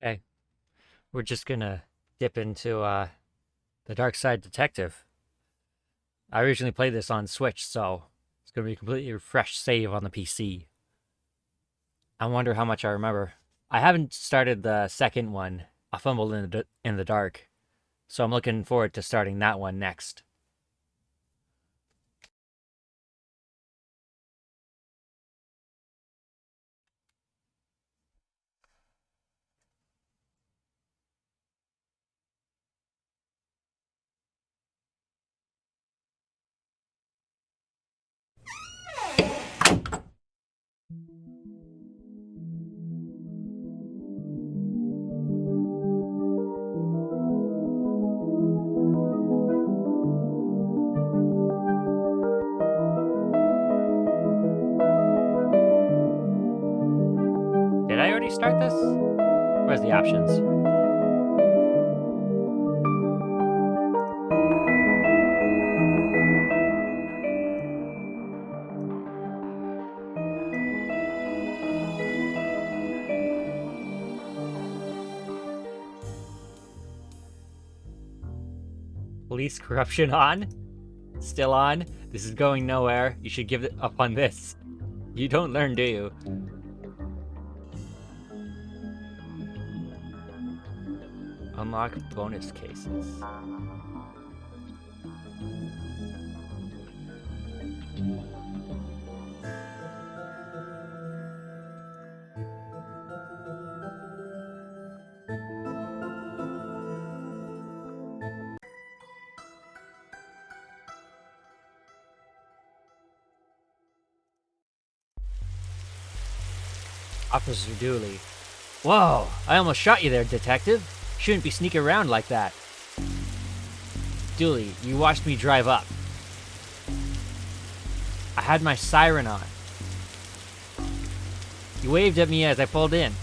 Hey, we're just gonna dip into the Darkside Detective. I originally played this on Switch, so it's gonna be a completely fresh save on the PC. I wonder how much I remember. I haven't started the second one, I fumbled in the dark, so I'm looking forward to starting that one next. Did I already start this? Where's the options? Police corruption on? Still on? This is going nowhere. You should give it up on this. You don't learn, do you? Unlock bonus cases. Officer Dooley. Whoa, I almost shot you there, detective. Shouldn't be sneaking around like that. Dooley, you watched me drive up. I had my siren on. You waved at me as I pulled in.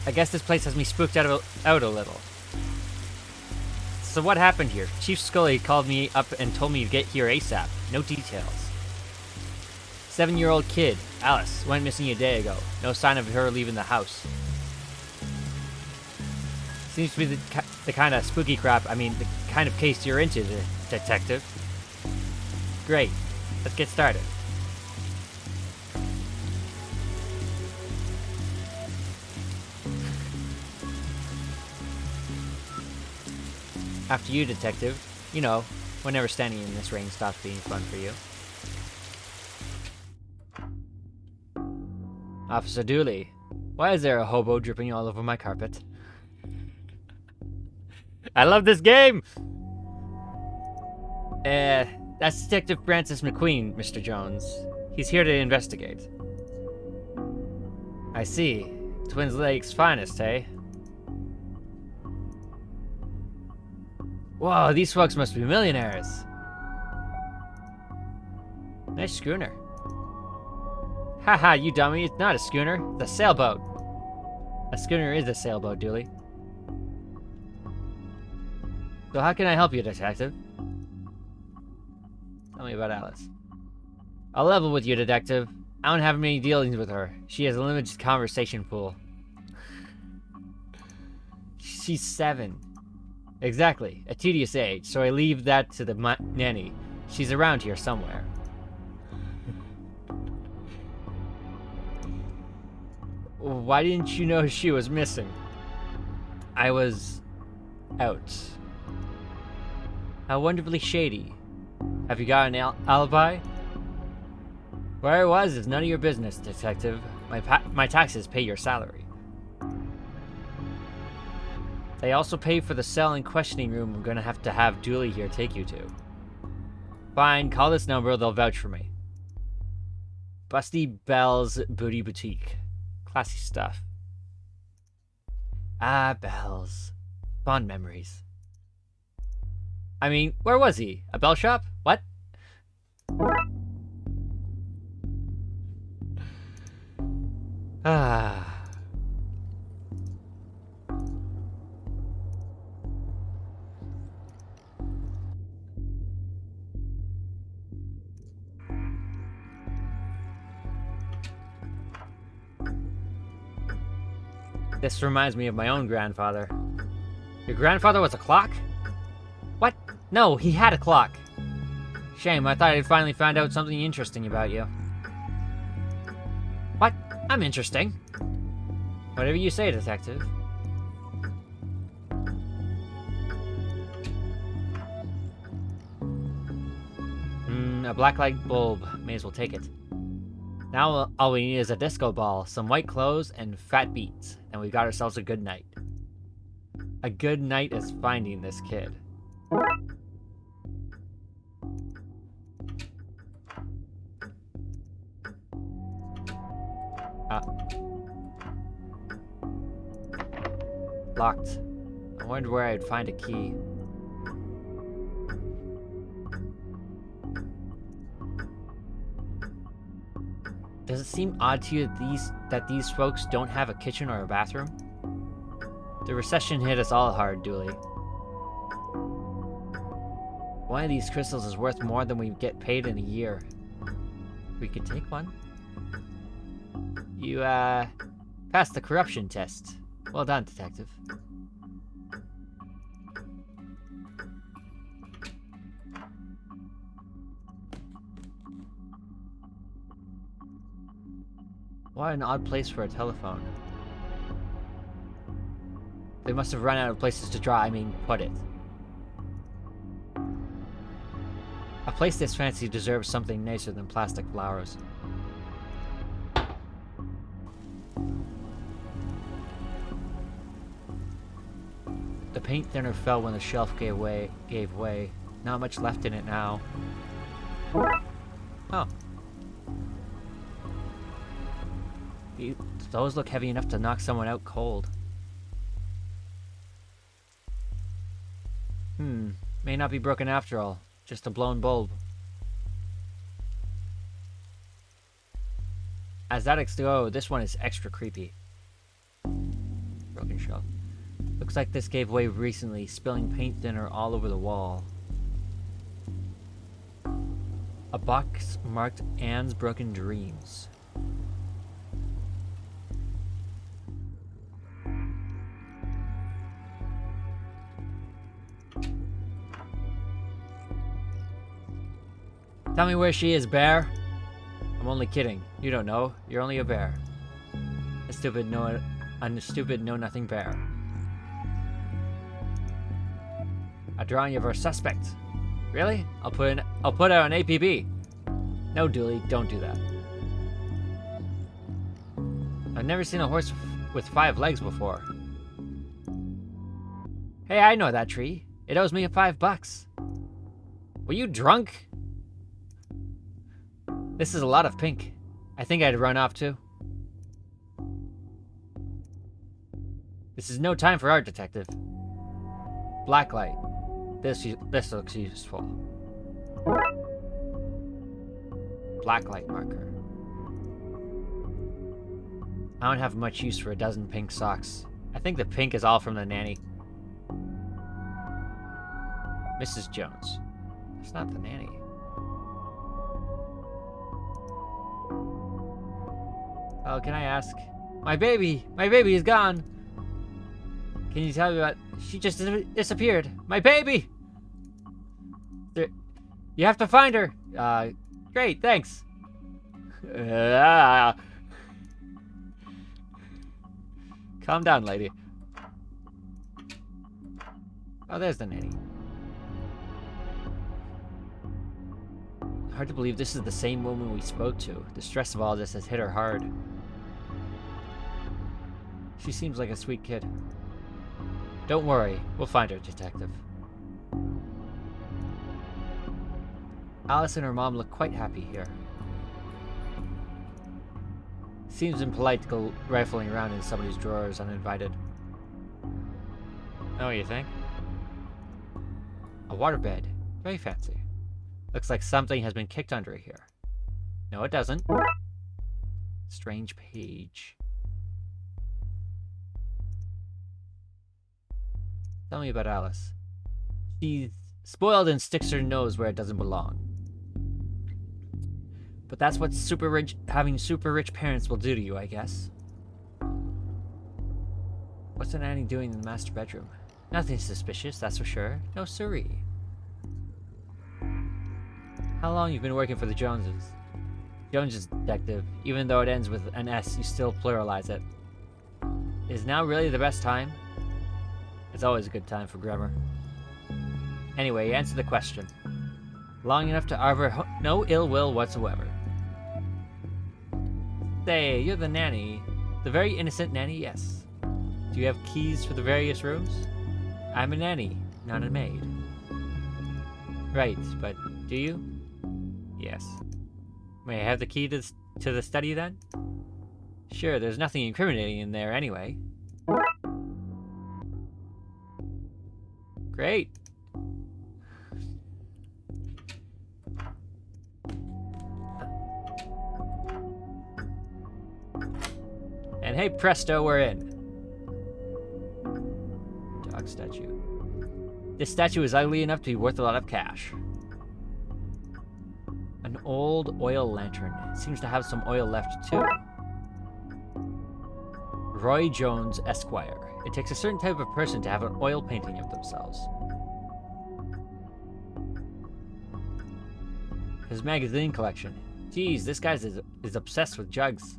I guess this place has me spooked out a little. So what happened here? Chief Scully called me up and told me to get here ASAP. No details. 7-year-old kid, Alice, went missing a day ago. No sign of her leaving the house. Seems to be the kind of spooky crap, the kind of case you're into, detective. Great. Let's get started. After you, detective. You know, whenever standing in this rain stops being fun for you. Officer Dooley, why is there a hobo dripping all over my carpet? I love this game! That's Detective Francis McQueen, Mr. Jones. He's here to investigate. I see. Twins Lake's finest, hey? Whoa, these folks must be millionaires. Nice schooner. Haha, you dummy, it's not a schooner, it's a sailboat. A schooner is a sailboat, Dooley. So how can I help you, detective? Tell me about Alice. I'll level with you, detective. I don't have many dealings with her. She has a limited conversation pool. She's 7. Exactly, a tedious age, so I leave that to the nanny. She's around here somewhere. Why didn't you know she was missing? I was out. How wonderfully shady. Have you got an alibi? Where I was is none of your business, detective. My taxes pay your salary. They also pay for the cell and questioning room I'm gonna have to have Dooley here take you to. Fine, call this number, they'll vouch for me. Busty Bell's Booty Boutique. Classy stuff. Ah, Bells. Fond memories. Where was he? A bell shop? What? Ah. This reminds me of my own grandfather. Your grandfather was a clock? What? No, he had a clock. Shame, I thought I'd finally found out something interesting about you. What? I'm interesting. Whatever you say, detective. A black light bulb. May as well take it. Now all we need is a disco ball, some white clothes, and fat beats, and we've got ourselves a good night. A good night is finding this kid. Locked. I wondered where I'd find a key. Does it seem odd to you that these folks don't have a kitchen or a bathroom? The recession hit us all hard, Dooley. One of these crystals is worth more than we get paid in a year. We could take one. You, passed the corruption test. Well done, detective. What an odd place for a telephone. They must have run out of places to put it. A place this fancy deserves something nicer than plastic flowers. The paint thinner fell when the shelf gave way. Not much left in it now. Oh. Those look heavy enough to knock someone out cold. May not be broken after all. Just a blown bulb. As addicts go, this one is extra creepy. Broken shelf. Looks like this gave way recently, spilling paint thinner all over the wall. A box marked Anne's Broken Dreams. Tell me where she is, bear. I'm only kidding. You don't know. You're only a bear. A stupid know-nothing bear. A drawing of our suspect. Really? I'll put it on APB. No, Dooley, don't do that. I've never seen a horse with 5 legs before. Hey, I know that tree. It owes me $5. Were you drunk? This is a lot of pink. I think I'd run off too. This is no time for art, detective. Blacklight. This looks useful. Blacklight marker. I don't have much use for a dozen pink socks. I think the pink is all from the nanny. Mrs. Jones. It's not the nanny. Oh, can I ask? My baby is gone. Can you tell me what? She just disappeared. My baby! You have to find her. Great, thanks. Calm down, lady. Oh, there's the nanny. Hard to believe this is the same woman we spoke to. The stress of all this has hit her hard. She seems like a sweet kid. Don't worry, we'll find her, detective. Alice and her mom look quite happy here. Seems impolite to go rifling around in somebody's drawers uninvited. Oh, you think? A waterbed. Very fancy. Looks like something has been kicked under here. No, it doesn't. Strange page. Tell me about Alice. She's spoiled and sticks her nose where it doesn't belong. But that's what having super rich parents will do to you, I guess. What's the nanny doing in the master bedroom? Nothing suspicious, that's for sure. No siree. How long you've been working for the Joneses? Joneses detective. Even though it ends with an S, you still pluralize it. Is now really the best time? It's always a good time for grammar. Anyway, answer the question. Long enough to harbor no ill will whatsoever. Say, you're the nanny. The very innocent nanny, yes. Do you have keys for the various rooms? I'm a nanny, not a maid. Right, but do you? Yes. May I have the key to the study then? Sure, there's nothing incriminating in there anyway. Great. And hey presto, we're in. Dog statue. This statue is ugly enough to be worth a lot of cash. An old oil lantern. It seems to have some oil left too. Roy Jones, Esquire. It takes a certain type of person to have an oil painting of themselves. His magazine collection. Geez, this guy is obsessed with jugs.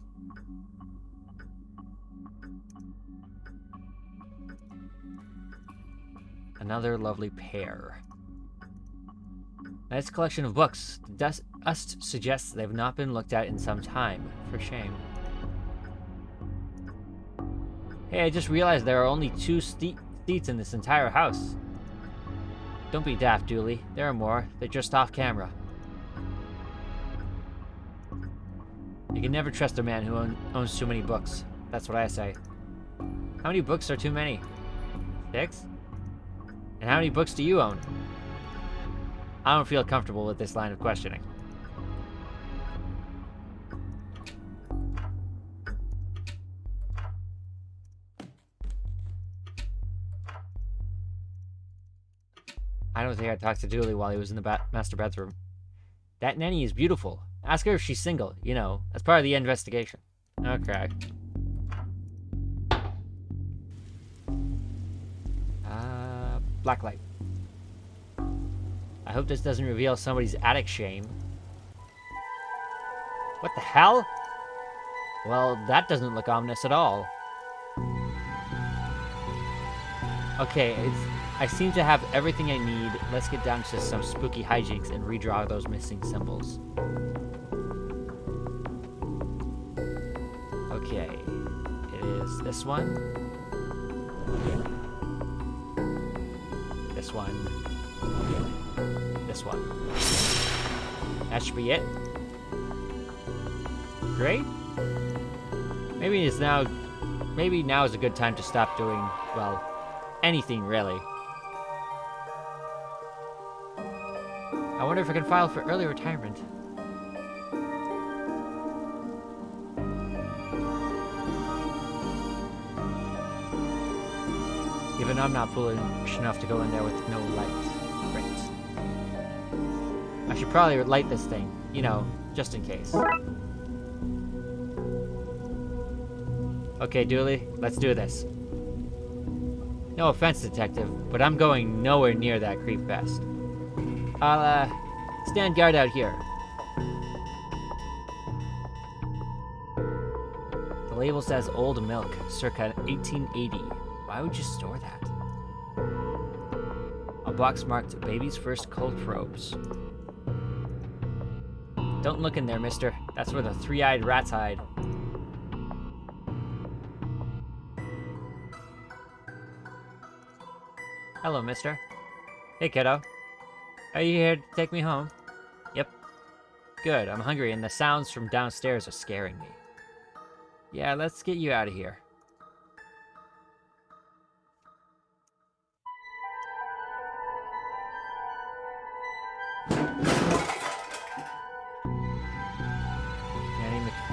Another lovely pair. Nice collection of books. The dust suggests they've not been looked at in some time. For shame. Hey, I just realized there are only 2 seats in this entire house. Don't be daft, Dooley. There are more. They're just off camera. You can never trust a man who owns too many books. That's what I say. How many books are too many? 6? And how many books do you own? I don't feel comfortable with this line of questioning. I don't think I talked to Dooley while he was in the master bedroom. That nanny is beautiful. Ask her if she's single, you know, as part of the investigation. Okay. Blacklight. I hope this doesn't reveal somebody's attic shame. What the hell? Well, that doesn't look ominous at all. Okay, I seem to have everything I need. Let's get down to some spooky hijinks and redraw those missing symbols. Okay, it is this one. This one. This one. That should be it. Great. Maybe now is a good time to stop doing, well, anything really. I wonder if I can file for early retirement. Even I'm not foolish enough to go in there with no lights. Great. I should probably light this thing, you know, just in case. Okay, Dooley, let's do this. No offense, detective, but I'm going nowhere near that creep fest. I'll, stand guard out here. The label says old milk, circa 1880. Why would you store that? A box marked baby's first cold probes. Don't look in there, mister. That's where the three-eyed rats hide. Hello, mister. Hey, kiddo. Are you here to take me home? Yep. Good, I'm hungry and the sounds from downstairs are scaring me. Yeah, let's get you out of here.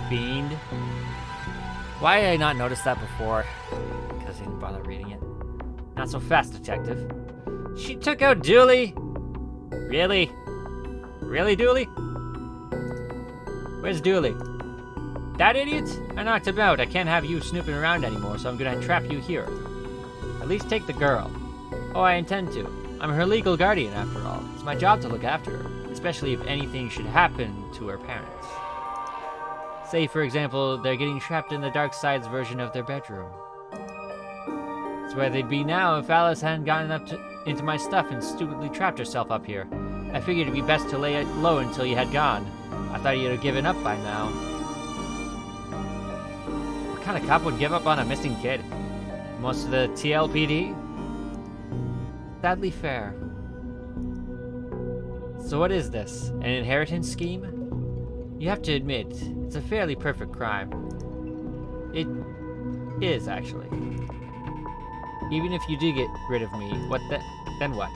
Fiend. Why did I not notice that before? Because I didn't bother reading it. Not so fast, detective. She took out Dooley? Really? Really, Dooley? Where's Dooley? That idiot? I knocked him out. I can't have you snooping around anymore, so I'm gonna trap you here. At least take the girl. Oh, I intend to. I'm her legal guardian, after all. It's my job to look after her, especially if anything should happen to her parents. Say, for example, they're getting trapped in the Darkside's version of their bedroom. It's where they'd be now if Alice hadn't gotten into my stuff and stupidly trapped herself up here. I figured it'd be best to lay it low until you had gone. I thought you'd have given up by now. What kind of cop would give up on a missing kid? Most of the TLPD? Sadly fair. So what is this? An inheritance scheme? You have to admit, it's a fairly perfect crime. It is, actually. Even if you do get rid of me, then what?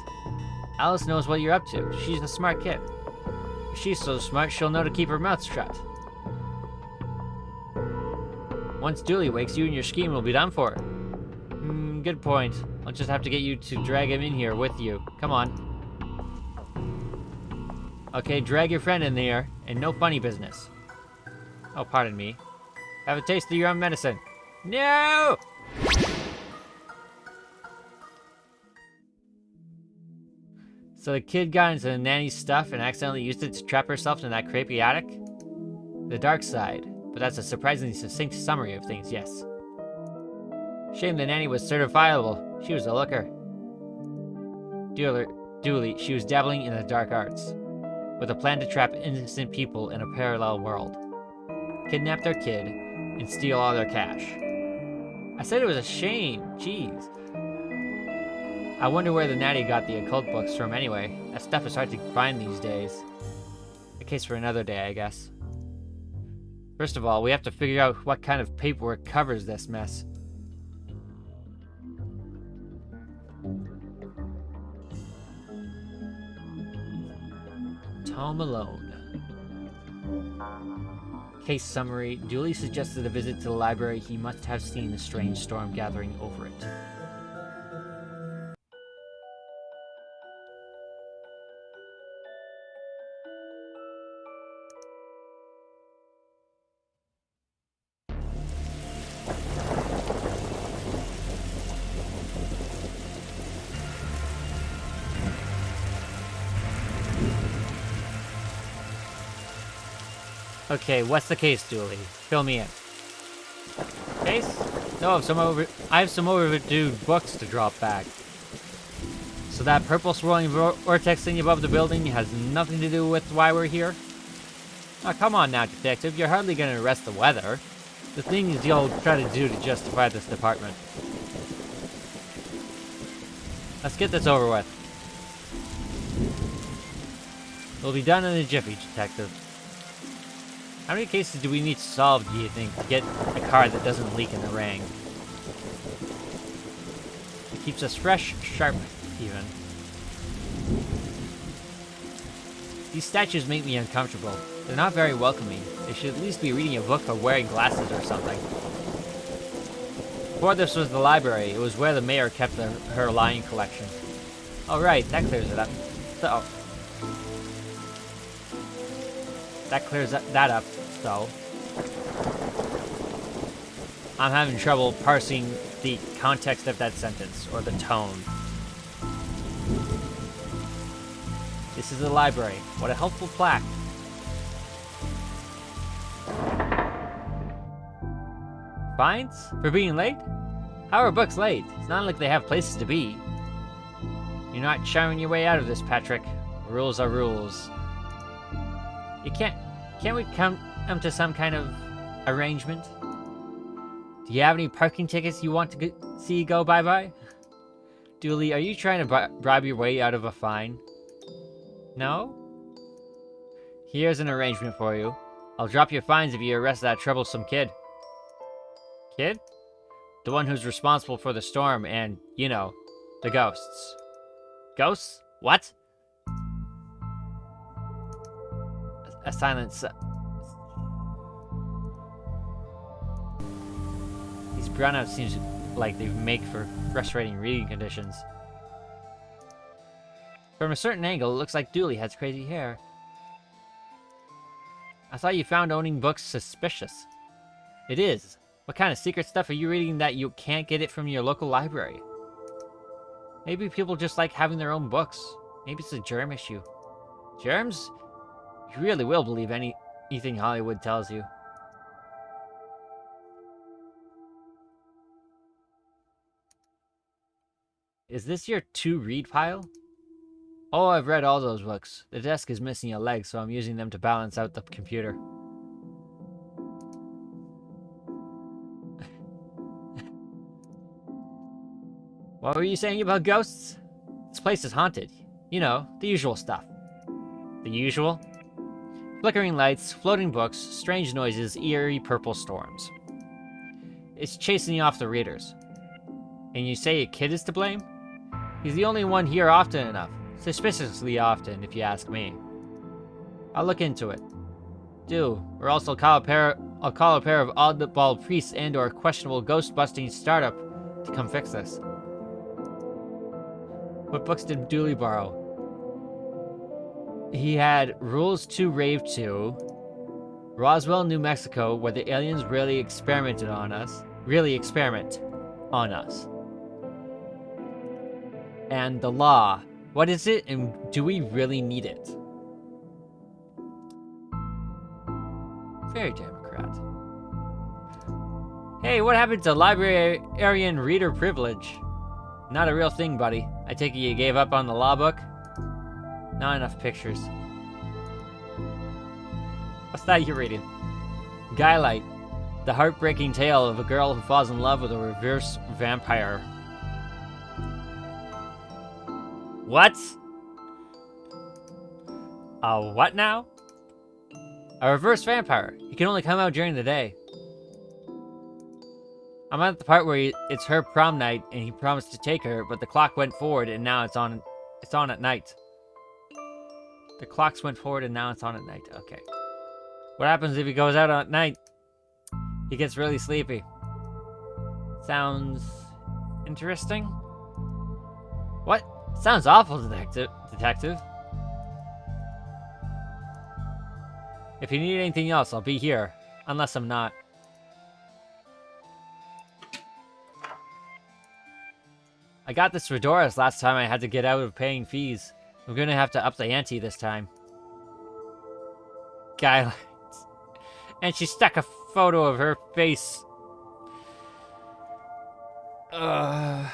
Alice knows what you're up to. She's a smart kid. If she's so smart, she'll know to keep her mouth shut. Once Dooley wakes, you and your scheme will be done for. Good point. I'll just have to get you to drag him in here with you. Come on. Okay, drag your friend in there, and no funny business. Oh, pardon me. Have a taste of your own medicine. No! So the kid got into the nanny's stuff and accidentally used it to trap herself in that creepy attic? The dark side. But that's a surprisingly succinct summary of things, yes. Shame the nanny was certifiable. She was a looker. Dooley, she was dabbling in the dark arts, with a plan to trap innocent people in a parallel world. Kidnap their kid, and steal all their cash. I said it was a shame. Jeez. I wonder where the nanny got the occult books from anyway. That stuff is hard to find these days. A case for another day, I guess. First of all, we have to figure out what kind of paperwork covers this mess. Tom alone. Case summary. Dooley suggested a visit to the library. He must have seen the strange storm gathering over it. Okay, what's the case, Dooley? Fill me in. Case? No, I have some overdue books to drop back. So that purple swirling vortex thing above the building has nothing to do with why we're here? Oh, come on now, detective. You're hardly going to arrest the weather. The things you'll try to do to justify this department. Let's get this over with. We'll be done in a jiffy, detective. How many cases do we need to solve, do you think, to get a car that doesn't leak in the rain? It keeps us fresh, sharp, even. These statues make me uncomfortable. They're not very welcoming. They should at least be reading a book or wearing glasses or something. Before this was the library, it was where the mayor kept her lion collection. Oh right, that clears it up. So, that clears that up, so. I'm having trouble parsing the context of that sentence, or the tone. This is a library. What a helpful plaque. Fines? For being late? How are books late? It's not like they have places to be. You're not showing your way out of this, Patrick. Rules are rules. You can't we come to some kind of arrangement? Do you have any parking tickets you want to see go bye-bye? Dooley, are you trying to bribe your way out of a fine? No? Here's an arrangement for you. I'll drop your fines if you arrest that troublesome kid. Kid? The one who's responsible for the storm and, you know, the ghosts. Ghosts? What? A silence. These brownouts seem like they make for frustrating reading conditions. From a certain angle, it looks like Dooley has crazy hair. I thought you found owning books suspicious. It is. What kind of secret stuff are you reading that you can't get it from your local library? Maybe people just like having their own books. Maybe it's a germ issue. Germs? You really will believe anything Hollywood tells you. Is this your to-read pile? Oh, I've read all those books. The desk is missing a leg, so I'm using them to balance out the computer. What were you saying about ghosts? This place is haunted. You know, the usual stuff. The usual? Flickering lights, floating books, strange noises, eerie purple storms. It's chasing off the readers. And you say a kid is to blame? He's the only one here often enough. Suspiciously often, if you ask me. I'll look into it. Do, or else I'll call a pair of oddball priests and or questionable ghost-busting startup to come fix this. What books did Dooley borrow? He had Rules to Rave 2, Roswell, New Mexico, where the aliens really experiment on us, and The Law. What is it, and do we really need it? Very Democrat. Hey, what happened to librarian reader privilege? Not a real thing, buddy. I take it you gave up on the law book? Not enough pictures. What's that you're reading? Guylight. The heartbreaking tale of a girl who falls in love with a reverse vampire. What? A what now? A reverse vampire. He can only come out during the day. I'm at the part where it's her prom night and he promised to take her, but the clock went forward and now it's on at night. The clocks went forward and now it's on at night. Okay. What happens if he goes out at night? He gets really sleepy. Sounds interesting. What? Sounds awful, detective. If you need anything else, I'll be here. Unless I'm not. I got this for Doris last time I had to get out of paying fees. I'm gonna have to up the ante this time. Guy. And she stuck a photo of her face. I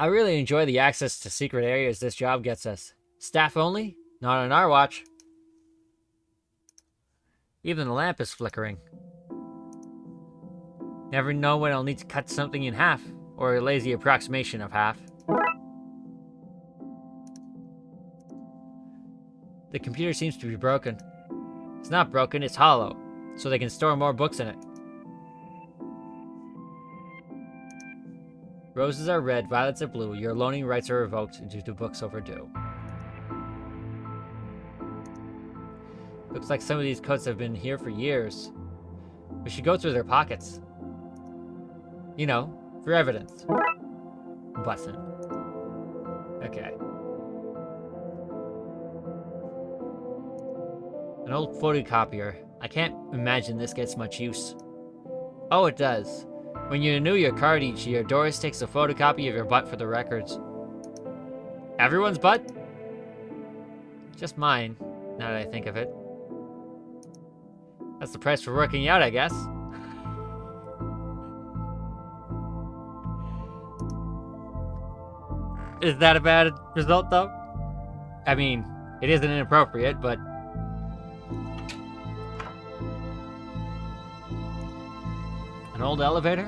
really enjoy the access to secret areas this job gets us. Staff only? Not on our watch. Even the lamp is flickering. Never know when I'll need to cut something in half, or a lazy approximation of half. The computer seems to be broken. It's not broken, it's hollow, so they can store more books in it. Roses are red, violets are blue. Your loaning rights are revoked due to books overdue. Looks like some of these coats have been here for years. We should go through their pockets. You know, for evidence. Button. Okay. An old photocopier. I can't imagine this gets much use. Oh, it does. When you renew your card each year, Doris takes a photocopy of your butt for the records. Everyone's butt? Just mine, now that I think of it. That's the price for working out, I guess. Is that a bad result, though? I mean, it isn't inappropriate, but... An old elevator?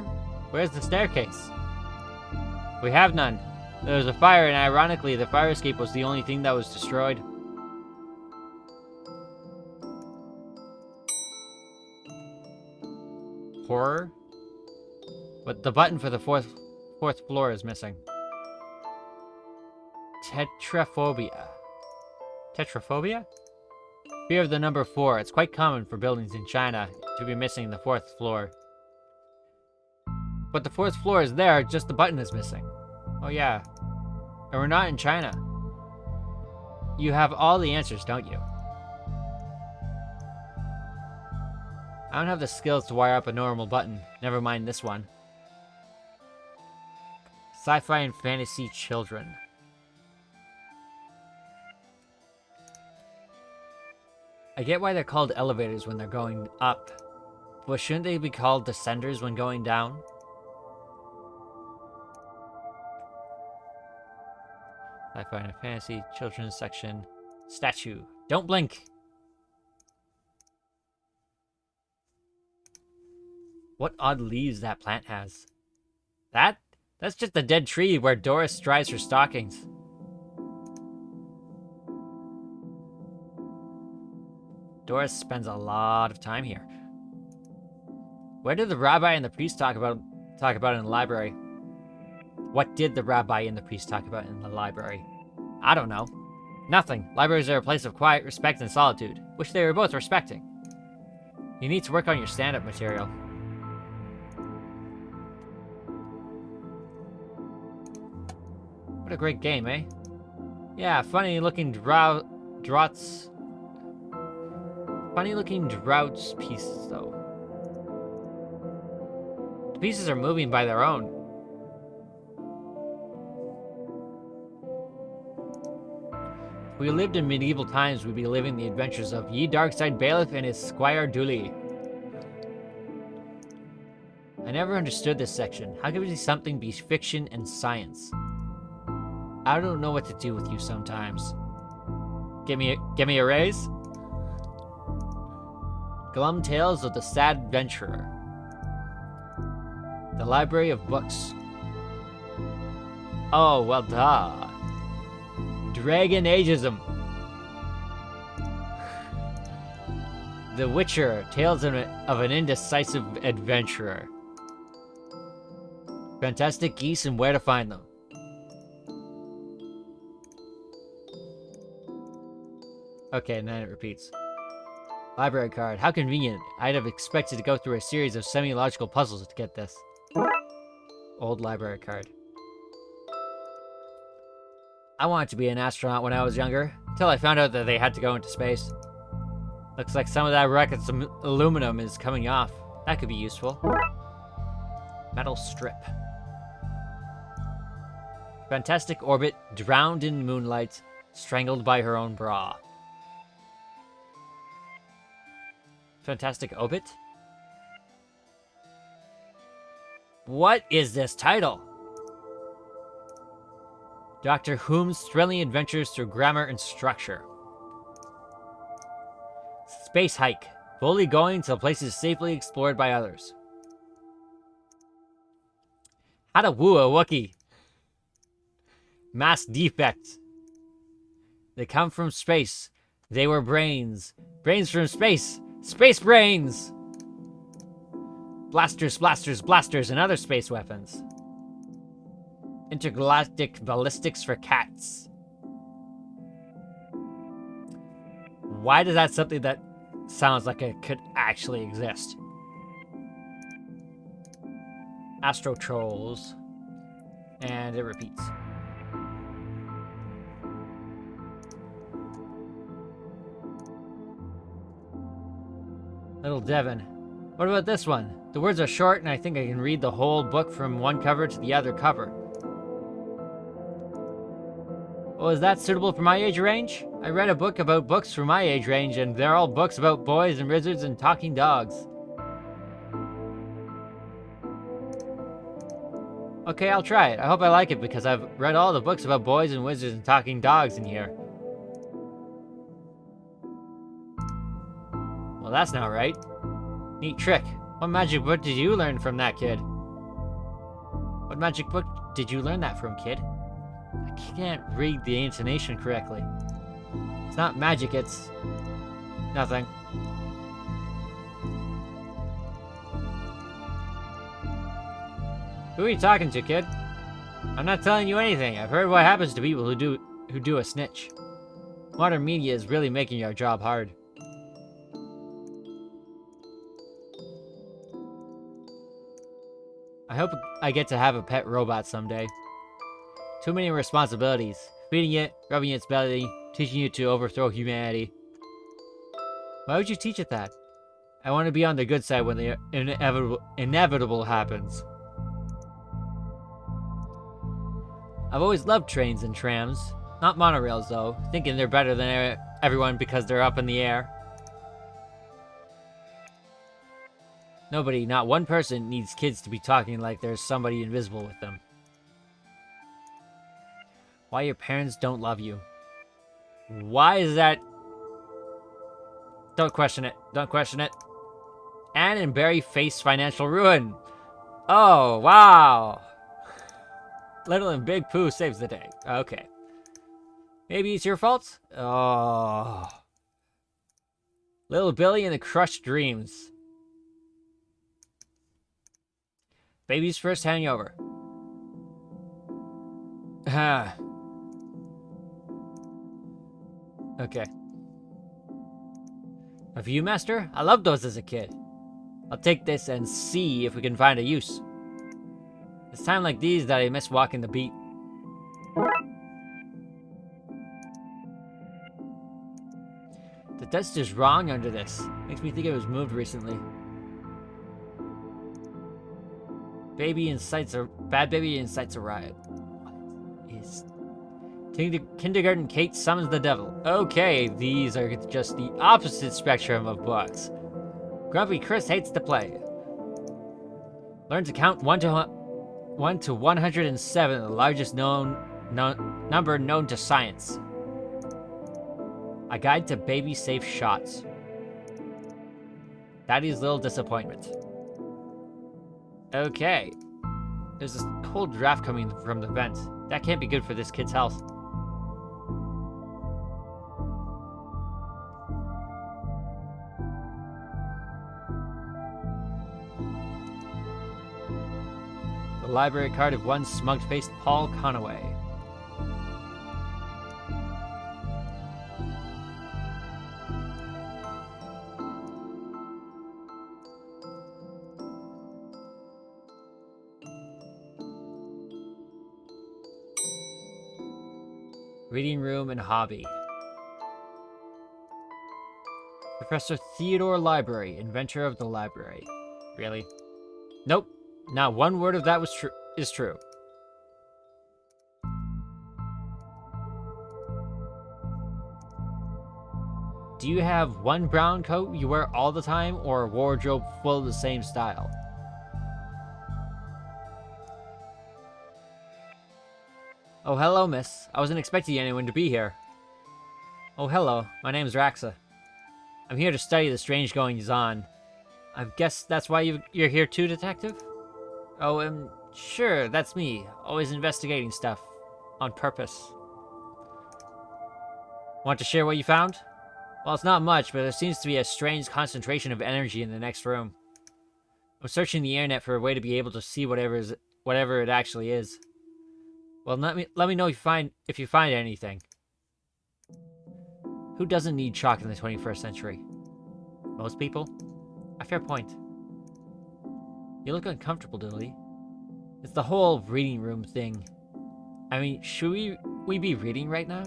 Where's the staircase? We have none. There was a fire, and ironically, the fire escape was the only thing that was destroyed. Horror? But the button for the fourth floor is missing. Tetraphobia. Tetraphobia? Fear of the number 4. It's quite common for buildings in China to be missing the 4th floor. But the 4th floor is there, just the button is missing. Oh yeah. And we're not in China. You have all the answers, don't you? I don't have the skills to wire up a normal button. Never mind this one. Sci-fi and fantasy children. I get why they're called elevators when they're going up, but shouldn't they be called descenders when going down? Sci-fi and fantasy children's section. Statue. Don't blink! What odd leaves that plant has. That's just a dead tree where Doris dries her stockings. Doris spends a lot of time here. Where did the rabbi and the priest talk about in the library? What did the rabbi and the priest talk about in the library? I don't know. Nothing. Libraries are a place of quiet, respect, and solitude, which they were both respecting. You need to work on your stand-up material. What a great game, eh? Yeah, funny-looking draughts pieces, though. The pieces are moving by their own. If we lived in medieval times, we'd be living the adventures of Ye Darkside Bailiff and his Squire Dooley. I never understood this section. How can something be fiction and science? I don't know what to do with you sometimes. Give me a raise? Glum Tales of the Sad Adventurer. The Library of Books. Oh, well, duh. Dragon Ageism. The Witcher. Tales of an Indecisive Adventurer. Fantastic Geese and Where to Find Them. Okay, and then it repeats. Library card. How convenient. I'd have expected to go through a series of semi-logical puzzles to get this. Old library card. I wanted to be an astronaut when I was younger, until I found out that they had to go into space. Looks like some of that rocket's aluminum is coming off. That could be useful. Metal strip. Fantastic orbit, drowned in moonlight, strangled by her own bra. Fantastic Obit? What is this title? Dr. Whom's thrilling adventures through grammar and structure. Space hike. Fully going to places safely explored by others. How to woo a Wookiee. Mass defect. They come from space. They were brains. Brains from space. Space brains! Blasters, blasters, blasters, and other space weapons. Intergalactic ballistics for cats. Why does that something that sounds like it could actually exist? Astro Trolls. And it repeats. Little Devon. What about this one? The words are short and I think I can read the whole book from one cover to the other cover. Well, is that suitable for my age range? I read a book about books for my age range and they're all books about boys and wizards and talking dogs. Okay, I'll try it. I hope I like it because I've read all the books about boys and wizards and talking dogs in here. Well, that's not right. Neat trick. What magic book did you learn from that kid? What magic book did you learn that from, kid? I can't read the intonation correctly. It's not magic, it's... nothing. Who are you talking to, kid? I'm not telling you anything. I've heard what happens to people who do a snitch. Modern media is really making our job hard. I hope I get to have a pet robot someday. Too many responsibilities. Feeding it, rubbing its belly, teaching it to overthrow humanity. Why would you teach it that? I want to be on the good side when the inevitable happens. I've always loved trains and trams. Not monorails, though, thinking they're better than everyone because they're up in the air. Nobody, not one person, needs kids to be talking like there's somebody invisible with them. Why your parents don't love you. Why is that? Don't question it. Don't question it. Anne and Barry face financial ruin. Oh, wow. Little and Big Pooh saves the day. Okay. Maybe it's your fault? Oh. Little Billy and the crushed dreams. Baby's first hangover. Ah. Okay. A Viewmaster? I loved those as a kid. I'll take this and see if we can find a use. It's time like these that I miss walking the beat. The dust is wrong under this. Makes me think it was moved recently. Bad baby incites a riot. What is... Kindergarten Kate summons the devil. Okay, these are just the opposite spectrum of books. Grumpy Chris hates to play. Learn to count 1 to 107, the largest number known to science. A guide to baby-safe shots. Daddy's little disappointment. Okay. There's this cold draft coming from the vent. That can't be good for this kid's health. The library card of one smug-faced Paul Conaway. Reading room and hobby. Professor Theodore Library, inventor of the library. Really? Nope. Not one word of that is true. Do you have one brown coat you wear all the time, or a wardrobe full of the same style? Oh, hello, miss. I wasn't expecting anyone to be here. Oh, hello. My name's Raxa. I'm here to study the strange goings-on. I guess that's why you're here too, detective? Oh, sure, that's me. Always investigating stuff. On purpose. Want to share what you found? Well, it's not much, but there seems to be a strange concentration of energy in the next room. I'm searching the internet for a way to be able to see whatever it actually is. Well, let me know if you find anything. Who doesn't need chalk in the 21st century? Most people? A fair point. You look uncomfortable, Dilly. It's the whole reading room thing. I mean, should we be reading right now?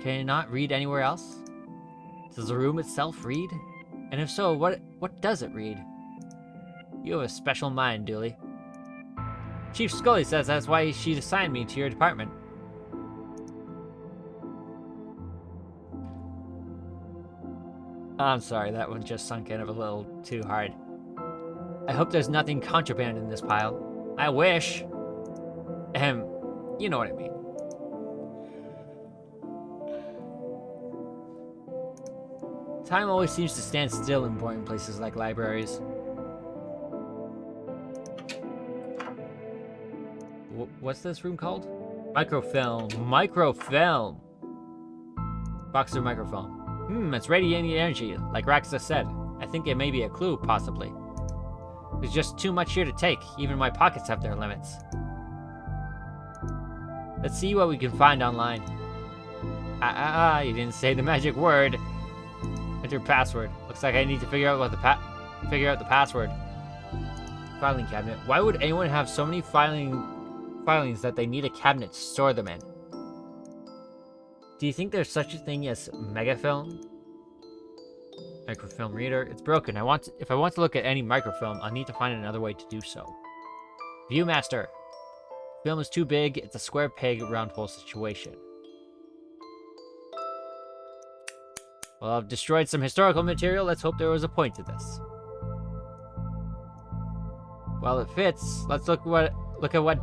Can it not read anywhere else? Does the room itself read? And if so, what does it read? You have a special mind, Dooley. Chief Scully says that's why she assigned me to your department. I'm sorry, that one just sunk in a little too hard. I hope there's nothing contraband in this pile. I wish. You know what I mean. Time always seems to stand still in boring places like libraries. What's this room called? Microfilm. Microfilm! Boxer microfilm. It's radiating energy, like Raxa said. I think it may be a clue, possibly. There's just too much here to take. Even my pockets have their limits. Let's see what we can find online. You didn't say the magic word. Enter password. Looks like I need to figure out the password. Filing cabinet. Why would anyone have so many filings that they need a cabinet to store them in? Do you think there's such a thing as megafilm? Microfilm reader. It's broken. If I want to look at any microfilm, I'll need to find another way to do so. Viewmaster. Film is too big. It's a square peg round hole situation. Well, I've destroyed some historical material. Let's hope there was a point to this. Well, it fits. Let's look at what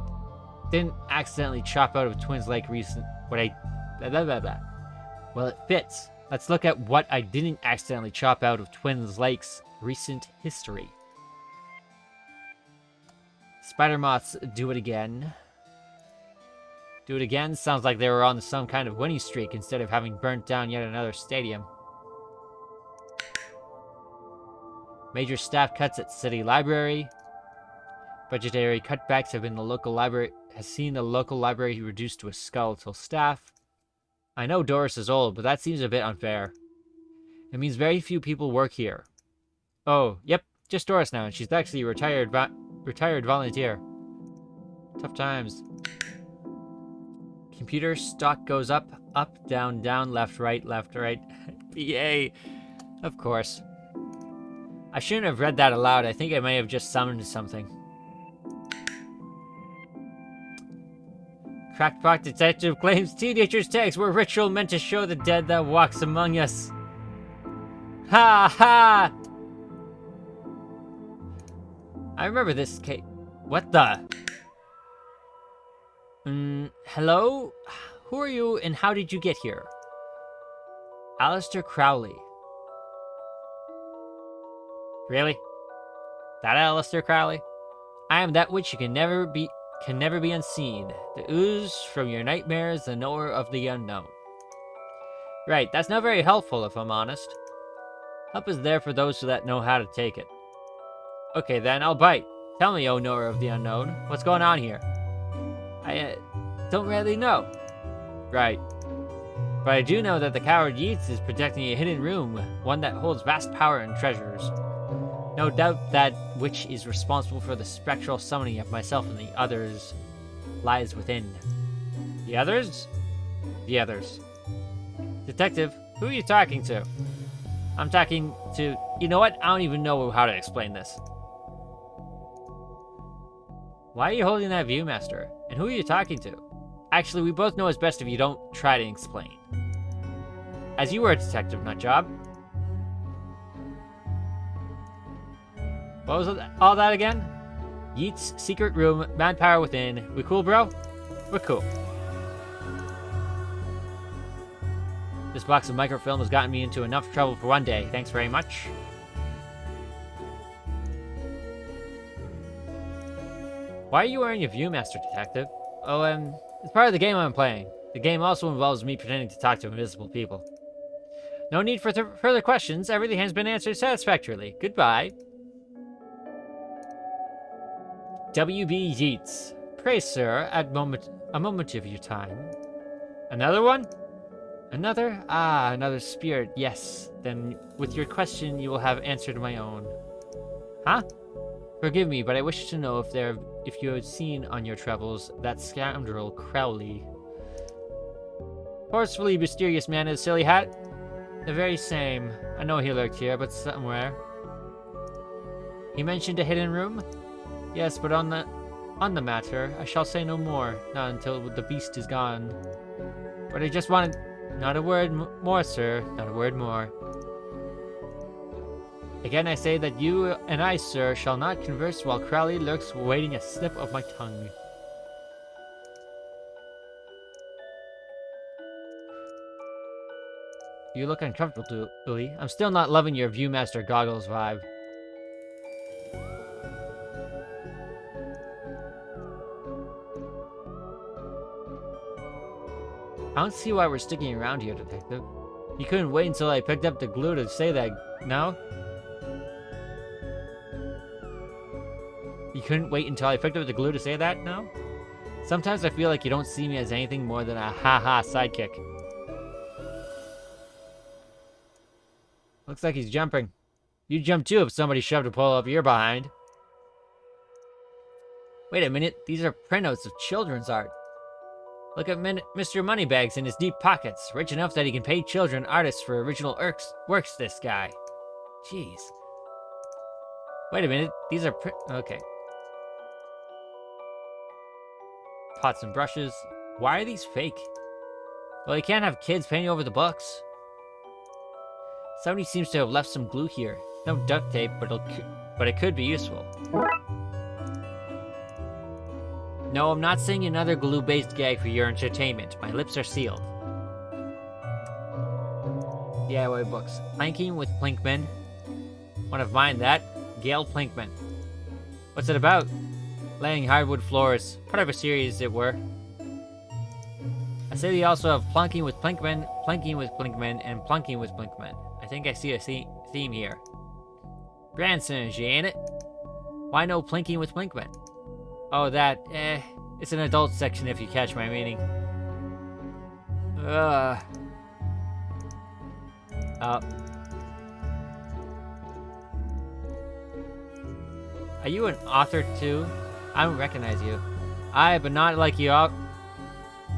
didn't accidentally chop out of Twins Lake recent. Well, it fits. Let's look at what I didn't accidentally chop out of Twins Lake's recent history. Spider moths do it again. Do it again? Sounds like they were on some kind of winning streak instead of having burnt down yet another stadium. Major staff cuts at city library. Budgetary cutbacks have seen the local library reduced to a skeletal staff. I know Doris is old, but that seems a bit unfair. It means very few people work here. Oh, yep, just Doris now, and she's actually a retired volunteer. Tough times. Computer stock goes up, down, left, right. BA. Of course. I shouldn't have read that aloud. I think I may have just summoned something. Crackpot detective claims teenagers' tags were ritual meant to show the dead that walks among us. Ha ha! I remember this case. What the? Hello? Who are you and how did you get here? Alistair Crowley. Really? That Alistair Crowley? I am that which you can never be unseen. The ooze from your nightmares, the knower of the unknown. Right, that's not very helpful if I'm honest. Help is there for those that know how to take it. Okay then, I'll bite. Tell me, O knower of the unknown, what's going on here? I don't really know. Right. But I do know that the coward Yeats is protecting a hidden room, one that holds vast power and treasures. No doubt that which is responsible for the spectral summoning of myself and the others lies within. The others? The others. Detective, who are you talking to? I'm talking to... You know what? I don't even know how to explain this. Why are you holding that Viewmaster? And who are you talking to? Actually, we both know it's best if you don't try to explain. As you were a detective, nutjob. What was all that again? Yeats, secret room, mad power within. We cool, bro? We're cool. This box of microfilm has gotten me into enough trouble for one day. Thanks very much. Why are you wearing a Viewmaster, detective? Oh, it's part of the game I'm playing. The game also involves me pretending to talk to invisible people. No need for further questions. Everything has been answered satisfactorily. Goodbye. W.B. Yeats. Pray, sir, a moment of your time. Another one? Another? Ah, another spirit, yes. Then, with your question, you will have answered my own. Huh? Forgive me, but I wish to know if you had seen on your travels that scoundrel Crowley. Forcefully mysterious man in a silly hat? The very same. I know he lurked here, but somewhere. He mentioned a hidden room? Yes, but on the matter, I shall say no more, not until the beast is gone. But I just wanted... Not a word more, sir. Not a word more. Again I say that you and I, sir, shall not converse while Crowley lurks waiting a slip of my tongue. You look uncomfortable, Uli. I'm still not loving your Viewmaster goggles vibe. I don't see why we're sticking around here, detective. You couldn't wait until I picked up the glue to say that, no? You couldn't wait until I picked up the glue to say that, no? Sometimes I feel like you don't see me as anything more than a ha-ha sidekick. Looks like he's jumping. You'd jump too if somebody shoved a pole up your behind. Wait a minute, these are printouts of children's art. Look at Mr. Moneybags in his deep pockets, rich enough that he can pay children artists for original works, this guy. Jeez. Wait a minute. These are okay. Pots and brushes. Why are these fake? Well, you can't have kids painting over the books. Somebody seems to have left some glue here. No duct tape, but it could be useful. No, I'm not saying another glue-based gag for your entertainment. My lips are sealed. DIY books. Planking with Plinkman. One of mine, that. Gail Plinkman. What's it about? Laying hardwood floors. Part of a series, as it were. I say they also have Plunking with Plinkman, Planking with Plinkman, and Plunking with Plinkman. I think I see a theme here. Grand synergy, ain't it? Why no Plinking with Plinkman? Oh, that, it's an adult section if you catch my meaning. Are you an author too? I don't recognize you. Aye, but not like you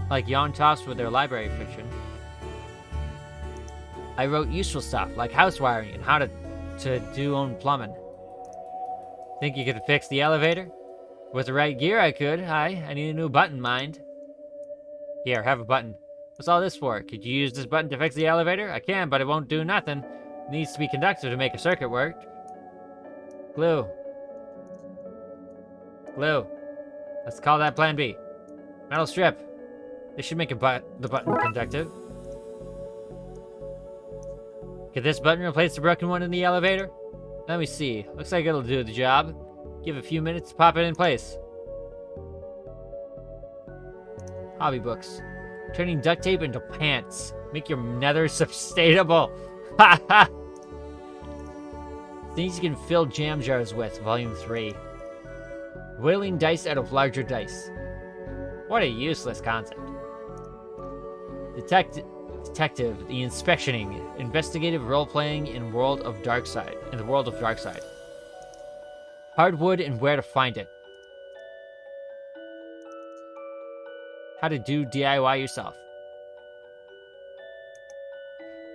like Yon Toffs with their library fiction. I wrote useful stuff like house wiring and how to do own plumbing. Think you could fix the elevator? With the right gear, I could. Aye, I need a new button, mind. Here, have a button. What's all this for? Could you use this button to fix the elevator? I can, but it won't do nothing. It needs to be conductive to make a circuit work. Glue. Glue. Let's call that Plan B. Metal strip. This should make the button conductive. Could this button replace the broken one in the elevator? Let me see. Looks like it'll do the job. Give a few minutes to pop it in place. Hobby books. Turning duct tape into pants. Make your nether sustainable. Ha ha! Things you can fill jam jars with, Volume 3. Whittling dice out of larger dice. What a useless concept. Detective, the inspectioning, investigative role-playing in the world of Darkside. Hardwood and where to find it. How to do DIY yourself.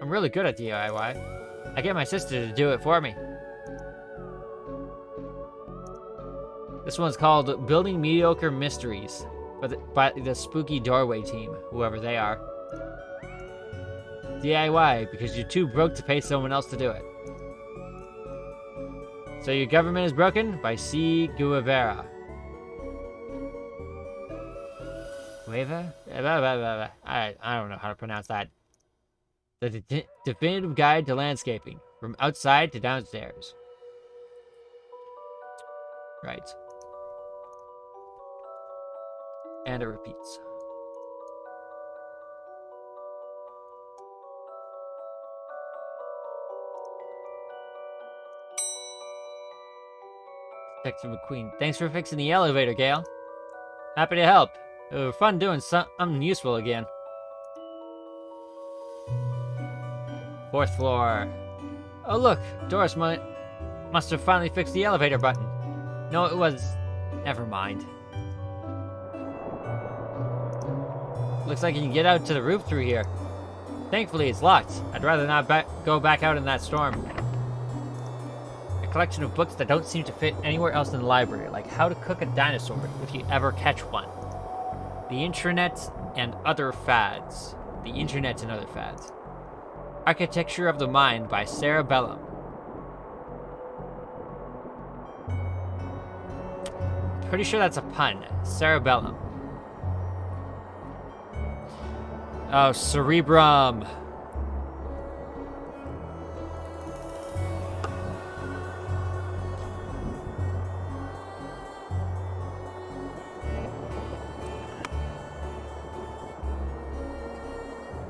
I'm really good at DIY. I get my sister to do it for me. This one's called Building Mediocre Mysteries by the Spooky Doorway team, whoever they are. DIY, because you're too broke to pay someone else to do it. So Your Government is Broken by C. Guevara. I don't know how to pronounce that. The definitive guide to landscaping, from outside to downstairs. Right. And it repeats. Detective McQueen. Thanks for fixing the elevator, Gale. Happy to help. It was fun doing something useful again. 4th floor. Oh look, Doris must have finally fixed the elevator button. No, it was... Never mind. Looks like you can get out to the roof through here. Thankfully, it's locked. I'd rather not go back out in that storm. A collection of books that don't seem to fit anywhere else in the library, like How to Cook a Dinosaur, if you ever catch one. The Internet and Other Fads. The Internet and Other Fads. Architecture of the Mind by Sarah Bellum. Pretty sure that's a pun. Sarah Bellum. Oh, Cerebrum.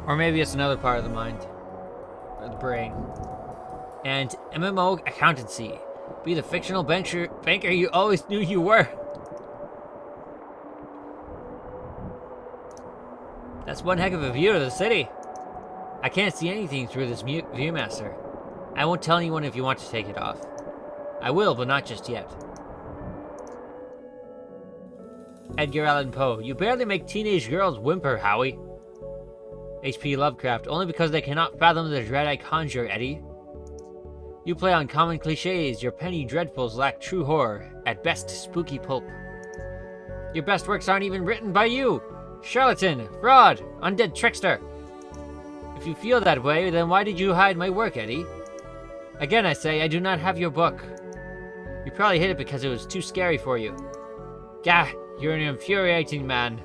Or maybe it's another part of the mind. Or the brain. And MMO accountancy. Be the fictional banker you always knew you were. That's one heck of a view of the city. I can't see anything through this Viewmaster. I won't tell anyone if you want to take it off. I will, but not just yet. Edgar Allan Poe. You barely make teenage girls whimper, Howie. H.P. Lovecraft. Only because they cannot fathom the dread I conjure, Eddie. You play on common cliches. Your penny dreadfuls lack true horror. At best, spooky pulp. Your best works aren't even written by you. Charlatan, fraud, undead trickster. If you feel that way, then why did you hide my work, Eddie? Again, I say, I do not have your book. You probably hid it because it was too scary for you. Gah, you're an infuriating man.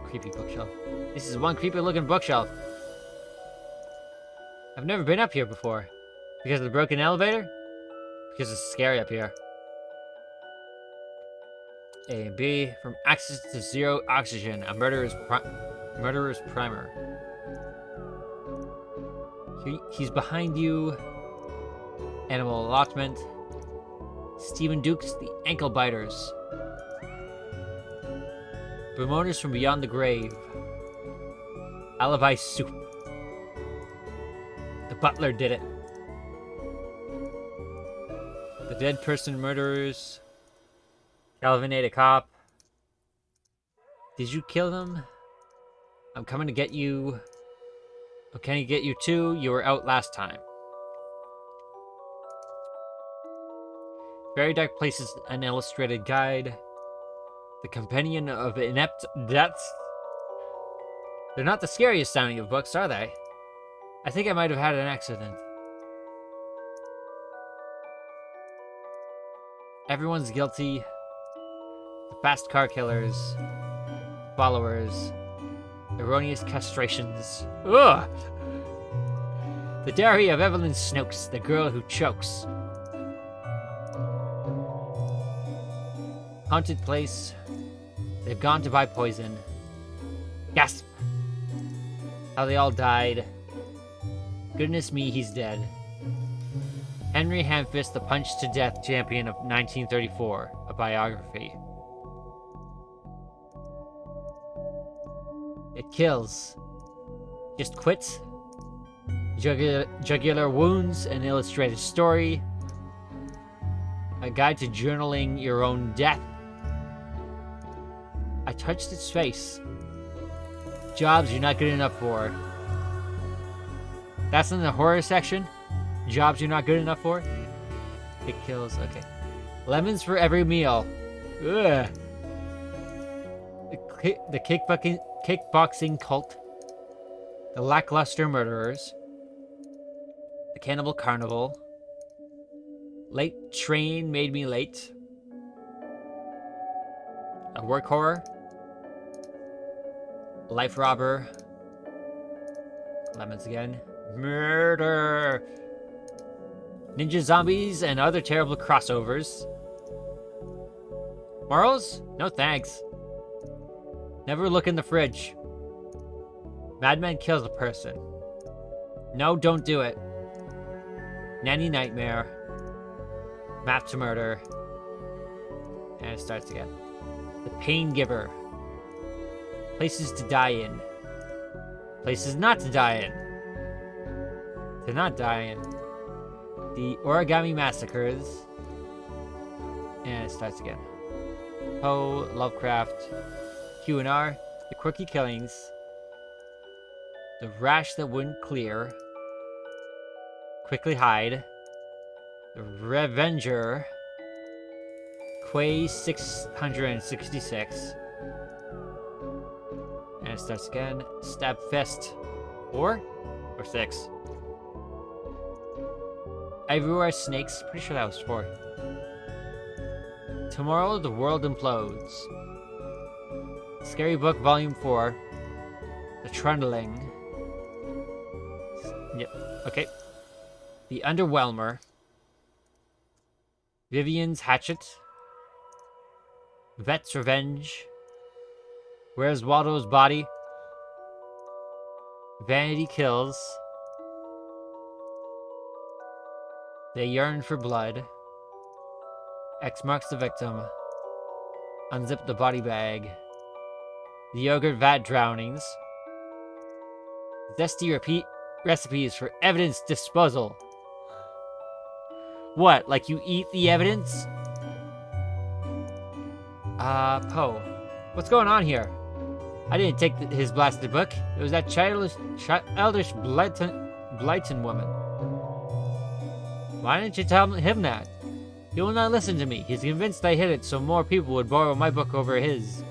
Creepy bookshelf. This is one creepy looking bookshelf. I've never been up here before. Because of the broken elevator? Because it's scary up here. A and B. From access to zero oxygen. A murderer's primer. He's behind you. Animal allotment. Stephen Dukes, the ankle biters. Bemoaners from beyond the grave. Alibi soup. The butler did it. The dead person murderers. Calvin ate a cop. Did you kill them? I'm coming to get you. Oh, can he get you too? You were out last time. Very Dark Places, an illustrated guide. The Companion of Inept Deaths. They're not the scariest sounding of books, are they? I think I might have had an accident. Everyone's guilty. The fast car killers. Followers. Erroneous castrations. Ugh! The Diary of Evelyn Snooks, the girl who chokes. Haunted place. They've gone to buy poison. Gasp! How they all died. Goodness me, he's dead. Henry Handfist, the punch-to-death champion of 1934. A biography. It kills. Just quits. Jugular wounds, an illustrated story. A guide to journaling your own death. I touched its face. Jobs you're not good enough for. That's in the horror section. Jobs you're not good enough for. It kills. Okay. Lemons for every meal. Ugh. The kickboxing cult. The lackluster murderers. The cannibal carnival. Late train made me late. A work horror. Life robber. Lemons again. Murder. Ninja zombies and other terrible crossovers. Morals? No thanks. Never look in the fridge. Madman kills a person. No, don't do it. Nanny Nightmare. Map to Murder. And it starts again. The Pain Giver. Places to die in. Places not to die in. To not die in. The Origami Massacres. And it starts again. Poe, Lovecraft, Q&R, The Quirky Killings, The Rash That Wouldn't Clear, Quickly Hide, The Revenger, Quay 666, and it starts again. Stab Fist. 4 or 6? Everywhere Snakes. Pretty sure that was 4. Tomorrow the World Implodes. Scary Book Volume 4. The Trundling. Yep. Okay. The Underwhelmer. Vivian's Hatchet. Vet's Revenge. Where's Waldo's Body? Vanity Kills. They Yearn for Blood. X Marks the Victim. Unzip the Body Bag. The Yogurt Vat Drownings. Zesty Repeat Recipes for Evidence Disposal. What, like you eat the evidence? Poe. What's going on here? I didn't take his blasted book. It was that childish Blyton woman. Why didn't you tell him that? He will not listen to me. He's convinced I hid it so more people would borrow my books over his.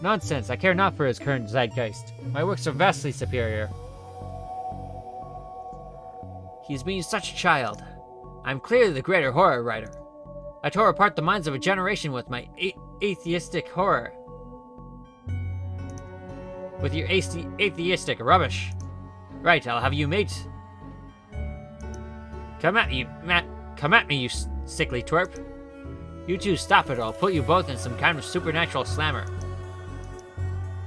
Nonsense, I care not for his current zeitgeist. My works are vastly superior. He's been such a child. I'm clearly the greater horror writer. I tore apart the minds of a generation with my atheistic horror. With your atheistic rubbish. Right, I'll have you mate. Come at me, you sickly twerp. You two stop it or I'll put you both in some kind of supernatural slammer.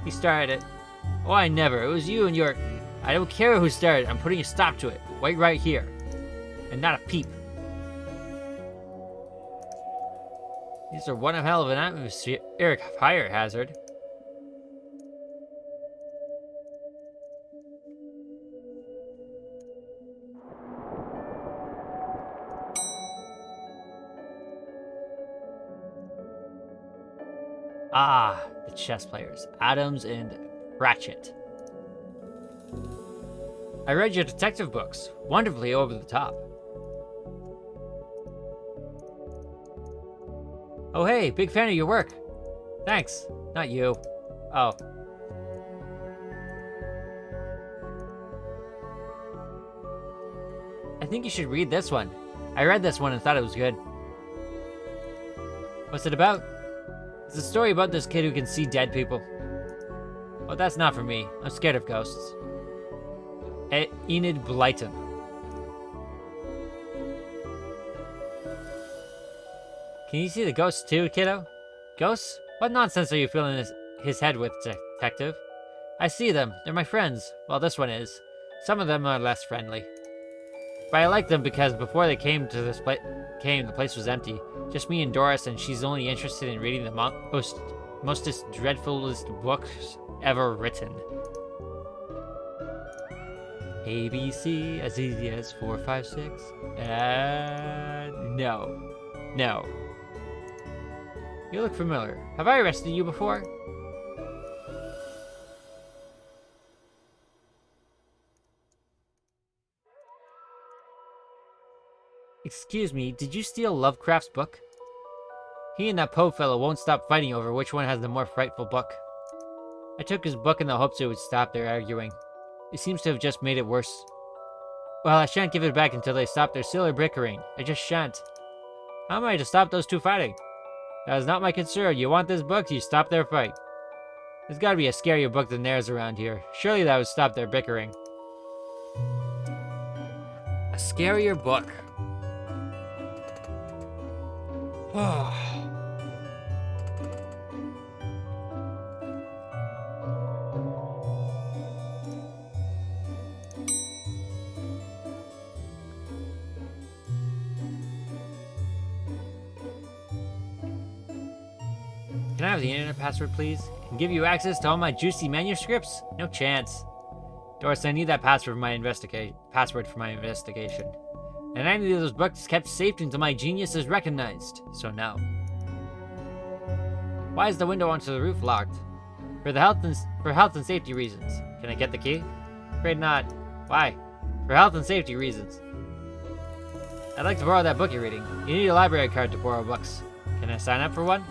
He started it. Oh, I never. It was you and your... I don't care who started. I'm putting a stop to it. Wait right here. And not a peep. These are one hell of an atmospheric fire hazard. Ah, the chess players, Adams and Pratchett. I read your detective books, wonderfully over the top. Oh hey, big fan of your work. Thanks, not you. Oh. I think you should read this one. I read this one and thought it was good. What's it about? It's a story about this kid who can see dead people. Well, that's not for me. I'm scared of ghosts. Enid Blyton. Can you see the ghosts too, kiddo? Ghosts? What nonsense are you filling his head with, detective? I see them. They're my friends. Well, this one is. Some of them are less friendly. But I like them because before they came to this place, the place was empty. Just me and Doris, and she's only interested in reading the mostest dreadfulest books ever written. ABC, as easy as 4, 5, 6. No. No. You look familiar. Have I arrested you before? Excuse me, did you steal Lovecraft's book? He and that Poe fellow won't stop fighting over which one has the more frightful book. I took his book in the hopes it would stop their arguing. It seems to have just made it worse. Well, I shan't give it back until they stop their silly bickering. I just shan't. How am I to stop those two fighting? That is not my concern. You want this book, you stop their fight. There's gotta be a scarier book than theirs around here. Surely that would stop their bickering. A scarier book. Can I have the internet password, please? And give you access to all my juicy manuscripts? No chance. Doris, I need that password for my investigation. And any of those books kept safe until my genius is recognized. So no. Why is the window onto the roof locked? For health and safety reasons. Can I get the key? Afraid not. Why? For health and safety reasons. I'd like to borrow that book you're reading. You need a library card to borrow books. Can I sign up for one?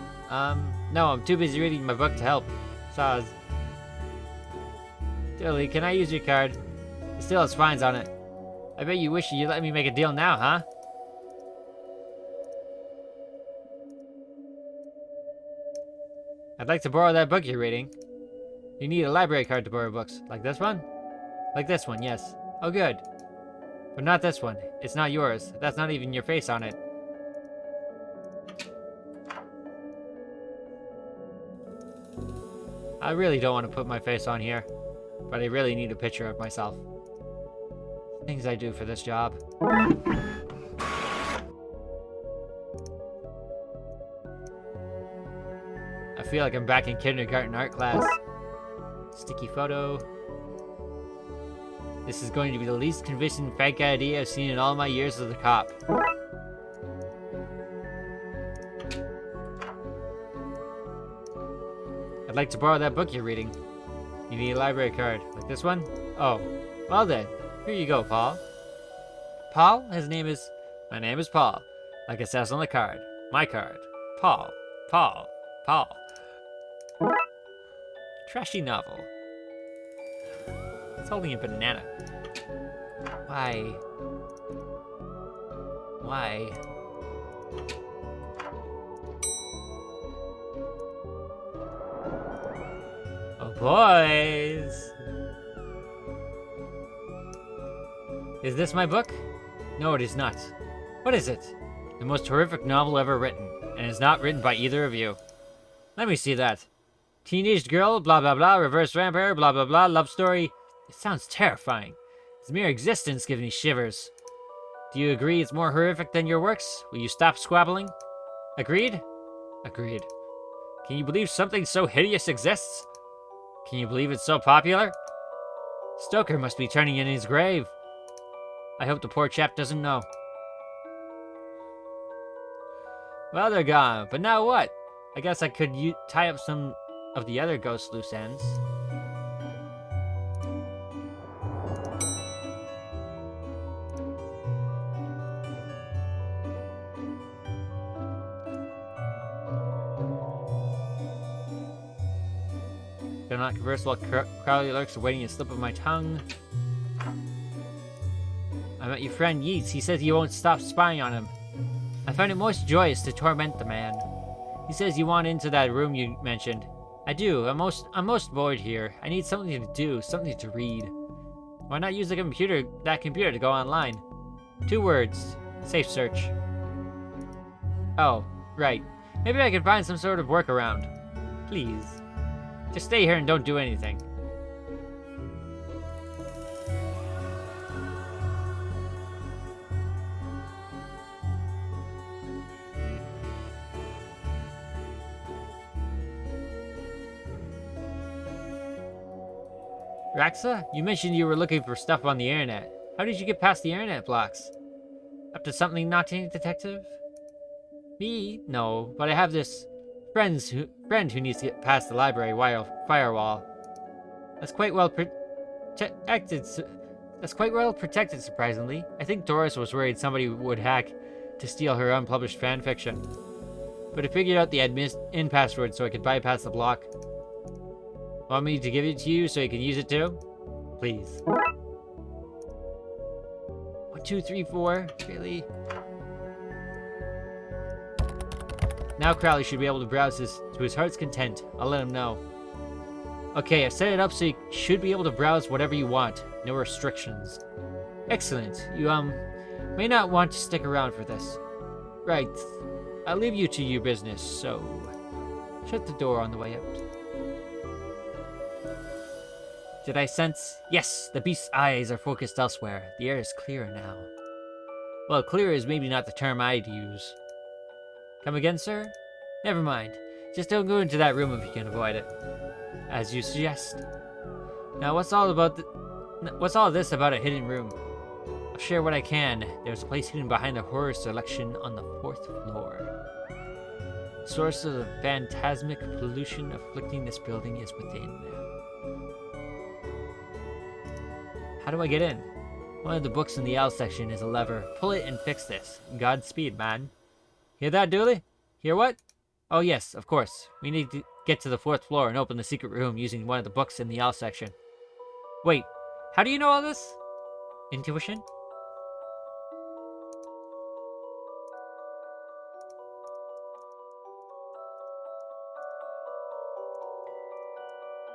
No, I'm too busy reading my book to help. Soz. Dilly, can I use your card? It still has fines on it. I bet you wish you'd let me make a deal now, huh? I'd like to borrow that book you're reading. You need a library card to borrow books. Like this one? Like this one, yes. Oh, good. But not this one. It's not yours. That's not even your face on it. I really don't want to put my face on here, but I really need a picture of myself. Things I do for this job. I feel like I'm back in kindergarten art class. Sticky photo. This is going to be the least convincing fake ID I've seen in all my years as a cop. I'd like to borrow that book you're reading. You need a library card. Like this one? Oh, well then. Here you go, Paul. Paul? His name is... My name is Paul. Like it says on the card. My card. Paul. Paul. Paul. Trashy novel. It's holding a banana. Why? Why? Oh, boys! Is this my book? No, it is not. What is it? The most horrific novel ever written, and it's not written by either of you. Let me see that. Teenage girl, blah blah blah, reverse vampire, blah blah blah, love story. It sounds terrifying. Its mere existence gives me shivers. Do you agree it's more horrific than your works? Will you stop squabbling? Agreed? Agreed. Can you believe something so hideous exists? Can you believe it's so popular? Stoker must be turning in his grave. I hope the poor chap doesn't know. Well, they're gone, but now what? I guess I could tie up some of the other ghost loose ends. Do not converse while Crowley lurks, awaiting a slip of my tongue. I met your friend Yeats. He says you won't stop spying on him. I find it most joyous to torment the man. He says you want into that room you mentioned. I do. I'm most bored here. I need something to do, something to read. Why not use that computer to go online? 2 words. Safe search. Oh, right. Maybe I can find some sort of workaround. Please. Just stay here and don't do anything. Raxa, you mentioned you were looking for stuff on the internet. How did you get past the internet blocks? Up to something naughty, detective? Me? No, but I have this friend who needs to get past the library firewall. That's quite well protected. That's quite well protected, surprisingly. I think Doris was worried somebody would hack to steal her unpublished fanfiction. But I figured out the admin password so I could bypass the block. Want me to give it to you so you can use it too? Please. 1, 2, 3, 4. Really? Now Crowley should be able to browse to his heart's content. I'll let him know. Okay, I've set it up so you should be able to browse whatever you want. No restrictions. Excellent. You, may not want to stick around for this. Right. I'll leave you to your business, so... Shut the door on the way out. Did I sense? Yes, the beast's eyes are focused elsewhere. The air is clearer now. Well, clear is maybe not the term I'd use. Come again, sir? Never mind. Just don't go into that room if you can avoid it. As you suggest. Now, what's all this about a hidden room? I'll share what I can. There's a place hidden behind the horror selection on the 4th floor. The source of the phantasmic pollution afflicting this building is within. How do I get in? One of the books in the L section is a lever. Pull it and fix this. Godspeed, man. Hear that, Dooley? Hear what? Oh yes, of course. We need to get to the 4th floor and open the secret room using one of the books in the L section. Wait, how do you know all this? Intuition?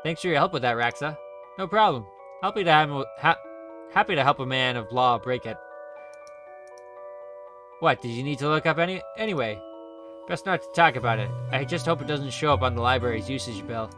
Thanks for your help with that, Raxa. No problem. Happy to help a man of law break it. What, did you need to look up anyway? Best not to talk about it. I just hope it doesn't show up on the library's usage bill.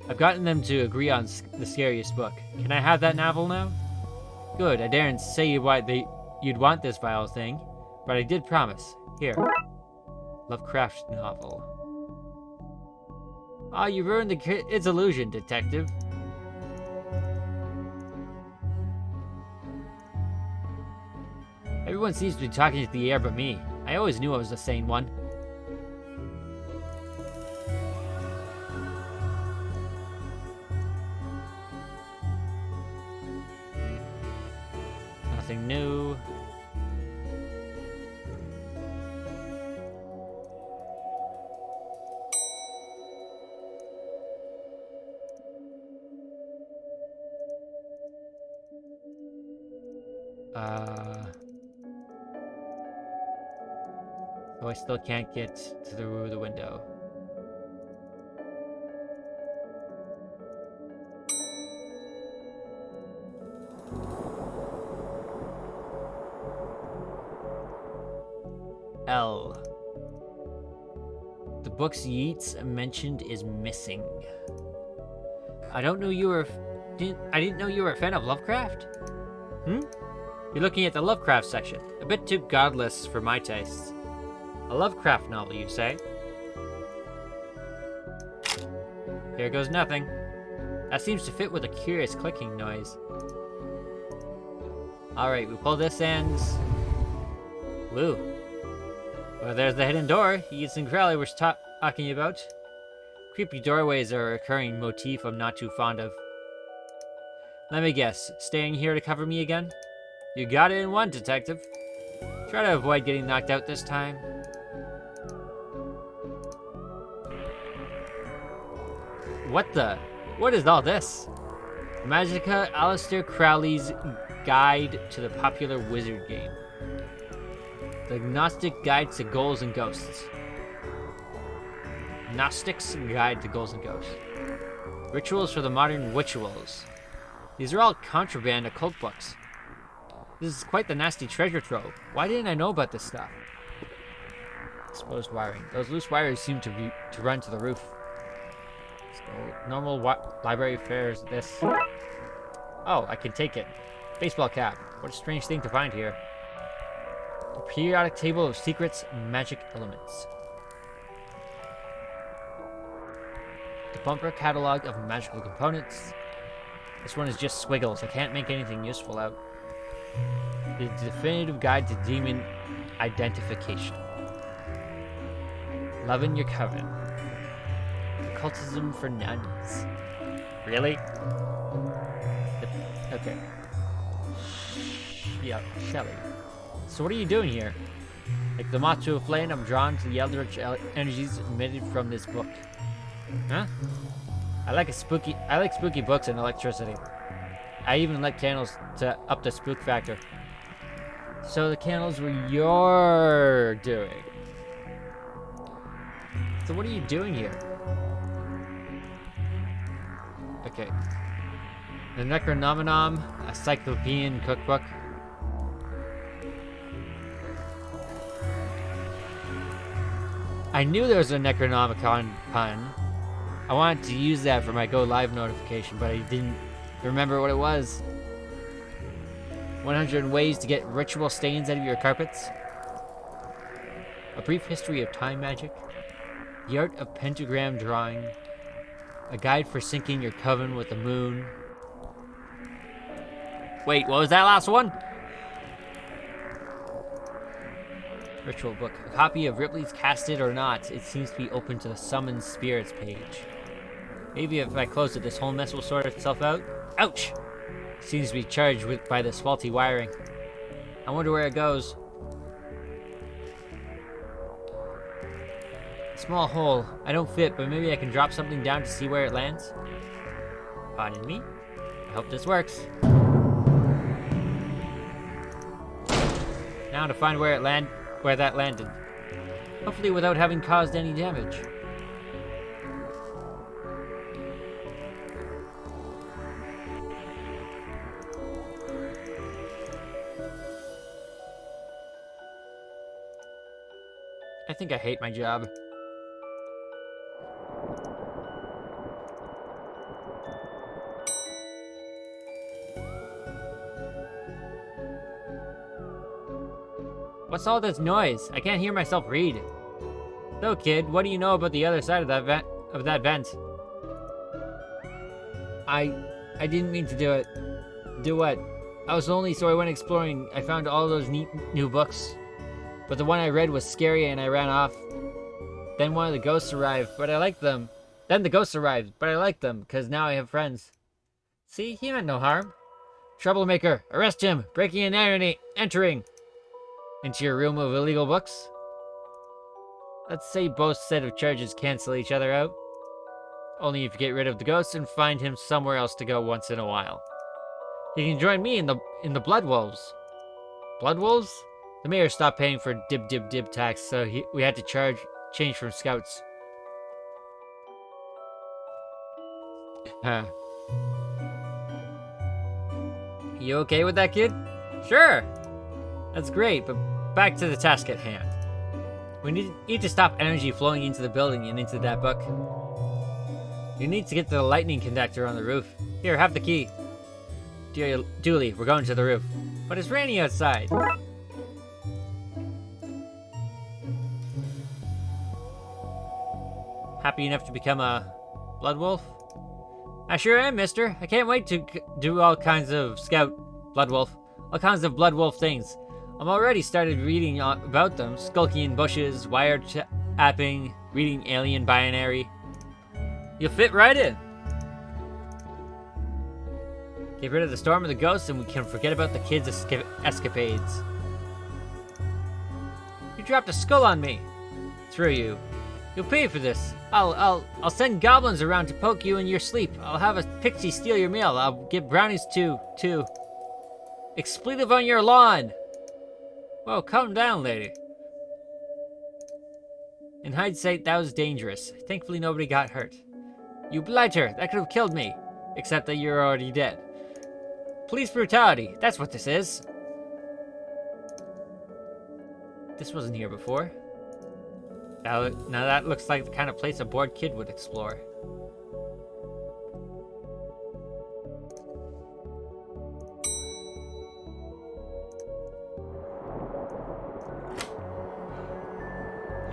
I've gotten them to agree on the scariest book. Can I have that novel now? Good, I daren't say you'd want this vile thing, but I did promise. Here. Lovecraft novel. Ah, you ruined the kid's illusion, detective. Everyone seems to be talking to the air but me. I always knew I was the sane one. Nothing new. So I still can't get through the window. L. The book's Yeats mentioned is missing. I didn't know you were a fan of Lovecraft? You're looking at the Lovecraft section. A bit too godless for my tastes. A Lovecraft novel, you say? Here goes nothing. That seems to fit with a curious clicking noise. Alright, we pull this and... Woo. Well, there's the hidden door Yeats and Crowley were talking about. Creepy doorways are a recurring motif I'm not too fond of. Let me guess, staying here to cover me again? You got it in one, detective. Try to avoid getting knocked out this time. What is all this? Magica Aleister Crowley's Guide to the Popular Wizard Game. The Gnostic Guide to Ghouls and Ghosts. Gnostic's Guide to Ghouls and Ghosts. Rituals for the Modern Witchuals. These are all contraband occult books. This is quite the nasty treasure trove. Why didn't I know about this stuff? Exposed wiring. Those loose wires seem to run to the roof. So, normal library fares this. Oh, I can take it. Baseball cap. What a strange thing to find here. A periodic table of secrets and magic elements. The bumper catalog of magical components. This one is just squiggles. I can't make anything useful out. The definitive guide to demon identification. Loving your coven. Occultism for nuns. Really? Okay. Yeah, Shelley. So what are you doing here? Like the moth to a flame, I'm drawn to the eldritch energies emitted from this book. Huh? I like spooky books and electricity. I even lit candles to up the spook factor. So the candles were your doing. So what are you doing here? Okay. The Necronomicon, a cyclopean cookbook. I knew there was a Necronomicon pun. I wanted to use that for my Go Live notification, but I didn't remember what it was. 100 ways to get ritual stains out of your carpets. A brief history of time magic. The art of pentagram drawing. A guide for syncing your coven with the moon. Wait, what was that last one? Ritual book. A copy of Ripley's Cast It or Not. It seems to be open to the Summon Spirits page. Maybe if I close it, this whole mess will sort itself out. Ouch! Seems to be charged by this faulty wiring. I wonder where it goes. Small hole. I don't fit, but maybe I can drop something down to see where it lands. Pardon me. I hope this works. Now to find where that landed. Hopefully without having caused any damage. I think I hate my job. What's all this noise? I can't hear myself read. So, kid, what do you know about the other side of that vent? I didn't mean to do it. Do what? I was lonely, so I went exploring. I found all those neat new books. But the one I read was scary and I ran off. Then one of the ghosts arrived, but I liked them. Then the ghosts arrived, but I liked them, because now I have friends. See, he meant no harm. Troublemaker, arrest him! Breaking and entering! Into your room of illegal books? Let's say both set of charges cancel each other out. Only if you get rid of the ghost and find him somewhere else to go once in a while. You can join me in the Blood Wolves. Blood Wolves? The mayor stopped paying for dib tax, so we had to change from scouts. Huh. You okay with that, kid? Sure! That's great, but back to the task at hand. We need to stop energy flowing into the building and into that book. You need to get to the lightning conductor on the roof. Here, have the key. Dooley, we're going to the roof. But it's raining outside. Happy enough to become a blood wolf? I sure am, mister. I can't wait to do all kinds of blood wolf things. I'm already started reading about them, skulking in bushes, wiretapping, reading alien binary. You'll fit right in. Get rid of the storm of the ghosts and we can forget about the kids' escapades. You dropped a skull on me. Through you. You'll pay for this. I'll send goblins around to poke you in your sleep. I'll have a pixie steal your meal. I'll get brownies to expletive on your lawn. Whoa, calm down, lady. In hindsight, that was dangerous. Thankfully, nobody got hurt. You blighter, that could have killed me. Except that you're already dead. Police brutality, that's what this is. This wasn't here before. Now that looks like the kind of place a bored kid would explore.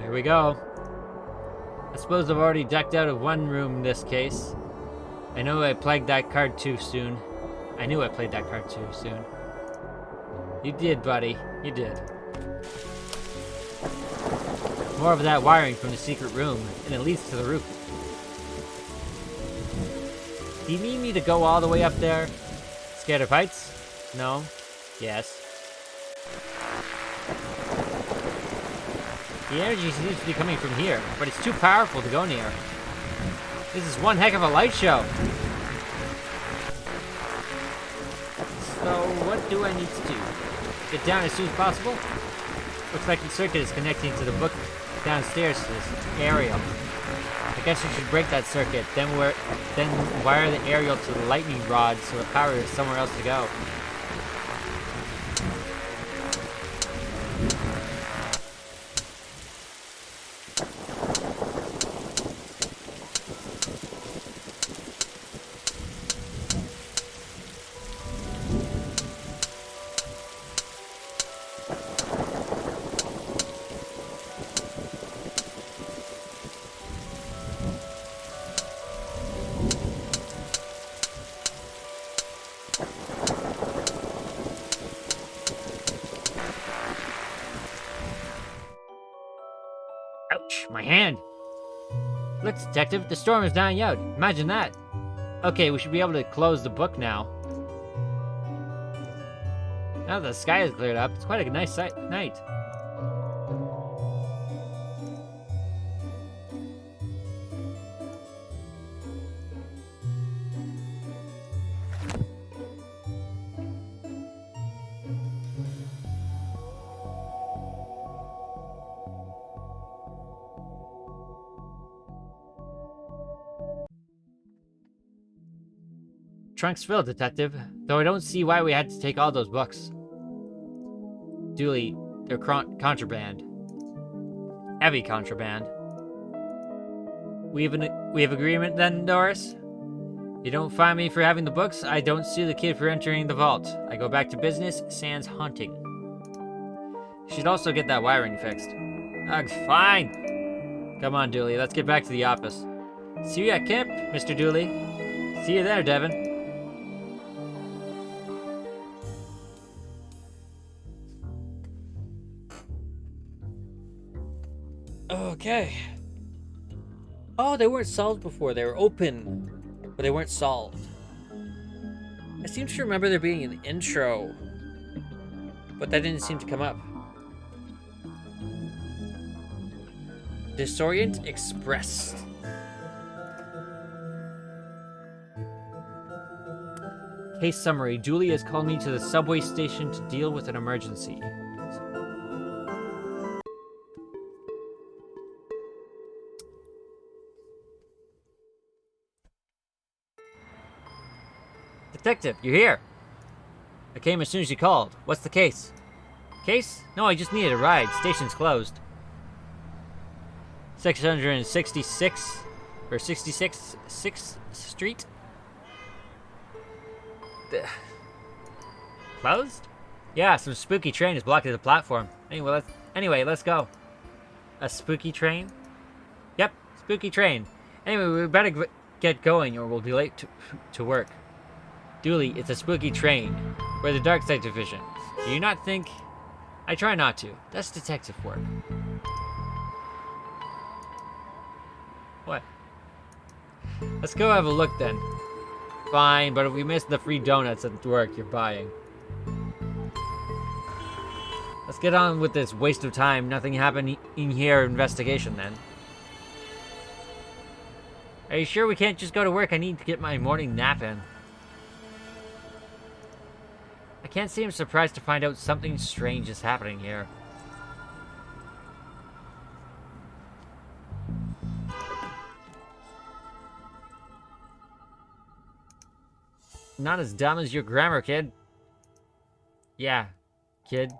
Here we go. I suppose I've already decked out of one room in this case. I know I played that card too soon. I knew I played that card too soon. You did, buddy. You did. More of that wiring from the secret room, and it leads to the roof. Do you need me to go all the way up there? Scared of heights? No? Yes. The energy seems to be coming from here, but it's too powerful to go near. This is one heck of a light show. So, what do I need to do? Get down as soon as possible? Looks like the circuit is connecting to the book downstairs to this aerial. I guess we should break that circuit, then wire the aerial to the lightning rod so the power is somewhere else to go. Ouch, my hand. Look, detective, the storm is dying out. Imagine that. Okay, we should be able to close the book now. Now that the sky is cleared up, it's quite a nice night. Trunk's filled, detective, though I don't see why we had to take all those books. Dooley, they're contraband. Heavy contraband. We have agreement then, Doris? You don't fine me for having the books, I don't sue the kid for entering the vault. I go back to business, sans haunting. You should also get that wiring fixed. Ugh, fine! Come on, Dooley, let's get back to the office. See you at camp, Mr. Dooley. See you there, Devin. Okay. Oh, they weren't solved before. They were open, but they weren't solved. I seem to remember there being an intro, but that didn't seem to come up. Disorient expressed. Case summary. Julie has called me to the subway station to deal with an emergency. Detective, you're here. I came as soon as you called. What's the case? Case? No, I just needed a ride. Station's closed. 666 or 66th Street? Closed? Yeah, some spooky train is blocking the platform. Anyway, let's go. A spooky train? Yep, spooky train. Anyway, we better get going or we'll be late to work. Dooley, it's a spooky train. We're the Darkside division. Do you not think... I try not to. That's detective work. What? Let's go have a look then. Fine, but if we miss the free donuts at work you're buying. Let's get on with this waste of time. Nothing happened in here investigation then. Are you sure we can't just go to work? I need to get my morning nap in. I can't say I'm surprised to find out something strange is happening here. Not as dumb as your grammar, kid. Yeah, kid.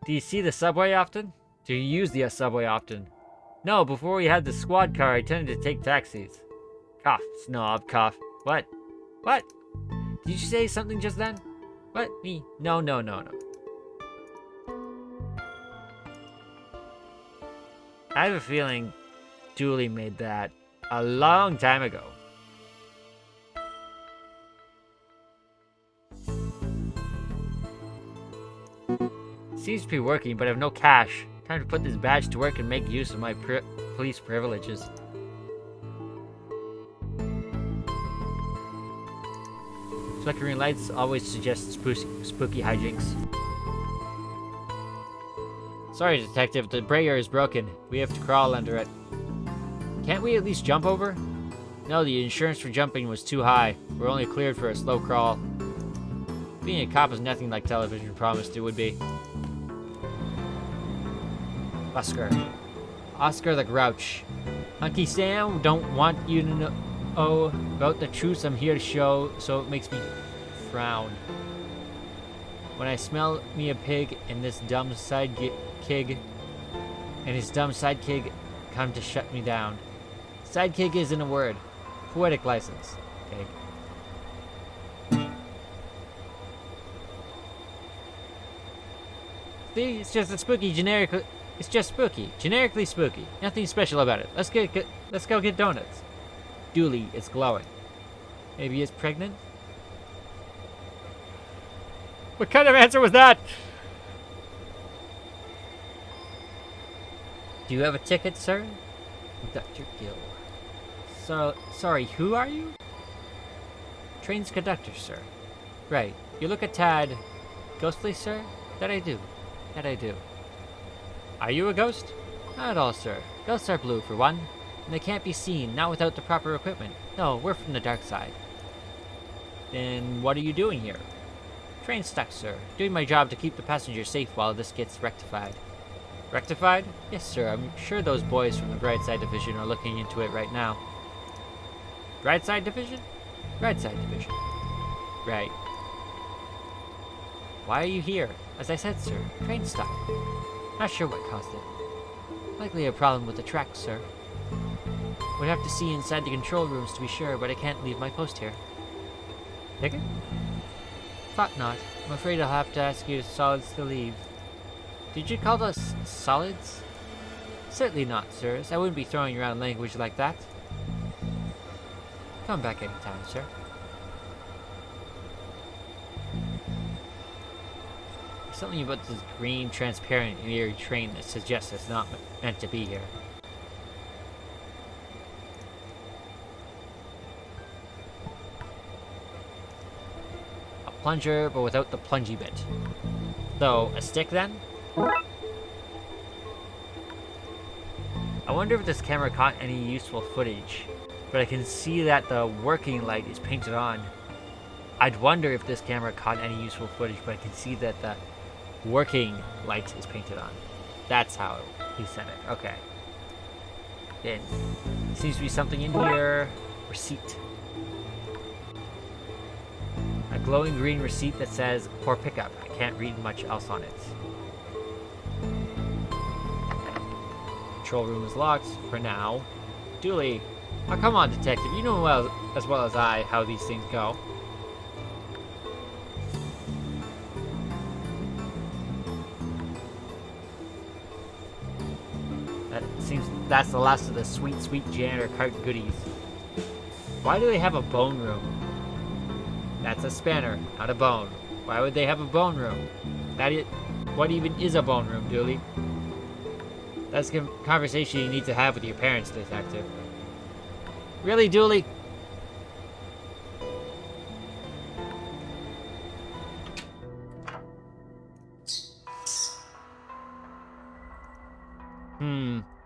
Do you see the subway often? Do you use the subway often? No, before we had the squad car, I tended to take taxis. Cough, snob, cough. What? What? Did you say something just then? What? Me? No. I have a feeling Julie made that a long time ago. Seems to be working, but I have no cash. Time to put this badge to work and make use of my police privileges. Flickering lights always suggest spooky hijinks. Sorry, detective, the barrier is broken. We have to crawl under it. Can't we at least jump over? No, the insurance for jumping was too high. We're only cleared for a slow crawl. Being a cop is nothing like television promised it would be. Oscar the Grouch. Uncle Sam don't want you to know about the truth I'm here to show, so it makes me frown. When I smell me a pig and this dumb sidekick come to shut me down. Sidekick isn't a word. Poetic license. Pig. See, it's just a spooky generic. It's just spooky. Generically spooky. Nothing special about it. Let's go get donuts. Dooley, it's glowing. Maybe it's pregnant? What kind of answer was that? Do you have a ticket, sir? Dr. Gill. So, sorry, who are you? Train's conductor, sir. Right. You look a tad ghostly, sir? That I do. Are you a ghost? Not at all, sir. Ghosts are blue, for one. And they can't be seen, not without the proper equipment. No, we're from the dark side. Then what are you doing here? Train stuck, sir. Doing my job to keep the passengers safe while this gets rectified. Rectified? Yes, sir. I'm sure those boys from the Brightside Division are looking into it right now. Brightside Division? Brightside Division. Right. Why are you here? As I said, sir, train stuck. Not sure what caused it. Likely a problem with the tracks, sir. Would have to see inside the control rooms to be sure, but I can't leave my post here. Ticket? Thought not. I'm afraid I'll have to ask you solids to leave. Did you call us solids? Certainly not, sirs. I wouldn't be throwing around language like that. Come back anytime, sir. something about this green, transparent, and eerie train that suggests it's not meant to be here. A plunger, but without the plungy bit. So, a stick then? I wonder if this camera caught any useful footage, but I can see that the working light is painted on. I'd wonder if this camera caught any useful footage, but I can see that the working light is painted on. That's how he said it. Okay. Then, seems to be something in here. Receipt. A glowing green receipt that says, for pickup. I can't read much else on it. Control room is locked for now. Dooley. Oh, come on, detective. You know as well as I how these things go. That seems that's the last of the sweet, sweet janitor cart goodies. Why do they have a bone room? That's a spanner, not a bone. Why would they have a bone room? What even is a bone room, Dooley? That's a conversation you need to have with your parents, detective. Really, Dooley?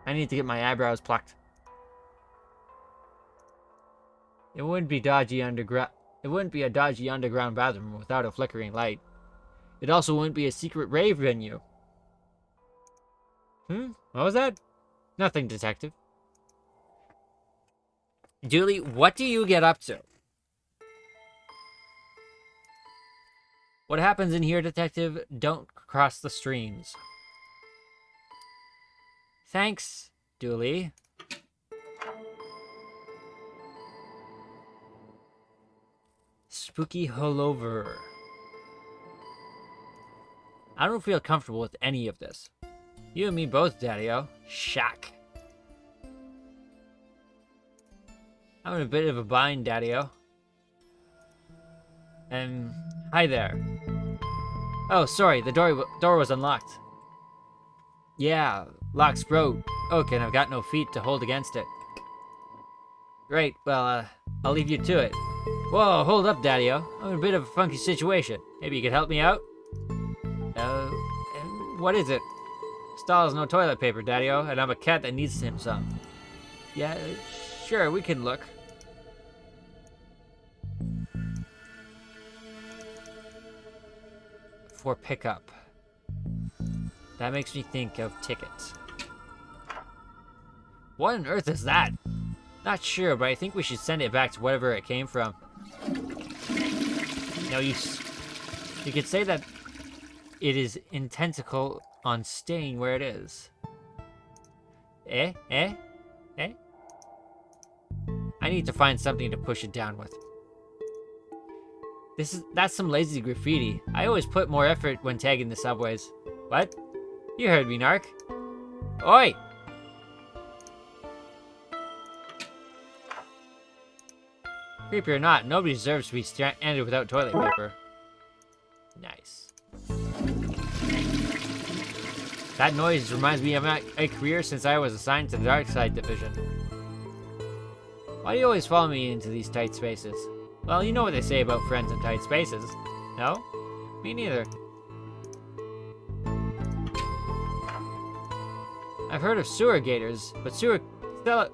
I need to get my eyebrows plucked. It wouldn't be a dodgy underground bathroom without a flickering light. It also wouldn't be a secret rave venue. What was that? Nothing, detective. Dooley, what do you get up to? What happens in here, detective? Don't cross the streams. Thanks, Dooley. Spooky hollover. I don't feel comfortable with any of this. You and me both, Daddy-O. Shack. I'm in a bit of a bind, Daddy-O. Hi there. Oh, sorry, the door was unlocked. Yeah, lock's broke. Okay, and I've got no feet to hold against it. Great, well, I'll leave you to it. Whoa, hold up, Daddy-O. I'm in a bit of a funky situation. Maybe you could help me out? What is it? Stall has no toilet paper, Daddy-O, and I'm a cat that needs him some. Yeah, sure, we can look. For pickup. That makes me think of tickets. What on earth is that? Not sure, but I think we should send it back to wherever it came from. Now you could say that it is intentical on staying where it is. I need to find something to push it down with. That's some lazy graffiti. I always put more effort when tagging the subways. What? You heard me, Narc. Oi! Creepy or not, nobody deserves to be stranded without toilet paper. Nice. That noise reminds me of my career since I was assigned to the Darkside division. Why do you always follow me into these tight spaces? Well, you know what they say about friends in tight spaces. No? Me neither. I've heard of sewer gators, but sewer will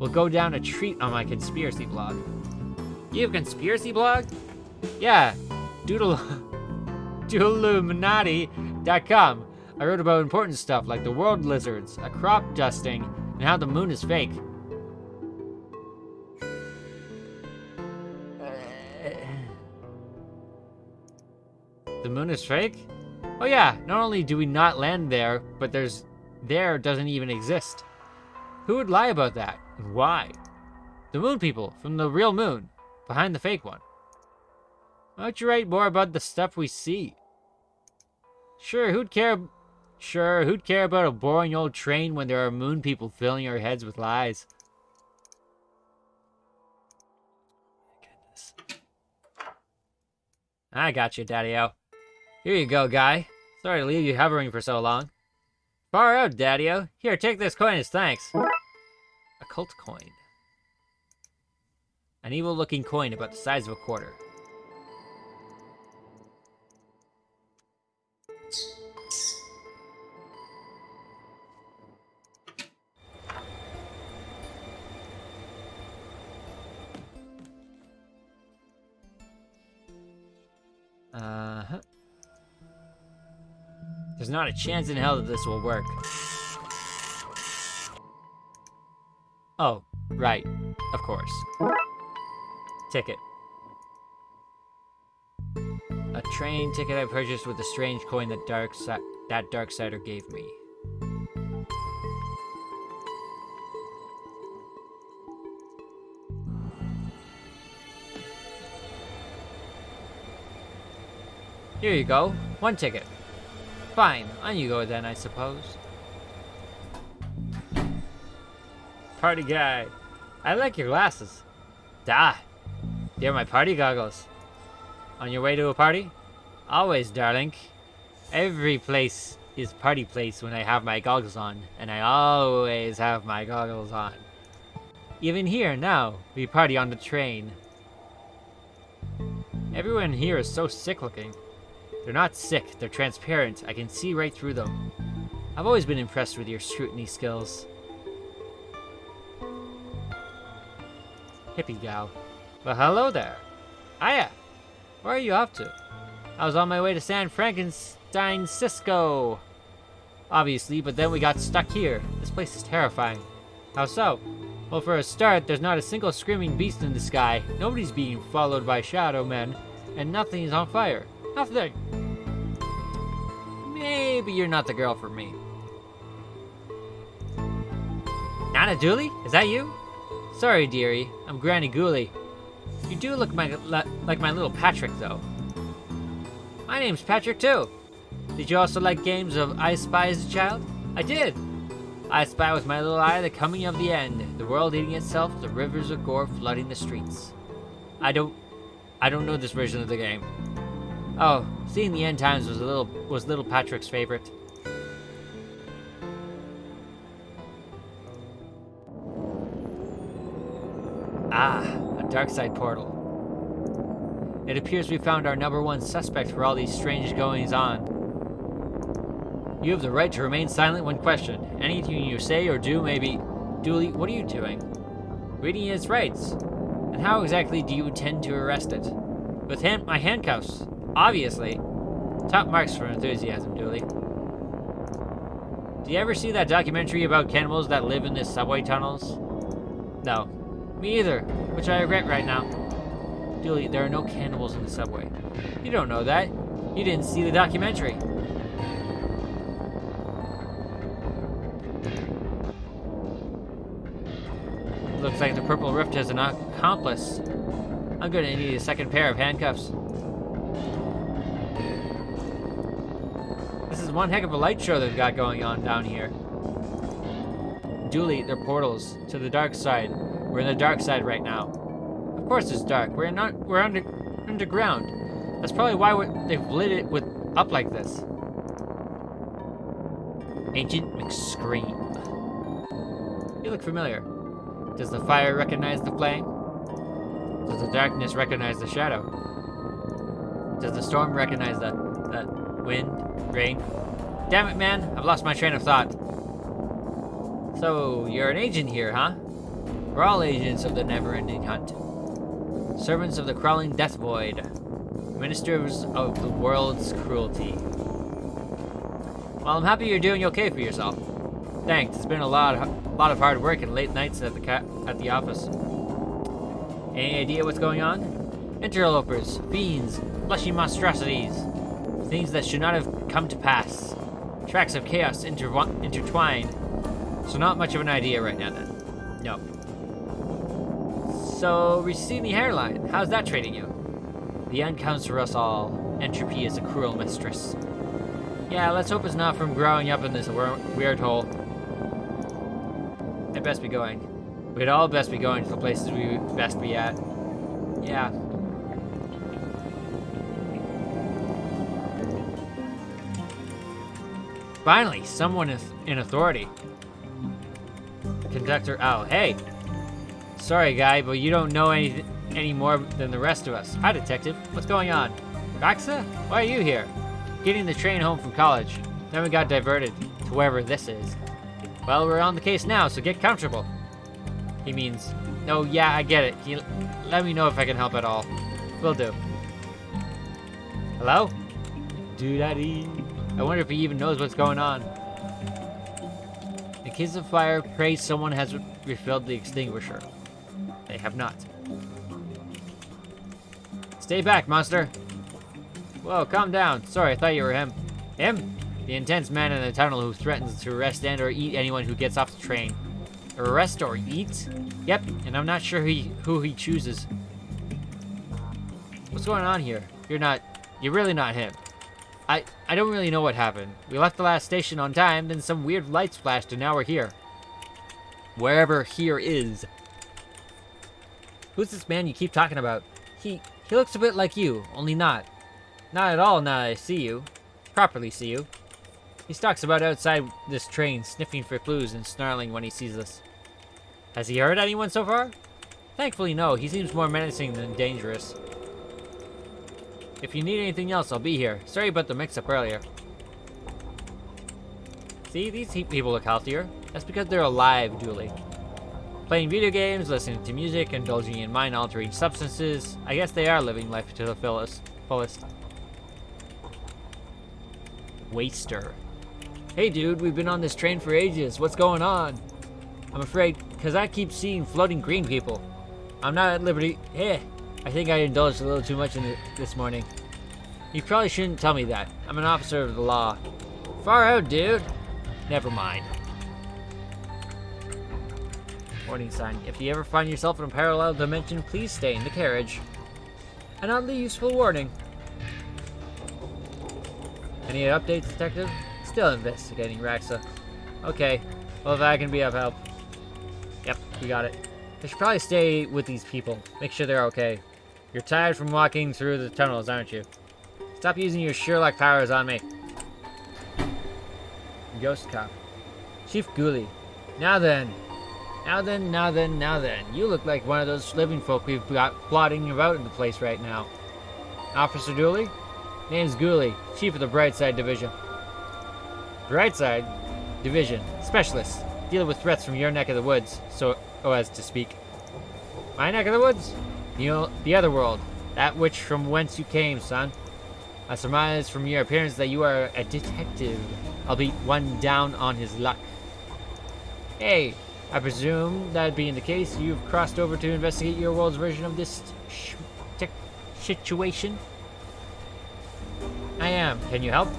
go down a treat on my conspiracy blog. You have a conspiracy blog? Yeah, Doodleluminati.com. I wrote about important stuff like the world lizards, a crop dusting, and how the moon is fake. The moon is fake? Oh yeah, not only do we not land there, but there doesn't even exist. Who would lie about that, and why? The moon people, from the real moon, behind the fake one. Why don't you write more about the stuff we see? Sure, who'd care about a boring old train when there are moon people filling our heads with lies? Goodness. I got you, Daddy-O. Here you go, guy. Sorry to leave you hovering for so long. Far out, Daddy-O. Here, take this coin as thanks. A cult coin. An evil-looking coin about the size of a quarter. There's not a chance in hell that this will work. Oh, right. Of course. Ticket. A train ticket I purchased with the strange coin that Darksider gave me. Here you go. 1 ticket. Fine. On you go then, I suppose. Party guy. I like your glasses. They're my party goggles. On your way to a party? Always, darling. Every place is party place when I have my goggles on, and I always have my goggles on. Even here, now, we party on the train. Everyone here is so sick looking. They're not sick, they're transparent. I can see right through them. I've always been impressed with your scrutiny skills. Hippie gal. Well, hello there. Hiya. Where are you off to? I was on my way to San Francisco. Obviously, but then we got stuck here. This place is terrifying. How so? Well, for a start, there's not a single screaming beast in the sky. Nobody's being followed by shadow men, and nothing is on fire. Nothing. Maybe you're not the girl for me. Nana Dooley? Is that you? Sorry, dearie. I'm Granny Ghoulie. You do look like my little Patrick, though. My name's Patrick, too. Did you also like games of I Spy as a child? I did. I Spy with my little eye the coming of the end, the world eating itself, the rivers of gore flooding the streets. I don't know this version of the game. Oh, seeing the end times was little Patrick's favorite. Ah, a Darkside portal. It appears we found our #1 suspect for all these strange goings-on. You have the right to remain silent when questioned. Anything you say or do may be... Dooley, what are you doing? Reading its rights. And how exactly do you intend to arrest it? With my handcuffs. Obviously. Top marks for enthusiasm, Dooley. Do you ever see that documentary about cannibals that live in the subway tunnels? No. Me either, which I regret right now. Dooley, there are no cannibals in the subway. You don't know that. You didn't see the documentary. Looks like the Purple Rift has an accomplice. I'm gonna need a second pair of handcuffs. This is one heck of a light show they've got going on down here. Dooley, they're portals to the dark side. We're in the dark side right now. Of course it's dark. We're underground. That's probably why they've lit it up like this. Agent McScream. You look familiar. Does the fire recognize the flame? Does the darkness recognize the shadow? Does the storm recognize the wind, rain? Damn it, man! I've lost my train of thought. So, you're an agent here, huh? We're all agents of the never-ending hunt. Servants of the crawling death void. Ministers of the world's cruelty. Well, I'm happy you're doing okay for yourself. Thanks. It's been a lot of hard work and late nights at the office. Any idea what's going on? Interlopers, fiends, fleshy monstrosities. Things that should not have come to pass. Tracks of chaos intertwined. So not much of an idea right now then. No. So, receding hairline, how's that treating you? The end comes for us all. Entropy is a cruel mistress. Yeah, let's hope it's not from growing up in this weird hole. I'd best be going. We'd all best be going to the places we best be at. Yeah. Finally, someone in authority. Conductor Owl. Hey! Sorry, guy, but you don't know any more than the rest of us. Hi, Detective. What's going on? Raxa? Why are you here? Getting the train home from college. Then we got diverted to wherever this is. Well, we're on the case now, so get comfortable. He means, oh yeah, I get it. Let me know if I can help at all. Will do. Hello? Doo-da-dee. I wonder if he even knows what's going on. In case of fire, pray someone has refilled the extinguisher. They have not. Stay back, monster. Whoa, calm down. Sorry, I thought you were him. Him? The intense man in the tunnel who threatens to arrest and or eat anyone who gets off the train. Arrest or eat? Yep, and I'm not sure who he chooses. What's going on here? You're really not him. I don't really know what happened. We left the last station on time, then some weird lights flashed, and now we're here. Wherever here is. Who's this man you keep talking about? He looks a bit like you, only not. Not at all now that I see you. Properly see you. He stalks about outside this train, sniffing for clues and snarling when he sees us. Has he hurt anyone so far? Thankfully, no. He seems more menacing than dangerous. If you need anything else, I'll be here. Sorry about the mix-up earlier. See, these people look healthier. That's because they're alive, Julie. Playing video games, listening to music, indulging in mind-altering substances. I guess they are living life to the fullest. Waster. Hey dude, we've been on this train for ages. What's going on? I'm afraid, because I keep seeing floating green people. I'm not at liberty. I think I indulged a little too much in this morning. You probably shouldn't tell me that. I'm an officer of the law. Far out, dude. Never mind. Warning sign. If you ever find yourself in a parallel dimension, please stay in the carriage. An oddly useful warning. Any updates, Detective? Still investigating Raxa. Okay. Well, if I can be of help. Yep, we got it. I should probably stay with these people. Make sure they're okay. You're tired from walking through the tunnels, aren't you? Stop using your Sherlock powers on me. Ghost cop. Chief Ghoulie. Now then. You look like one of those living folk we've got plotting about in the place right now. Officer Dooley? Name's Ghoulie, Chief of the Brightside Division. Brightside? Division. Specialist. Deal with threats from your neck of the woods, so as to speak. My neck of the woods? The other world. That which from whence you came, son. I surmise from your appearance that you are a detective, albeit one down on his luck. Hey, I presume that being the case, you've crossed over to investigate your world's version of this situation? I am. Can you help?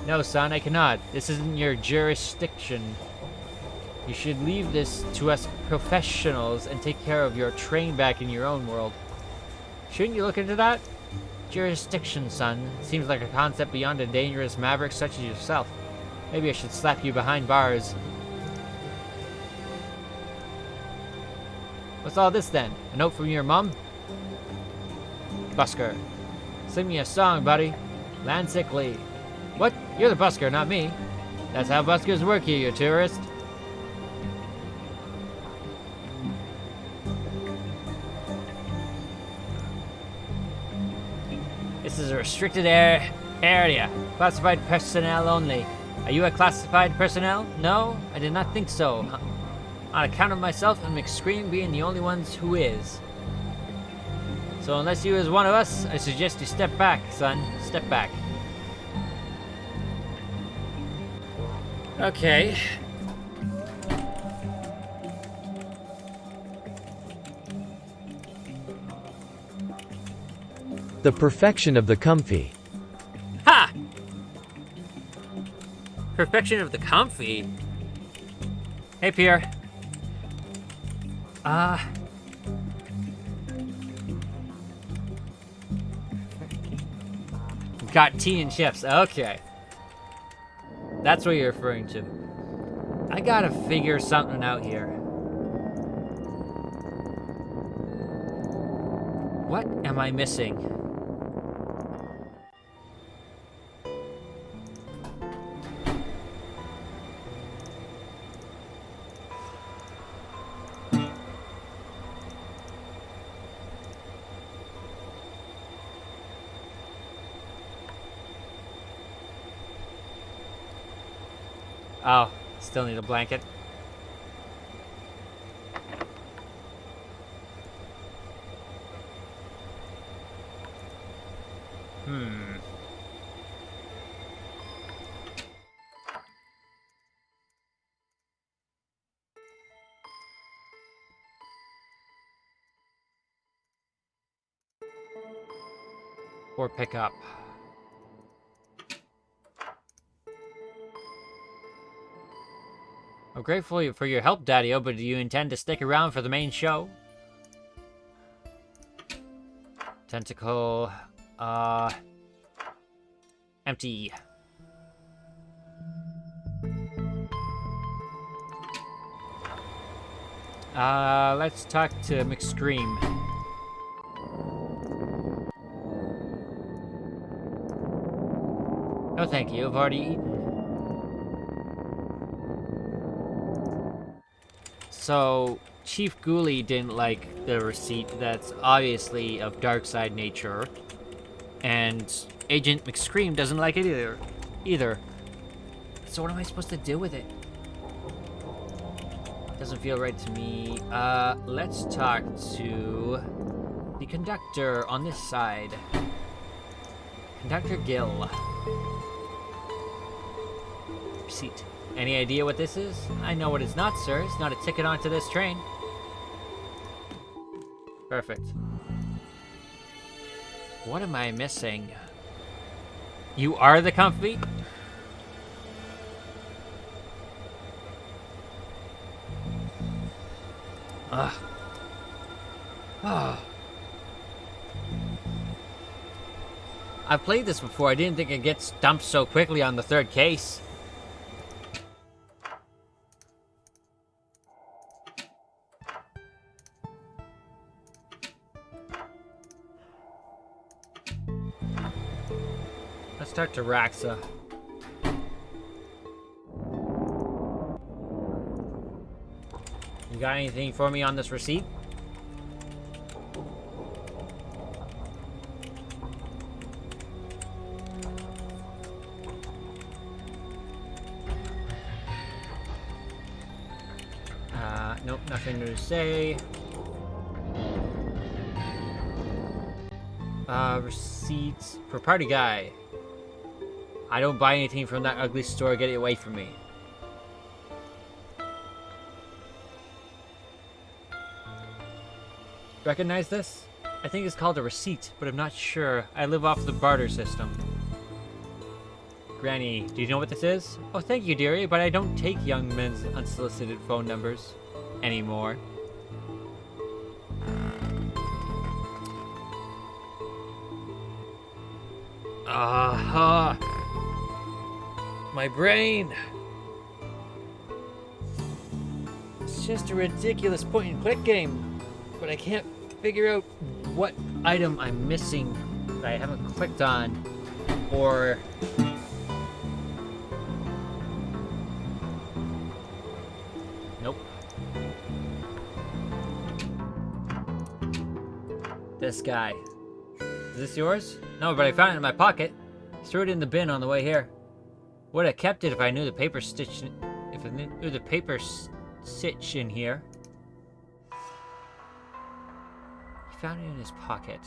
No, son, I cannot. This isn't your jurisdiction. You should leave this to us professionals and take care of your train back in your own world. Shouldn't you look into that? Jurisdiction, son. Seems like a concept beyond a dangerous maverick such as yourself. Maybe I should slap you behind bars. What's all this then? A note from your mom? Busker. Sing me a song, buddy. Land sickly. What? You're the busker, not me. That's how buskers work here, you tourist. This is a restricted area. Classified personnel only. Are you a classified personnel? No, I did not think so. On account of myself and McScream being the only ones who is. So unless you is one of us, I suggest you step back, son. Step back. Okay. The perfection of the comfy. Ha! Perfection of the comfy? Hey, Pierre. Got tea and chips. Okay. That's what you're referring to. I gotta figure something out here. What am I missing? Oh, still need a blanket. Hmm. Or pick up. I'm grateful for your help, Daddy-O, but do you intend to stick around for the main show? Tentacle, empty. Let's talk to McScream. No, thank you. I've already eaten. So, Chief Ghoulie didn't like the receipt that's obviously of Darkside nature, and Agent McScream doesn't like it either. So what am I supposed to do with it? Doesn't feel right to me. Let's talk to the conductor on this side. Conductor Gill. Receipt. Any idea what this is? I know what it's not, sir. It's not a ticket onto this train. Perfect. What am I missing? You are the comfy? Ugh. Oh. I've played this before. I didn't think it gets dumped so quickly on the third case. Let's talk to Raxa. You got anything for me on this receipt? Nope, nothing to say. Receipts for party guy. I don't buy anything from that ugly store. Get it away from me. Recognize this? I think it's called a receipt, but I'm not sure. I live off the barter system. Granny, do you know what this is? Oh, thank you, dearie, but I don't take young men's unsolicited phone numbers anymore. My brain. It's just a ridiculous point-and-click game, but I can't figure out what item I'm missing that I haven't clicked on, or nope. This guy. Is this yours? No, but I found it in my pocket. Threw it in the bin on the way here. Would have kept it if I knew the paper stitch. If I knew the paper stitch in here. He found it in his pocket.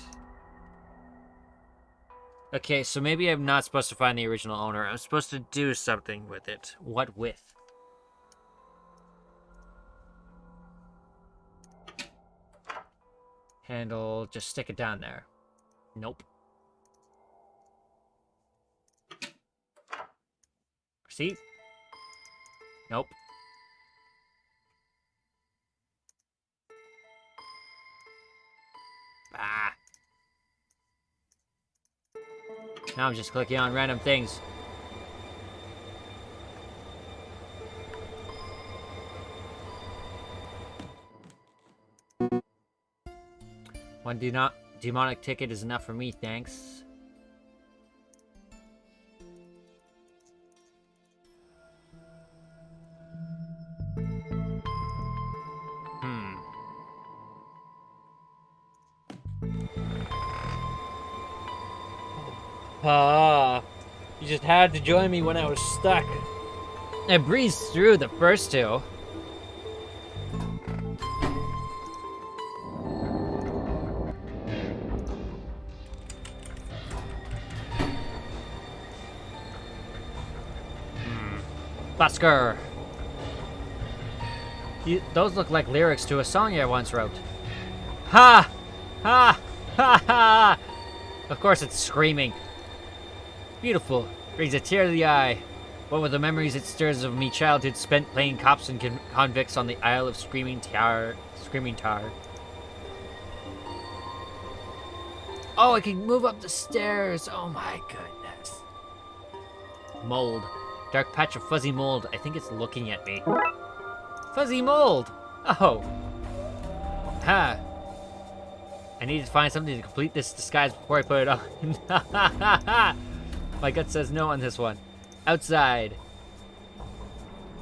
Okay, so maybe I'm not supposed to find the original owner. I'm supposed to do something with it. What with? Handle, just stick it down there. Nope. Receipt? Nope. Ah. Now I'm just clicking on random things. One demonic ticket is enough for me, thanks. You just had to join me when I was stuck. I breezed through the first two. Busker. Those look like lyrics to a song I once wrote. Ha! Ha! Ha ha! Of course it's screaming. Beautiful. Brings a tear to the eye. What with the memories it stirs of me childhood spent playing cops and convicts on the Isle of Screaming Tar. Oh, I can move up the stairs. Oh my goodness. Mold. Dark patch of fuzzy mold. I think it's looking at me. Fuzzy mold! Oh. Ha. I need to find something to complete this disguise before I put it on. My gut says no on this one. Outside.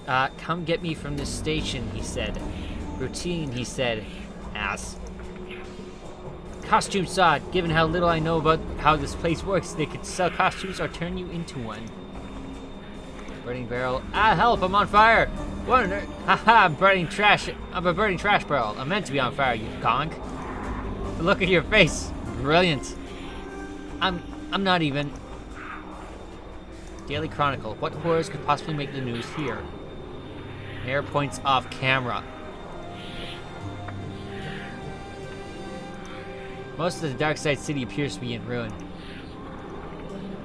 Come get me from this station, he said. Routine, he said. Ass. Costume sod. Given how little I know about how this place works, they could sell costumes or turn you into one. Burning barrel. Ah, help, I'm on fire. Wonder. Haha, I'm burning trash. I'm a burning trash barrel. I'm meant to be on fire, you gonk. The look at your face. Brilliant. I'm not even. Daily Chronicle. What horrors could possibly make the news here? Mayor points off camera. Most of the Darkside city appears to be in ruin.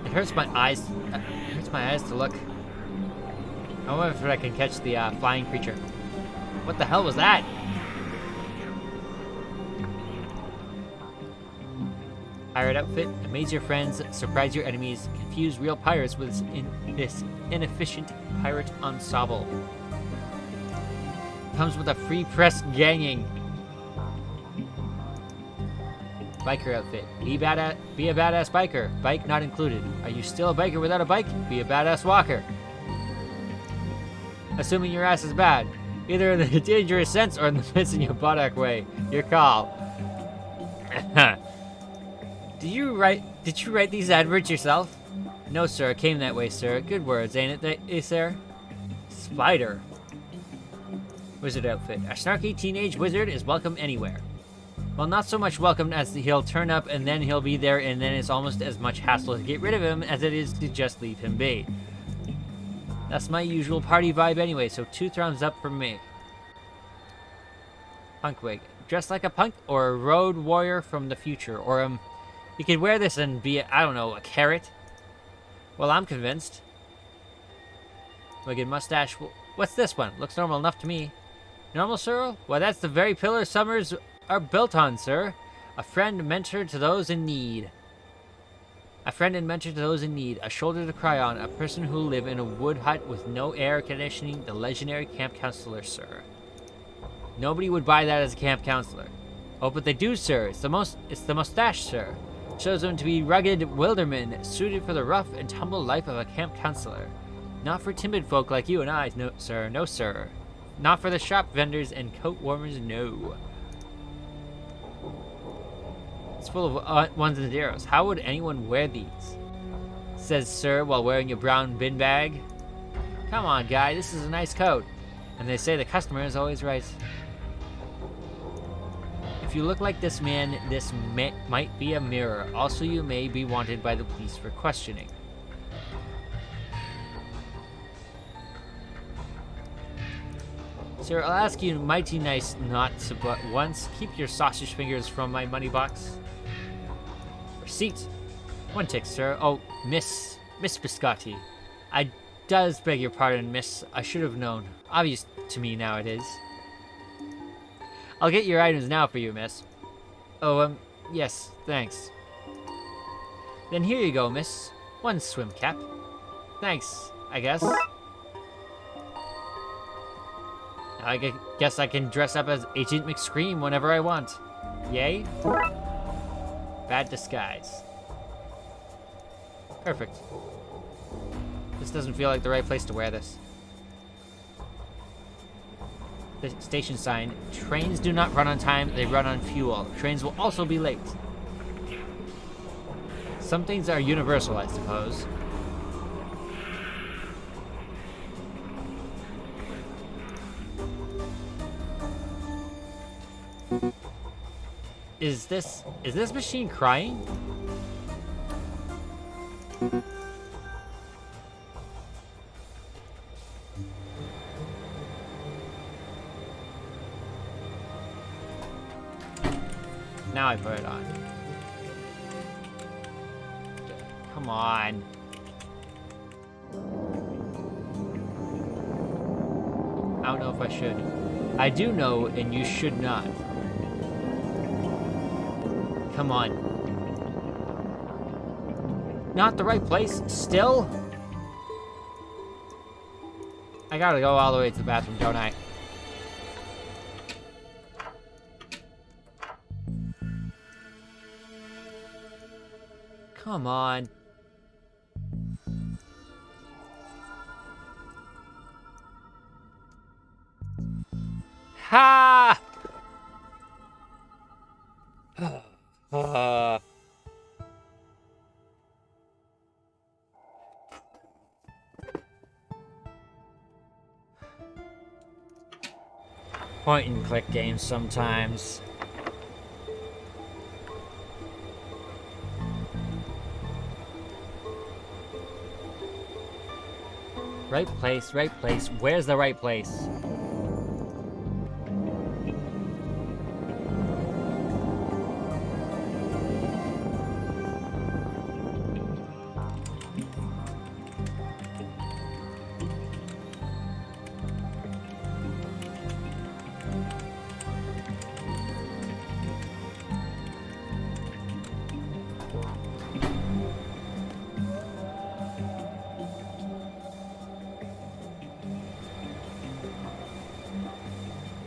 It hurts my eyes. To look. I wonder if I can catch the flying creature. What the hell was that? Pirate outfit. Amaze your friends, surprise your enemies, confuse real pirates with this inefficient pirate ensemble. Comes with a free press ganging. Biker outfit. Be a badass biker. Bike not included. Are you still a biker without a bike? Be a badass walker. Assuming your ass is bad. Either in the dangerous sense or in the missing your buttock way. Your call. Did you write these adverts yourself? No, sir. It came that way, sir. Good words, ain't it, sir? Spider. Wizard outfit. A snarky teenage wizard is welcome anywhere. Well, not so much welcome as he'll turn up and then he'll be there and then it's almost as much hassle to get rid of him as it is to just leave him be. That's my usual party vibe anyway, so 2 thumbs up from me. Punk wig. Dressed like a punk or a road warrior from the future, or you could wear this and be, I don't know, a carrot? Well, I'm convinced. Wicked mustache. What's this one? Looks normal enough to me. Normal, sir? Well, that's the very pillar summers are built on, sir. A friend, mentor to those in need. A friend and mentor to those in need. A shoulder to cry on. A person who live in a wood hut with no air conditioning. The legendary camp counselor, sir. Nobody would buy that as a camp counselor. Oh, but they do, sir. It's the mustache, sir. Shows them to be rugged wildermen, suited for the rough and tumble life of a camp counselor. Not for timid folk like you and I, no, sir. No, sir. Not for the shop vendors and coat warmers, no. It's full of ones and zeros. How would anyone wear these? Says sir while wearing a brown bin bag. Come on, guy. This is a nice coat. And they say the customer is always right. If you look like this man, this might be a mirror. Also, you may be wanted by the police for questioning. Sir, I'll ask you mighty nice not to, but once, keep your sausage fingers from my money box. Receipt. 1 tick, sir. Oh, Miss Biscotti. I does beg your pardon, miss. I should have known. Obvious to me now it is. I'll get your items now for you, miss. Oh, yes, thanks. Then here you go, miss. 1 swim cap. Thanks, I guess. I guess I can dress up as Agent McScream whenever I want. Yay? Bad disguise. Perfect. This doesn't feel like the right place to wear this. The station sign. Trains do not run on time, they run on fuel. Trains will also be late. Some things are universal, I suppose. Is this machine crying? Now I put it on. Come on. I don't know if I should. I do know, and you should not. Come on. Not the right place? Still? I gotta go all the way to the bathroom, don't I? Come on. Ha! Point and click games sometimes. Right place, right place. Where's the right place?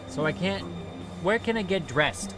So I can't... Where can I get dressed?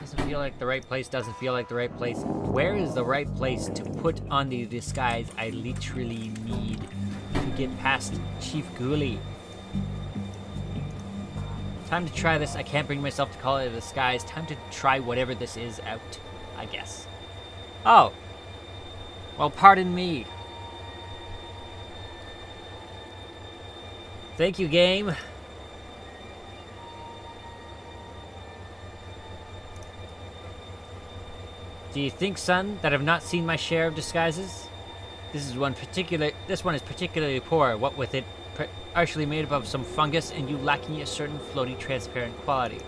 Doesn't feel like the right place, doesn't feel like the right place. Where is the right place to put on the disguise I literally need to get past Chief Ghoulie? Time to try this. I can't bring myself to call it a disguise. Time to try whatever this is out, I guess. Oh. Well, pardon me. Thank you, game. Do you think, son, that I've not seen my share of disguises? This one is particularly poor, what with it partially made up of some fungus and you lacking a certain floaty transparent quality.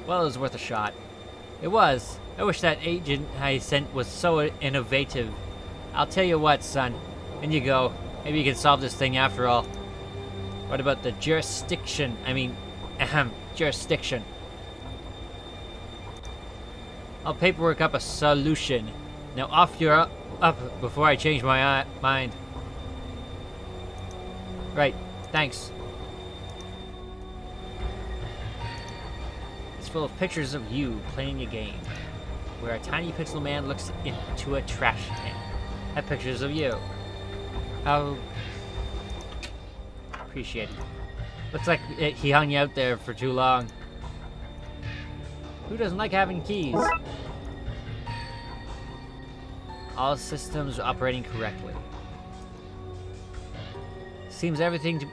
Well, it was worth a shot. It was. I wish that agent I sent was so innovative. I'll tell you what, son. In you go. Maybe you can solve this thing after all. What about the jurisdiction? Jurisdiction. I'll paperwork up a solution. Now off you're up before I change my mind. Right, thanks. It's full of pictures of you playing a game, where a tiny pixel man looks into a trash can. Have pictures of you. How... Appreciate it. Looks like he hung you out there for too long. Who doesn't like having keys? All systems operating correctly. Seems everything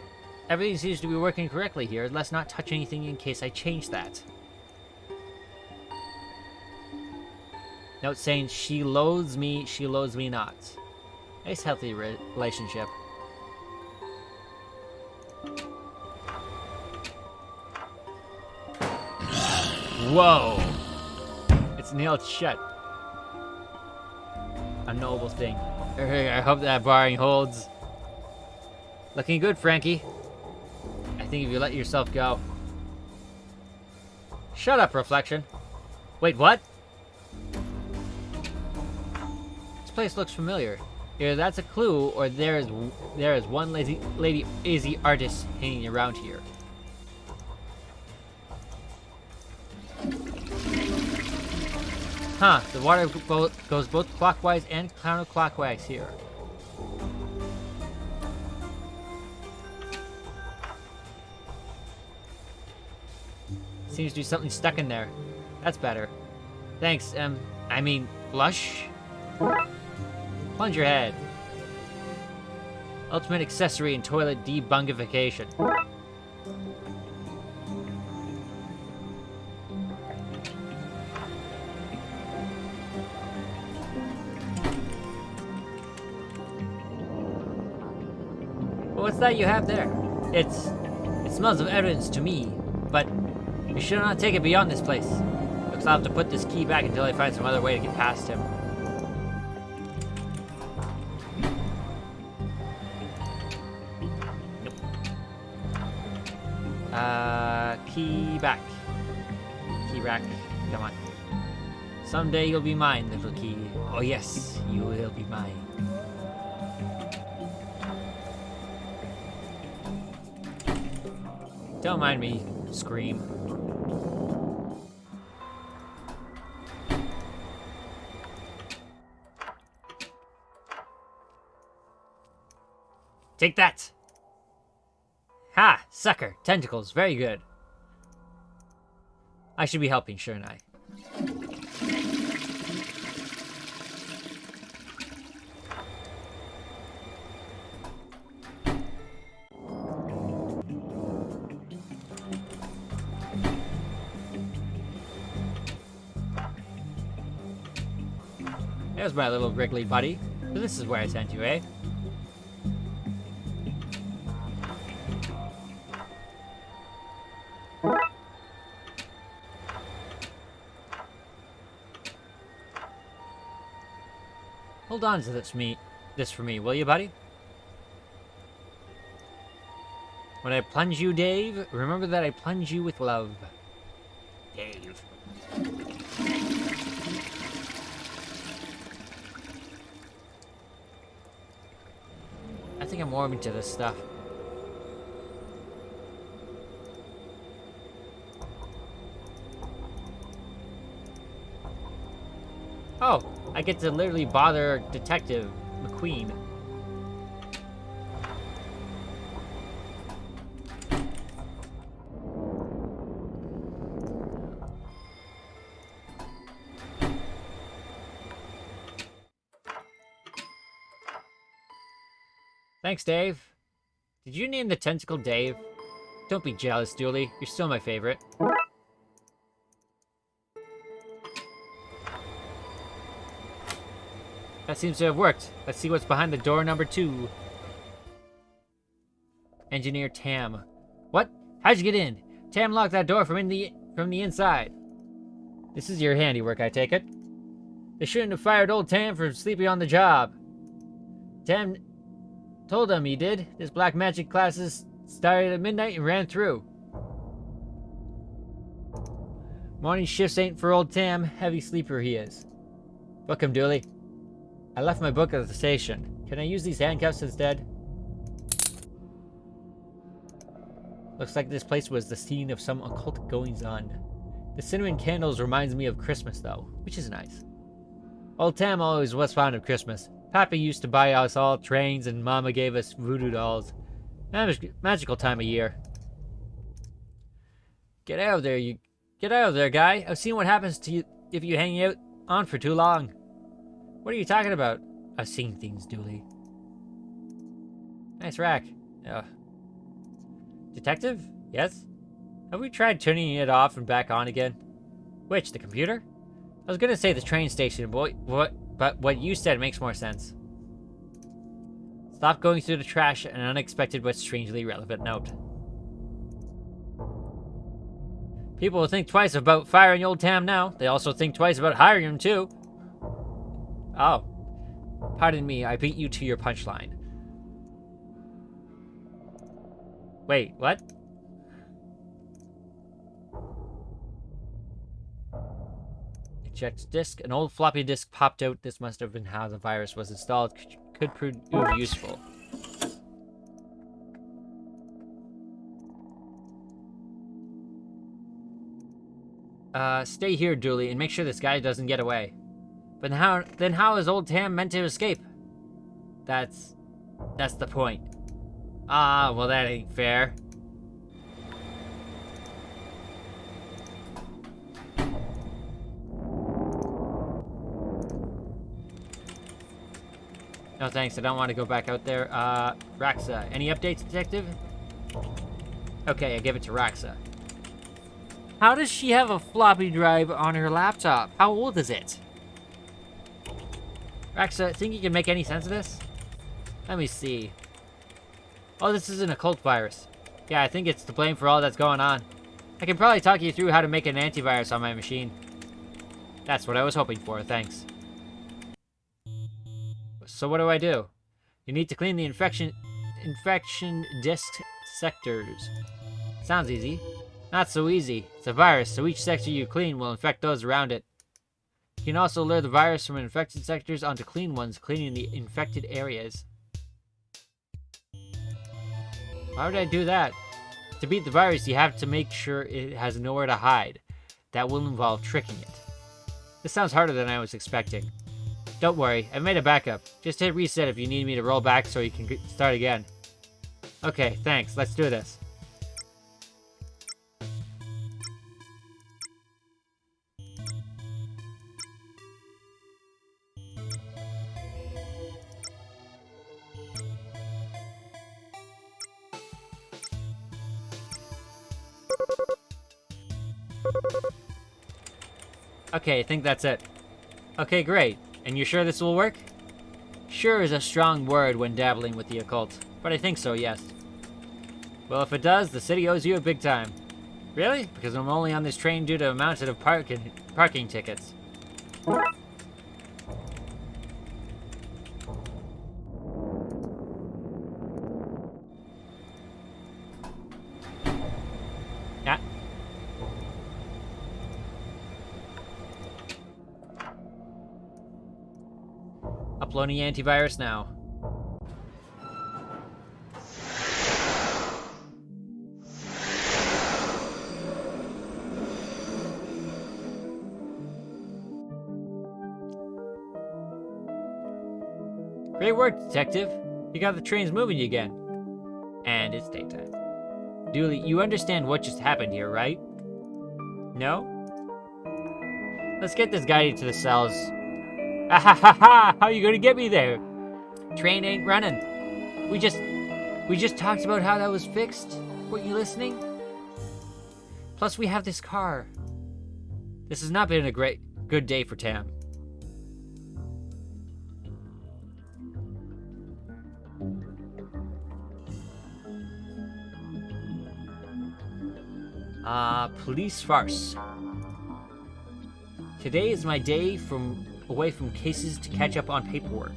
seems to be working correctly here. Let's not touch anything in case I change that. Note saying she loathes me not. Nice healthy relationship. Whoa! It's nailed shut. A noble thing. I hope that barring holds. Looking good, Frankie. I think if you let yourself go. Shut up, Reflection. Wait, what? This place looks familiar. Either that's a clue, or there is one lazy artist hanging around here. Huh, the water goes both clockwise and counterclockwise here. Seems to be something stuck in there. That's better. Thanks, I mean, blush? Plunge your head. Ultimate accessory in toilet debungification. What's that you have there? It smells of evidence to me, but you should not take it beyond this place. Looks I'll have to put this key back until I find some other way to get past him. Nope. Key back. Key rack. Come on. Someday you'll be mine, little key. Oh yes, you will be mine. Don't mind me, scream. Take that! Ha! Sucker! Tentacles, very good. I should be helping, shouldn't I? There's my little wriggly buddy. So this is where I sent you, eh? Hold on to this for me, will you, buddy? When I plunge you, Dave, remember that I plunge you with love. Dave. I think I'm warming to this stuff. Oh, I get to literally bother Detective McQueen. Thanks, Dave. Did you name the tentacle Dave? Don't be jealous, Dooley. You're still my favorite. That seems to have worked. Let's see what's behind the door number 2. Engineer Tam. What? How'd you get in? Tam locked that door from the inside. This is your handiwork, I take it. They shouldn't have fired old Tam for sleeping on the job. Tam told him he did. His black magic classes started at midnight and ran through. Morning shifts ain't for old Tam. Heavy sleeper he is. Book him, Dooley. I left my book at the station. Can I use these handcuffs instead? Looks like this place was the scene of some occult goings-on. The cinnamon candles reminds me of Christmas, though, which is nice. Old Tam always was fond of Christmas. Pappy used to buy us all trains, and Mama gave us voodoo dolls. Magical time of year. Get out of there, you... Get out of there, guy. I've seen what happens to you if you hang out on for too long. What are you talking about? I've seen things, Dooley. Nice rack. Detective? Yes? Have we tried turning it off and back on again? Which, the computer? I was gonna say the train station, but what you said makes more sense. Stop going through the trash, an unexpected but strangely relevant note. People will think twice about firing old Tam now. They also think twice about hiring him, too. Oh. Pardon me, I beat you to your punchline. Wait, what? Eject disk. An old floppy disk popped out. This must have been how the virus was installed. Could prove useful. Stay here, Dooley, and make sure this guy doesn't get away. But then how is old Tam meant to escape? That's the point. Ah, well that ain't fair. No thanks, I don't want to go back out there. Raxa, any updates, detective? Okay, I give it to Raxa. How does she have a floppy drive on her laptop? How old is it? Raxa, think you can make any sense of this? Let me see. Oh, this is an occult virus. Yeah, I think it's to blame for all that's going on. I can probably talk you through how to make an antivirus on my machine. That's what I was hoping for, thanks. So what do I do? You need to clean the infection disk sectors. Sounds easy. Not so easy. It's a virus, so each sector you clean will infect those around it. You can also lure the virus from infected sectors onto clean ones, cleaning the infected areas. Why would I do that? To beat the virus, you have to make sure it has nowhere to hide. That will involve tricking it. This sounds harder than I was expecting. Don't worry, I made a backup. Just hit reset if you need me to roll back so you can start again. Okay, thanks. Let's do this. Okay, I think that's it. Okay, great. And you're sure this will work? Sure is a strong word when dabbling with the occult, but I think so, yes. Well, if it does, the city owes you a big time. Really? Because I'm only on this train due to a mountain of parking tickets. Yeah. Uploading antivirus now. Great work, detective. You got the trains moving again. And it's daytime. Dooley, you understand what just happened here, right? No? Let's get this guy to the cells. Ah ha ha ha! How you gonna get me there? Train ain't running. We just talked about how that was fixed. Weren't you listening? Plus we have this car. This has not been a good day for Tam. Police farce. Today is my day away from cases to catch up on paperwork.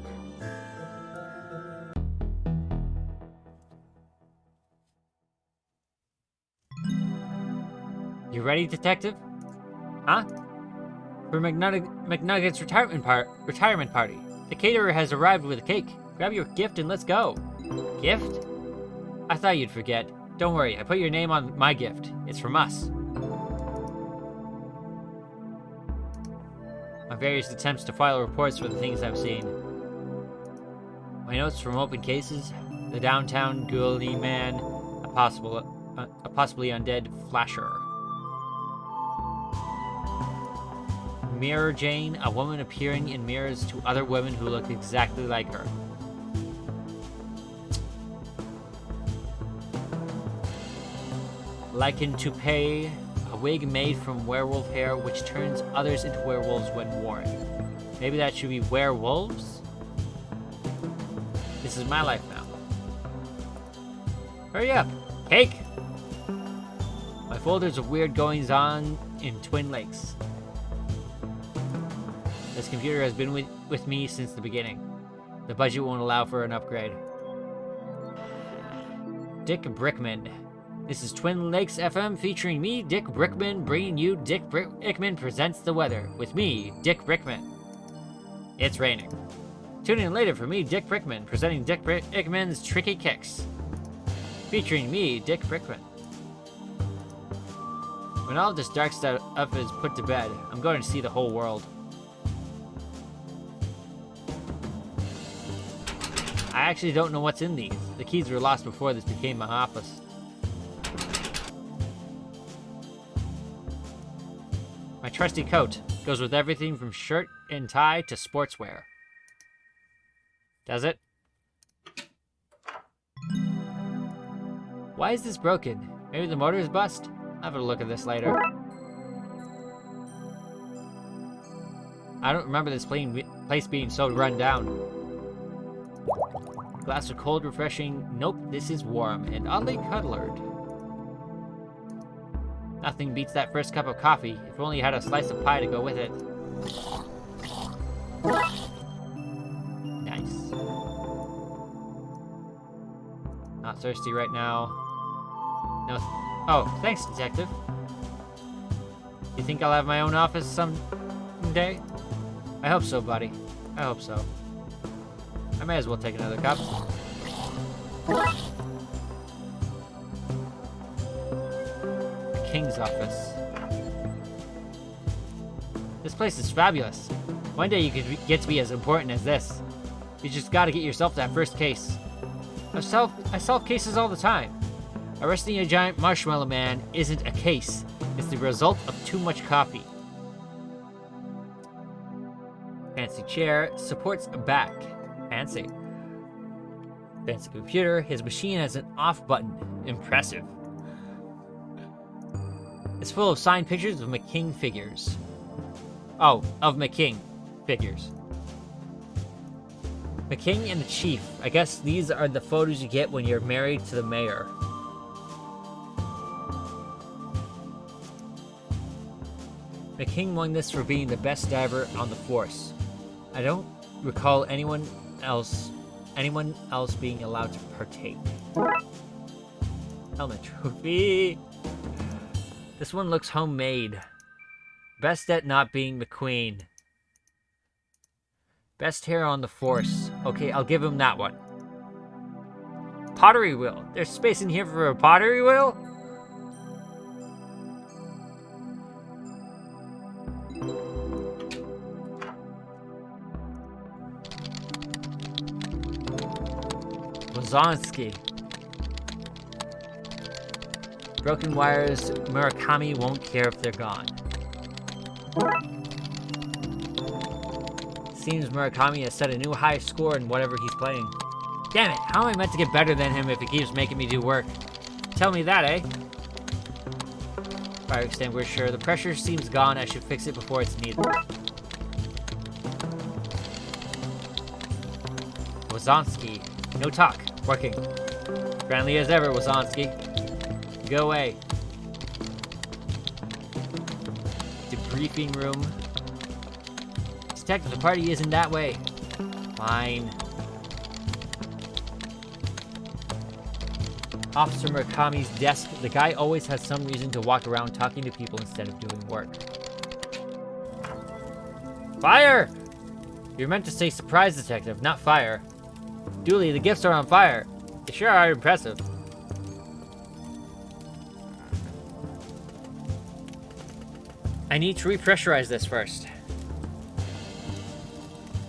You ready, detective? Huh? For McNugget's retirement party. The caterer has arrived with a cake. Grab your gift and let's go. Gift? I thought you'd forget. Don't worry, I put your name on my gift. It's from us. My various attempts to file reports for the things I've seen. My notes from open cases, the downtown ghoulie man, a possibly undead flasher. Mirror Jane, a woman appearing in mirrors to other women who look exactly like her. Lichen toupee, a wig made from werewolf hair which turns others into werewolves when worn. Maybe that should be werewolves? This is my life now. Hurry up! Cake! My folders of weird goings-on in Twin Lakes. This computer has been with me since the beginning. The budget won't allow for an upgrade. Dick Brickman. This is Twin Lakes FM featuring me, Dick Brickman, bringing you Dick Brickman Presents the Weather. With me, Dick Brickman. It's raining. Tune in later for me, Dick Brickman, presenting Dick Brickman's Tricky Kicks. Featuring me, Dick Brickman. When all of this dark stuff is put to bed, I'm going to see the whole world. I actually don't know what's in these. The keys were lost before this became my office. My trusty coat goes with everything from shirt and tie to sportswear. Does it? Why is this broken? Maybe the motor is bust? I'll have a look at this later. I don't remember this place being so run down. Glass of cold, refreshing. Nope, this is warm and oddly cuddlered. Nothing beats that first cup of coffee. If only you had a slice of pie to go with it. Nice. Not thirsty right now. No. Oh, thanks, detective. You think I'll have my own office someday? I hope so, buddy. I hope so. I may as well take another cup. The King's office. This place is fabulous. One day you could get to be as important as this. You just gotta get yourself that first case. I solve cases all the time. Arresting a giant marshmallow man isn't a case. It's the result of too much coffee. Fancy chair, supports a back. Fancy. Fancy computer, his machine has an off button. Impressive. It's full of signed pictures of McKing figures. Oh, of McKing figures. McKing and the Chief. I guess these are the photos you get when you're married to the mayor. McKing won this for being the best diver on the force. I don't recall anyone else being allowed to partake. Helmet trophy. This one looks homemade. Best at not being McQueen. Best hair on the force. Okay, I'll give him that one. Pottery wheel. There's space in here for a pottery wheel? Wazonsky. Broken wires, Murakami won't care if they're gone. Seems Murakami has set a new high score in whatever he's playing. Damn it, how am I meant to get better than him if he keeps making me do work? Tell me that, eh? Fire extinguisher, the pressure seems gone, I should fix it before it's needed. Wazonsky, no talk, working. Friendly as ever, Wazonsky. Go away. Debriefing room. Detective, the party isn't that way. Fine. Officer Murakami's desk. The guy always has some reason to walk around talking to people instead of doing work. Fire! You're meant to say surprise, detective, not fire. Dooley, the gifts are on fire. They sure are impressive. I need to repressurize this first.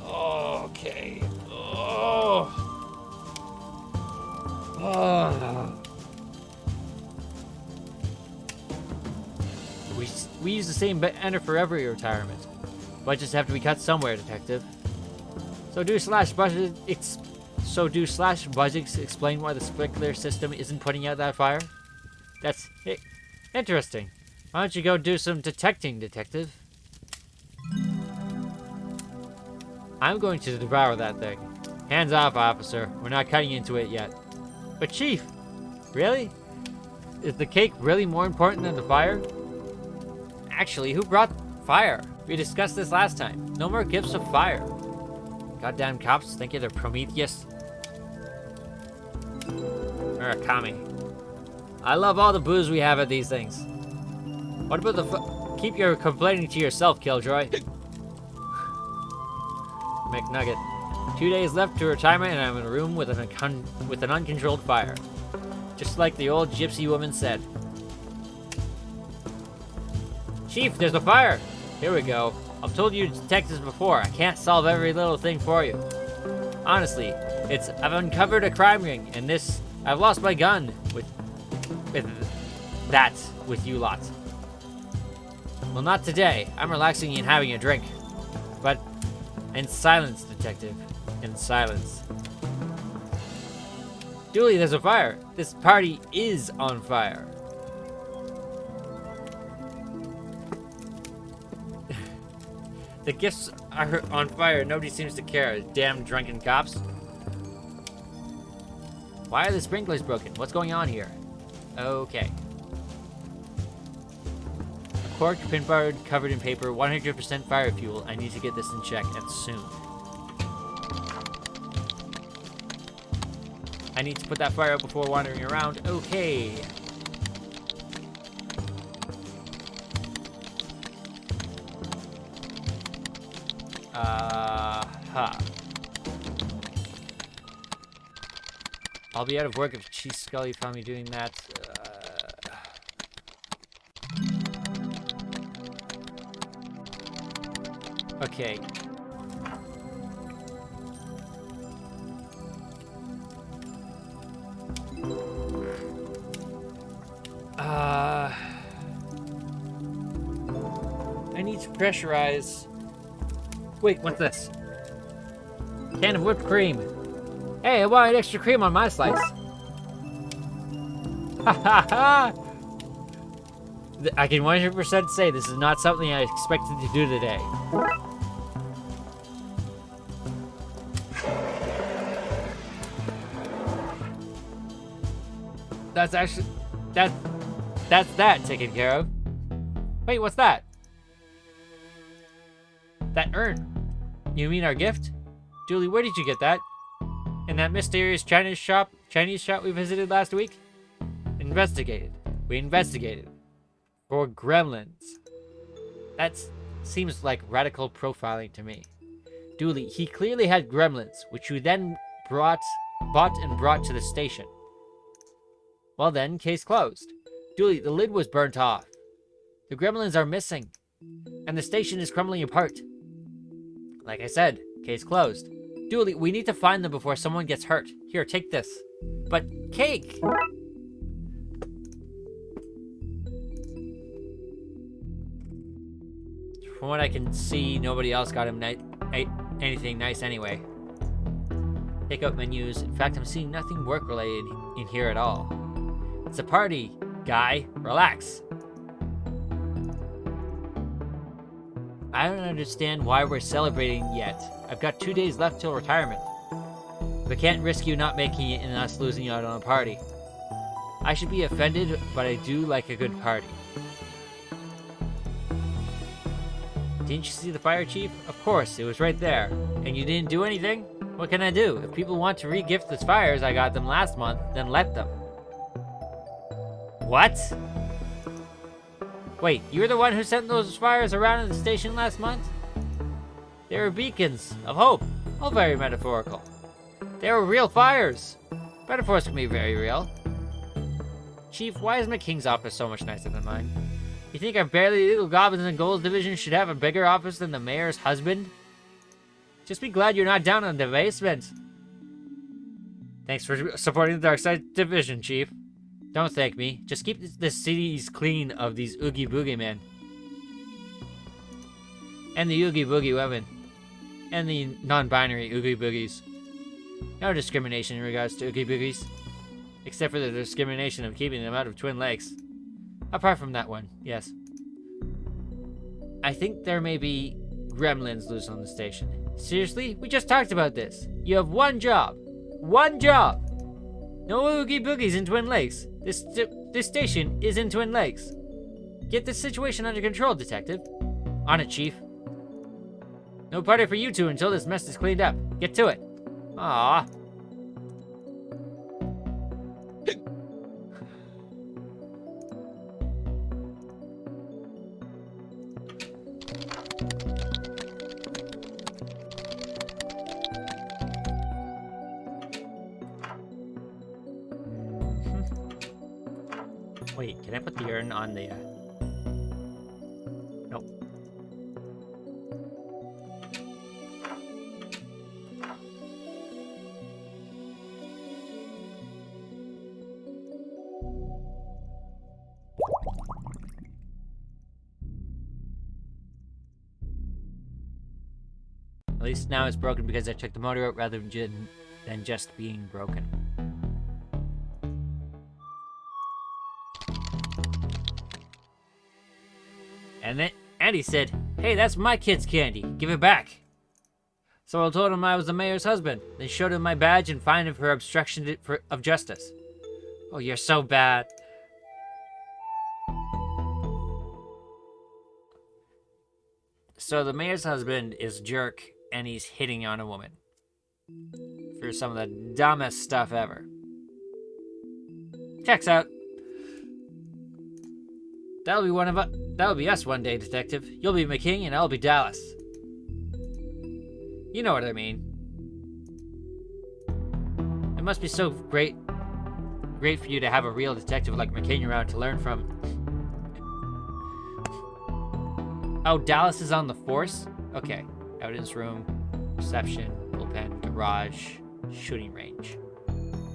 Okay. Oh. We use the same ender for every retirement. Budgets have to be cut somewhere, detective. So do slash budgets explain why the sprinkler system isn't putting out that fire? That's interesting. Why don't you go do some detecting, detective? I'm going to devour that thing. Hands off, officer. We're not cutting into it yet. But Chief, really? Is the cake really more important than the fire? Actually, who brought fire? We discussed this last time. No more gifts of fire. Goddamn cops think they're Prometheus. Murakami. I love all the booze we have at these things. What about the keep your complaining to yourself, Killjoy. McNugget. 2 days left to retirement and I'm in a room with an uncontrolled fire. Just like the old gypsy woman said. Chief, there's a fire! Here we go. I've told you detectives before, I can't solve every little thing for you. Honestly, I've uncovered a crime ring, and I've lost my gun with you lot. Well, not today. I'm relaxing and having a drink. But, in silence, detective. In silence. Dooley, there's a fire. This party is on fire. The gifts are on fire. Nobody seems to care. Damn drunken cops. Why are the sprinklers broken? What's going on here? Okay. A cork pin bar covered in paper, 100% fire fuel. I need to get this in check, and soon. I need to put that fire out before wandering around. Okay. I'll be out of work if Chief Scully found me doing that. Okay. I need to pressurize. Wait, what's this? Can of whipped cream. Hey, I wanted extra cream on my slice. Ha ha ha! I can 100% say this is not something I expected to do today. That's actually... That's that taken care of. Wait, what's that? That urn. You mean our gift? Julie, where did you get that? In that mysterious Chinese shop we visited last week? We investigated. For gremlins. That seems like radical profiling to me. Dooley, he clearly had gremlins, which you then bought and brought to the station. Well then, case closed. Dooley, the lid was burnt off. The gremlins are missing. And the station is crumbling apart. Like I said, case closed. Dooley, we need to find them before someone gets hurt. Here, take this. But cake! From what I can see, nobody else got him anything nice anyway. Takeout menus. In fact, I'm seeing nothing work-related in here at all. It's a party, guy. Relax. I don't understand why we're celebrating yet. I've got 2 days left till retirement. But can't risk you not making it and us losing out on a party. I should be offended, but I do like a good party. Didn't you see the fire chief? Of course, it was right there. And you didn't do anything? What can I do? If people want to re-gift the fires I got them last month, then let them. What? Wait, you were the one who sent those fires around in the station last month? They were beacons of hope. All very metaphorical. They were real fires. Metaphors can be very real. Chief, why is McKing's office so much nicer than mine? You think our barely legal goblins and ghouls division should have a bigger office than the mayor's husband? Just be glad you're not down in the basement. Thanks for supporting the Darkside division, Chief. Don't thank me. Just keep the cities clean of these Oogie Boogie men. And the Oogie Boogie women. And the non-binary Oogie Boogies. No discrimination in regards to Oogie Boogies. Except for the discrimination of keeping them out of Twin Lakes. Apart from that one, yes. I think there may be gremlins loose on the station. Seriously? We just talked about this. You have one job. One job! No Oogie Boogies in Twin Lakes. This station is in Twin Lakes. Get this situation under control, Detective. On it, Chief. No party for you two until this mess is cleaned up. Get to it. Aww. Wait, can I put the urn on the, Nope. At least now it's broken because I took the motor out rather than just being broken. And then Andy said, "Hey, that's my kid's candy. Give it back." So I told him I was the mayor's husband. Then showed him my badge and fined him for obstruction of justice. Oh, you're so bad. So the mayor's husband is a jerk, and he's hitting on a woman. For some of the dumbest stuff ever. Checks out. That'll be us one day, Detective. You'll be McKing and I'll be Dallas. You know what I mean. It must be so great for you to have a real detective like McKing around to learn from. Oh, Dallas is on the force? Okay. Evidence room, reception, bullpen, garage, shooting range.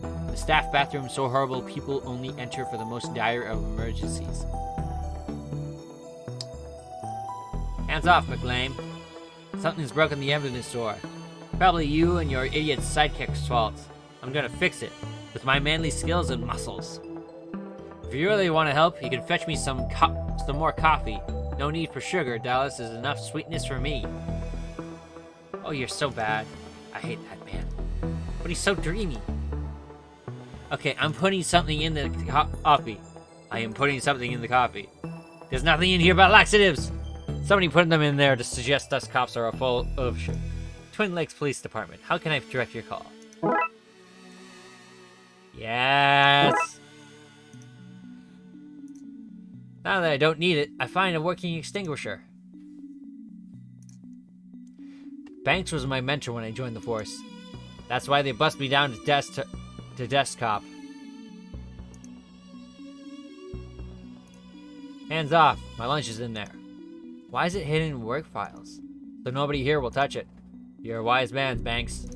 The staff bathroom so horrible people only enter for the most dire of emergencies. Hands off, McLean. Something's broken the evidence door. Probably you and your idiot sidekick's fault. I'm gonna fix it, with my manly skills and muscles. If you really want to help, you can fetch me some more coffee. No need for sugar, Dallas. There's enough sweetness for me. Oh, you're so bad. I hate that man. But he's so dreamy. Okay, I'm putting something in the coffee. I am putting something in the coffee. There's nothing in here but laxatives. Somebody put them in there to suggest us cops are full of shit. Twin Lakes Police Department. How can I direct your call? Yes. Now that I don't need it, I find a working extinguisher. Banks was my mentor when I joined the force. That's why they bust me down to desk cop. Hands off. My lunch is in there. Why is it hidden in work files? So nobody here will touch it. You're a wise man, Banks.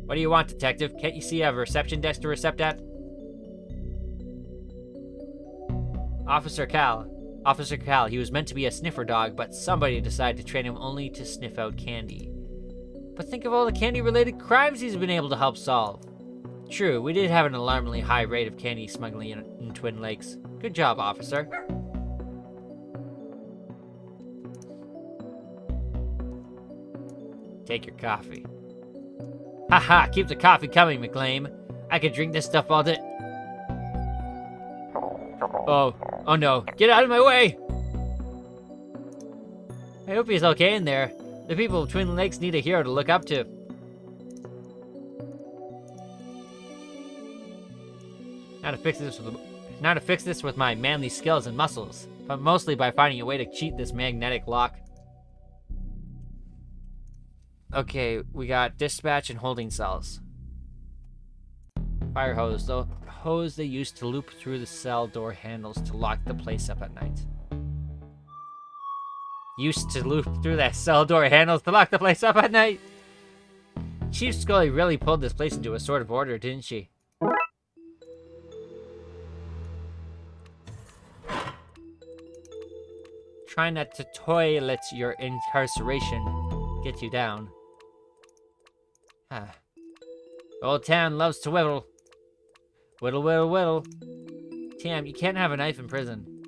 What do you want, Detective? Can't you see I have a reception desk to recept at? Officer Cal, he was meant to be a sniffer dog, but somebody decided to train him only to sniff out candy. But think of all the candy-related crimes he's been able to help solve. True, we did have an alarmingly high rate of candy smuggling in Twin Lakes. Good job, officer. Take your coffee. Haha, keep the coffee coming, McLean. I could drink this stuff all day. Oh no, get out of my way! I hope he's okay in there. The people of Twin Lakes need a hero to look up to. Now to fix this with my manly skills and muscles, but mostly by finding a way to cheat this magnetic lock. Okay, we got dispatch and holding cells. Fire hose, the hose they used to loop through the cell door handles to lock the place up at night. Used to loop through that cell door handles to lock the place up at night? Chief Scully really pulled this place into a sort of order, didn't she? Try not to toilet your incarceration. Get you down. Old Tam loves to whittle. Whittle, whittle, whittle. Tam, you can't have a knife in prison.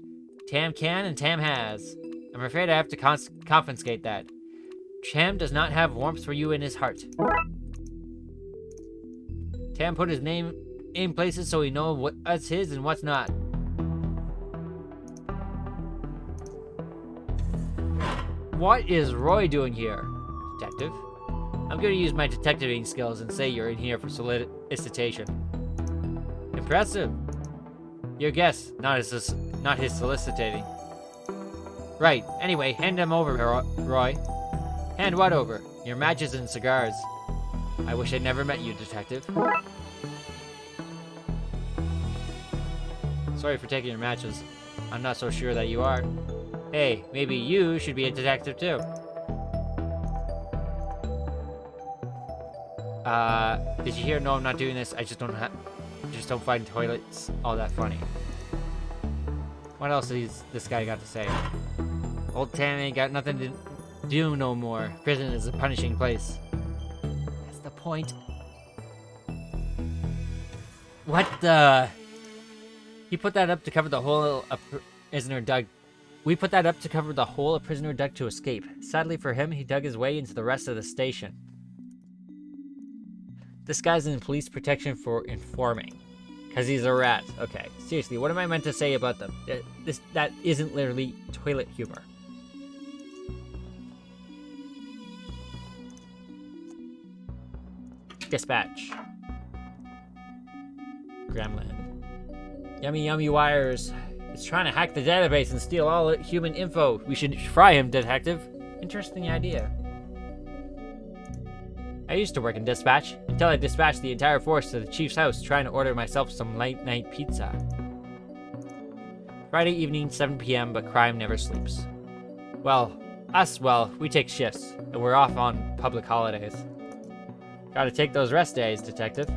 Tam can and Tam has. I'm afraid I have to confiscate that. Tam does not have warmth for you in his heart. Tam put his name aim places so we know what's his and what's not. What is Roy doing here, detective? I'm going to use my detectiving skills and say you're in here for solicitation. Impressive. Your guess, not his soliciting. Right. Anyway, hand them over, Roy. Hand what over? Your matches and cigars. I wish I'd never met you, detective. Sorry for taking your matches. I'm not so sure that you are. Hey, maybe you should be a detective too. Did you hear? No, I'm not doing this. I just don't find toilets all that funny. What else has this guy got to say? Old Tam ain't got nothing to do no more. Prison is a punishing place. That's the point. What the? He put that up to cover the hole a prisoner dug. We put that up to cover the hole a prisoner dug to escape. Sadly for him, he dug his way into the rest of the station. This guy's in police protection for informing. Because he's a rat. Okay, seriously, what am I meant to say about them? That isn't literally toilet humor. Dispatch. Gremlin. Yummy, yummy wires. He's trying to hack the database and steal all human info. We should fry him, detective. Interesting idea. I used to work in dispatch, until I dispatched the entire force to the chief's house trying to order myself some late night pizza. Friday evening, 7 p.m., but crime never sleeps. Well, we take shifts, and we're off on public holidays. Gotta take those rest days, detective.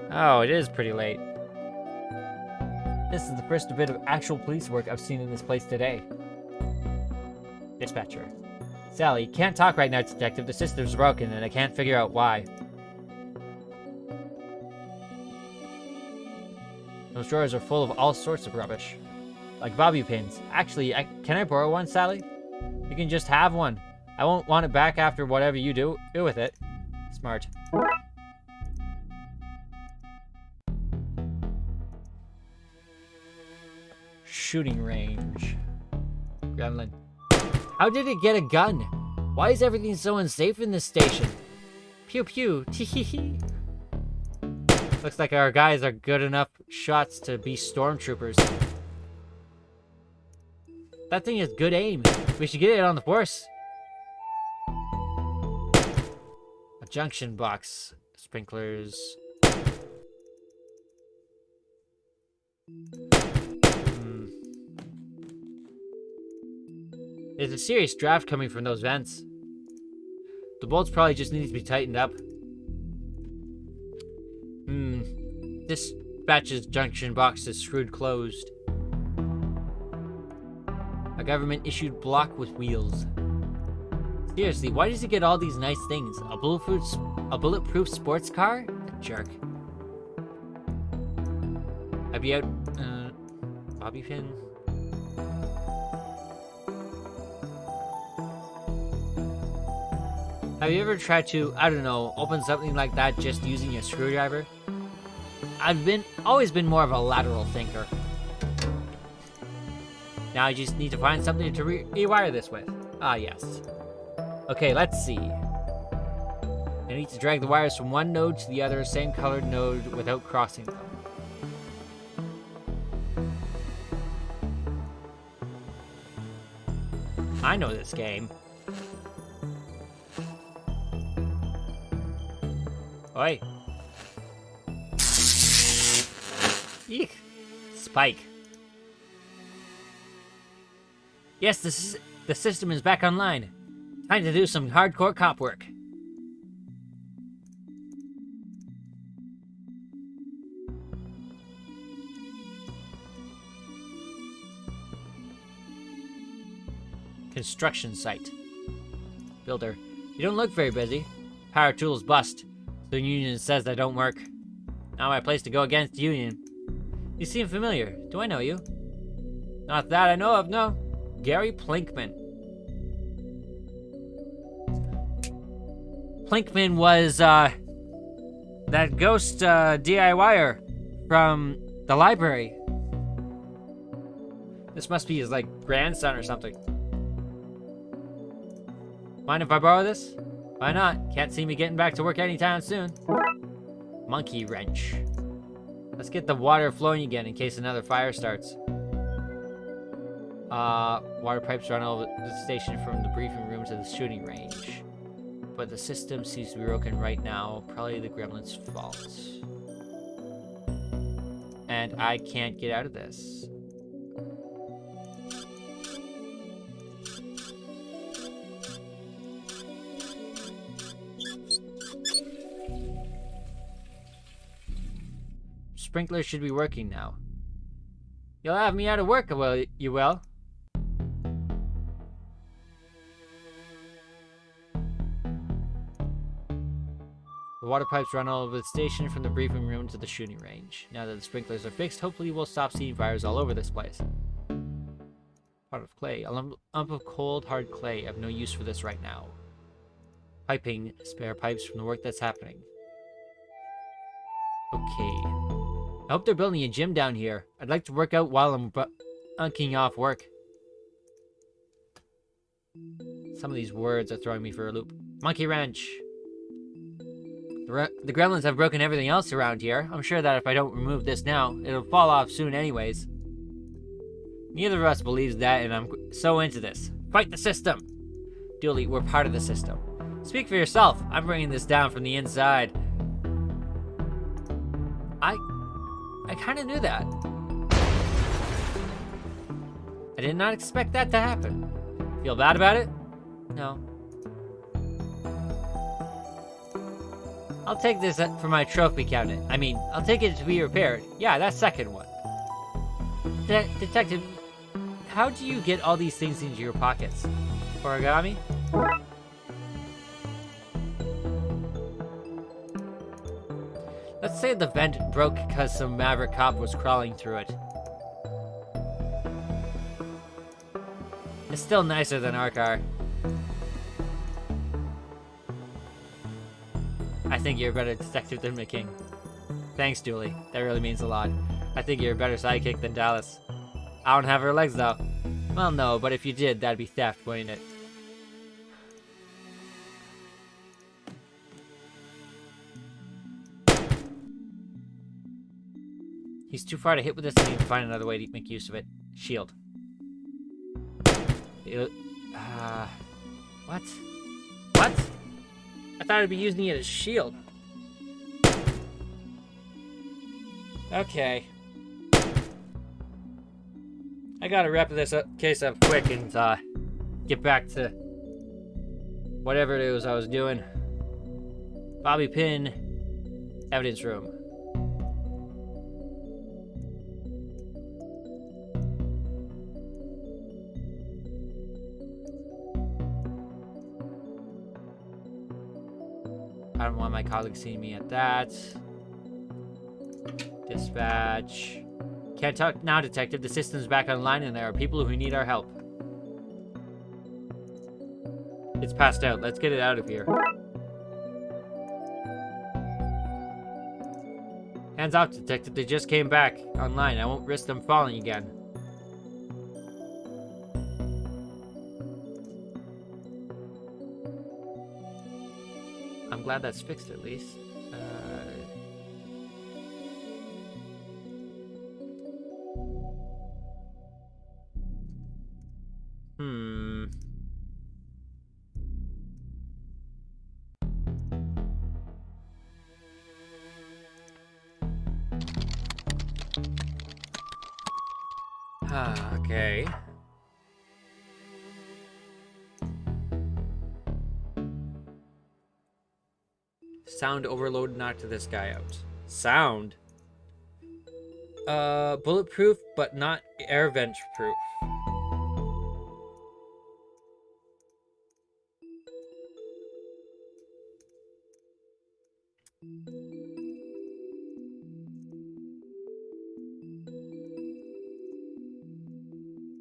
Oh, it is pretty late. This is the first bit of actual police work I've seen in this place today. Dispatcher. Sally, can't talk right now, detective. The system's broken and I can't figure out why. Those drawers are full of all sorts of rubbish. Like bobby pins. Actually, can I borrow one, Sally? You can just have one. I won't want it back after whatever you do with it. Smart. Shooting range. Gremlin. How did it get a gun? Why is everything so unsafe in this station? Pew pew, tee. Looks like our guys are good enough shots to be stormtroopers. That thing is good aim. We should get it on the force. A junction box. Sprinklers. There's a serious draft coming from those vents. The bolts probably just need to be tightened up. Dispatch's junction box is screwed closed. A government-issued block with wheels. Seriously, why does he get all these nice things? A bulletproof sports car? A jerk. I'd be out... bobby pin? Have you ever tried to, I don't know, open something like that just using a screwdriver? I've always been more of a lateral thinker. Now I just need to find something to rewire this with. Ah, yes. Okay, let's see. I need to drag the wires from one node to the other, same colored node, without crossing them. I know this game. Oi. Eek. Spike. Yes, the system is back online. Time to do some hardcore cop work. Construction site. Builder. You don't look very busy. Power tools bust. The union says that don't work. Not my place to go against the union. You seem familiar. Do I know you? Not that I know of, no. Gary Plinkman. Plinkman was, that ghost, DIYer from the library. This must be his, like, grandson or something. Mind if I borrow this? Why not? Can't see me getting back to work anytime soon. Monkey wrench. Let's get the water flowing again in case another fire starts. Water pipes run over the station from the briefing room to the shooting range. But the system seems to be broken right now. Probably the gremlin's fault. And I can't get out of this. Sprinklers should be working now. You'll have me out of work, will you will? The water pipes run all over the station from the briefing room to the shooting range. Now that the sprinklers are fixed, hopefully we'll stop seeing fires all over this place. Pot of clay. A lump of cold, hard clay. I have no use for this right now. Piping. Spare pipes from the work that's happening. Okay. I hope they're building a gym down here. I'd like to work out while I'm unking off work. Some of these words are throwing me for a loop. Monkey wrench. The gremlins have broken everything else around here. I'm sure that if I don't remove this now, it'll fall off soon anyways. Neither of us believes that, and I'm so into this. Fight the system! Dooley, we're part of the system. Speak for yourself. I'm bringing this down from the inside. I kind of knew that. I did not expect that to happen. Feel bad about it? No. I'll take this for my trophy cabinet. I mean, I'll take it to be repaired. Yeah, that second one. Detective, how do you get all these things into your pockets? Origami? Let's say the vent broke because some maverick cop was crawling through it. It's still nicer than our car. I think you're a better detective than McKing. Thanks, Dooley. That really means a lot. I think you're a better sidekick than Dallas. I don't have her legs, though. Well, no, but if you did, that'd be theft, wouldn't it? He's too far to hit with this, and we need to find another way to make use of it. Shield. What? What? I thought I'd be using it as shield. Okay. I gotta wrap this case up quick and get back to whatever it was I was doing. Bobby Pin, evidence room. I don't want my colleagues seeing me at that. Dispatch. Can't talk now, detective. The system's back online and there are people who need our help. It's passed out. Let's get it out of here. Hands off, detective. They just came back online. I won't risk them falling again. I'm glad that's fixed at least. Okay. Sound overload knocked this guy out. Sound? Bulletproof, but not air vent proof.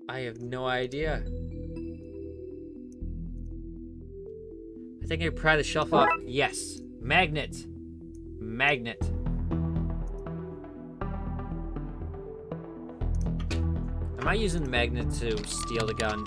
I have no idea. I think I pry the shelf off. Yes. Magnet. Magnet. Am I using the magnet to steal the gun?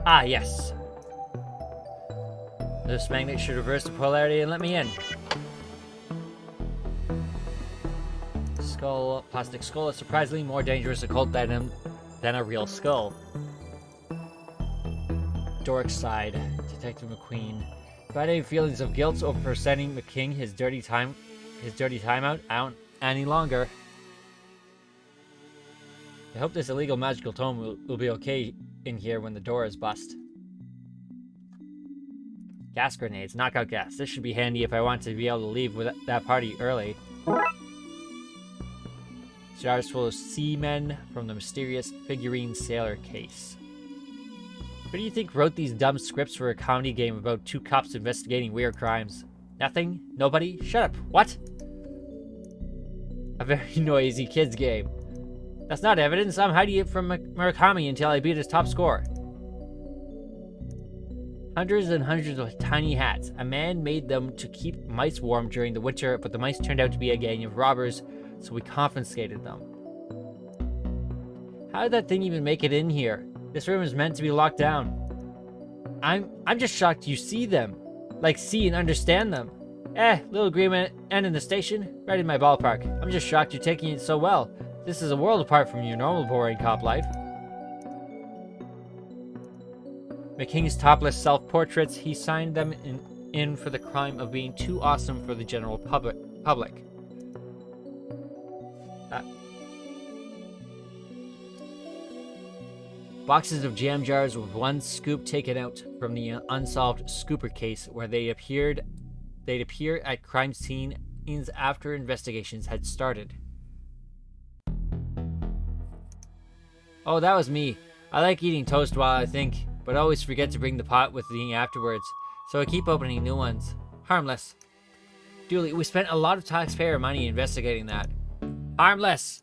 Ah, yes. This magnet should reverse the polarity and let me in. Skull, plastic skull is surprisingly more dangerous occult than a real skull. Darkside, Detective McQueen. If I had any feelings of guilt over sending McKing his dirty time out any longer. I hope this illegal magical tome will be okay in here when the door is bust. Gas grenades, knockout gas. This should be handy if I want to be able to leave with that party early. Jars full of seamen from the mysterious figurine sailor case. Who do you think wrote these dumb scripts for a comedy game about two cops investigating weird crimes? Nothing? Nobody? Shut up. What? A very noisy kids game. That's not evidence. I'm hiding it from Murakami until I beat his top score. Hundreds and hundreds of tiny hats. A man made them to keep mice warm during the winter, but the mice turned out to be a gang of robbers, so we confiscated them. How did that thing even make it in here? This room is meant to be locked down. I'm just shocked you see them. Like, see and understand them. Little agreement, and in the station, right in my ballpark. I'm just shocked you're taking it so well. This is a world apart from your normal boring cop life. McKing's topless self-portraits, he signed them in for the crime of being too awesome for the general public. Boxes of jam jars with one scoop taken out from the unsolved scooper case where they'd appear at crime scenes after investigations had started. Oh, that was me. I like eating toast while I think, but always forget to bring the pot with me afterwards, so I keep opening new ones. Harmless. Dooley, we spent a lot of taxpayer money investigating that. Harmless!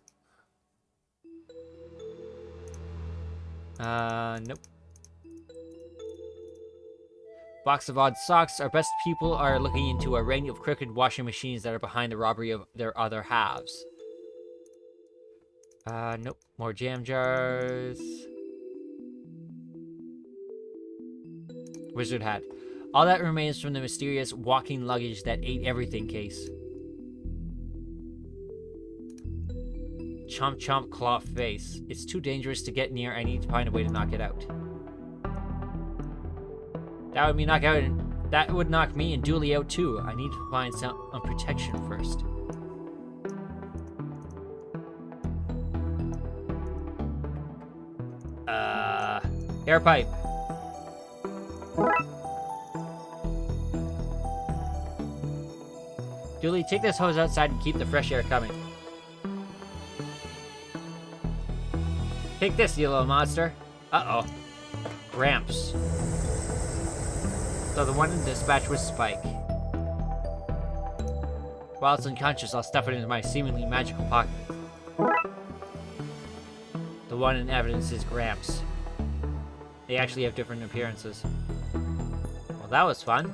Nope. Box of odd socks. Our best people are looking into a ring of crooked washing machines that are behind the robbery of their other halves. Nope. More jam jars. Wizard hat. All that remains from the mysterious walking luggage that ate everything case. Chomp chomp claw face. It's too dangerous to get near. I need to find a way to knock it out. That would knock me and Dooley out too. I need to find some protection first. Air pipe. Dooley, take this hose outside and keep the fresh air coming. Take this, you little monster. Uh-oh. Gramps. So the one in dispatch was Spike. While it's unconscious, I'll stuff it into my seemingly magical pocket. The one in evidence is Gramps. They actually have different appearances. Well, that was fun.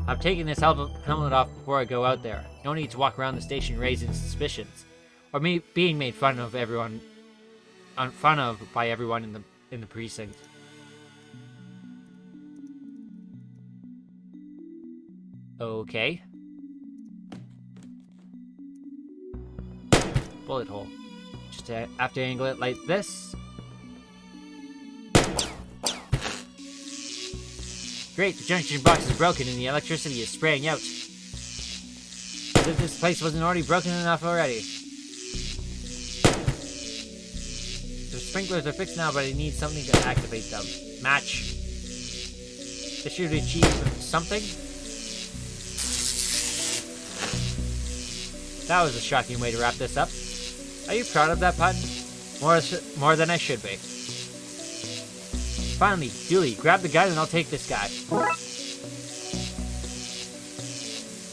I'm taking this helmet off before I go out there. No need to walk around the station raising suspicions. Or me being made fun of by everyone in the precinct. Okay. Bullet hole. Just have to angle it like this. Great, the junction box is broken and the electricity is spraying out. As if this place wasn't already broken enough already. The sprinklers are fixed now, but I need something to activate them. Match. This should achieve something. That was a shocking way to wrap this up. Are you proud of that button? More than I should be. Finally, Dooley, grab the gun and I'll take this guy.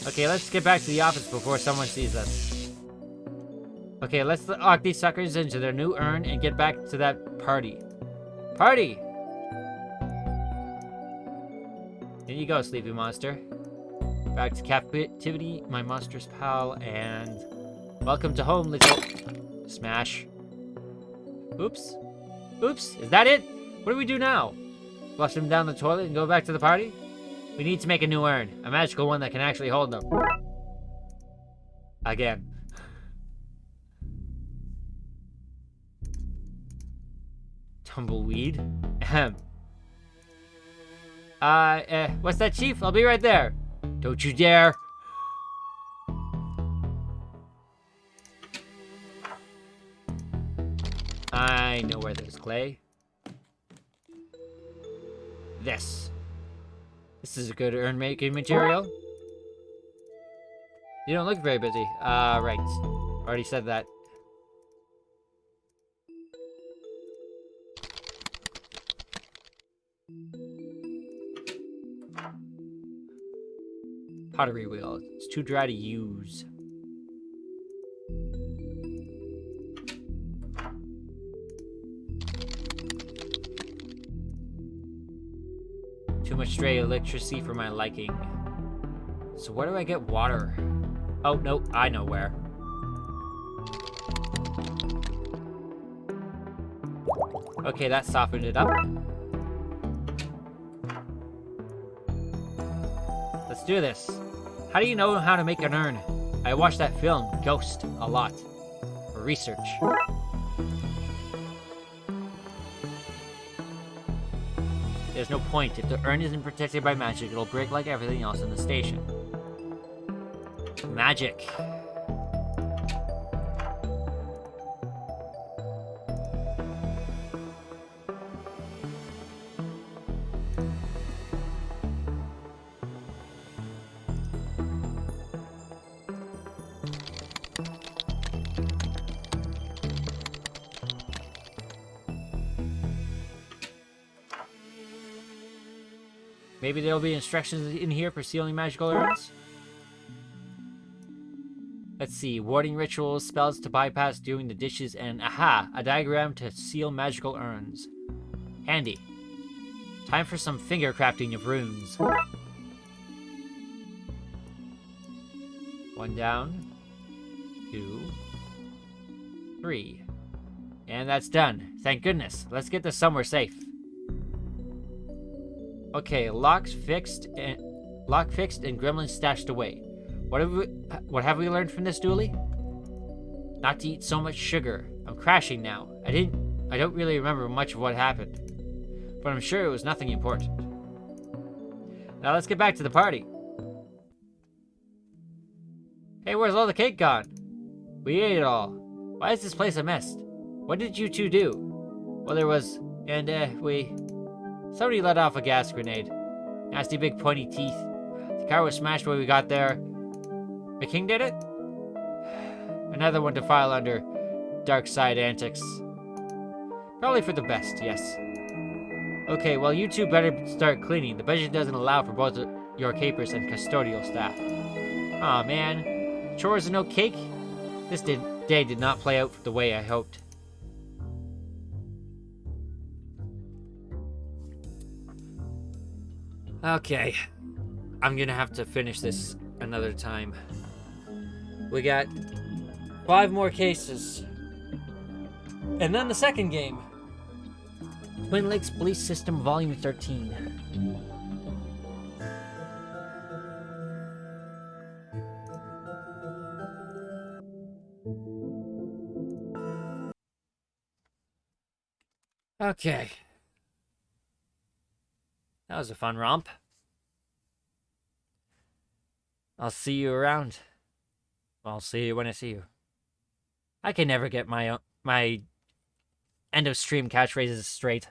Okay, let's get back to the office before someone sees us. Okay, let's lock these suckers into their new urn and get back to that party. Party! In you go, sleepy monster. Back to captivity, my monstrous pal, and welcome to home, little smash. Oops. Oops, is that it? What do we do now? Flush him down the toilet and go back to the party? We need to make a new urn, a magical one that can actually hold them. Again. Tumbleweed. Ahem. What's that, Chief? I'll be right there. Don't you dare. I know where there's clay. This is a good urn making material. You don't look very busy. Right. Already said that. Pottery wheel. It's too dry to use. Too much stray electricity for my liking. So where do I get water? Oh, no, I know where. Okay, that softened it up. Let's do this. How do you know how to make an urn? I watched that film, Ghost, a lot. For research. There's no point. If the urn isn't protected by magic, it'll break like everything else in the station. Magic. Maybe there'll be instructions in here for sealing magical urns? Let's see. Warding rituals, spells to bypass doing the dishes, and aha! A diagram to seal magical urns. Handy. Time for some finger crafting of runes. 1 down. 2. 3. And that's done. Thank goodness. Let's get this somewhere safe. Okay, lock fixed and gremlins stashed away. What have we learned from this, Dooley? Not to eat so much sugar. I'm crashing now. I don't really remember much of what happened, but I'm sure it was nothing important. Now let's get back to the party. Hey, where's all the cake gone? We ate it all. Why is this place a mess? What did you two do? Well, there was, somebody let off a gas grenade. Nasty big pointy teeth. The car was smashed when we got there. The king did it? Another one to file under Darkside antics. Probably for the best, yes. Okay, well you two better start cleaning. The budget doesn't allow for both your capers and custodial staff. Aw, man. Chores and no cake? This day did not play out the way I hoped. Okay. I'm gonna have to finish this another time. We got 5 more cases. And then the second game. Twin Lakes Police System Volume 13. Okay. That was a fun romp. I'll see you around. I'll see you when I see you. I can never get my end of stream catchphrases straight.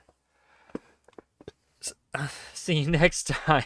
See you next time.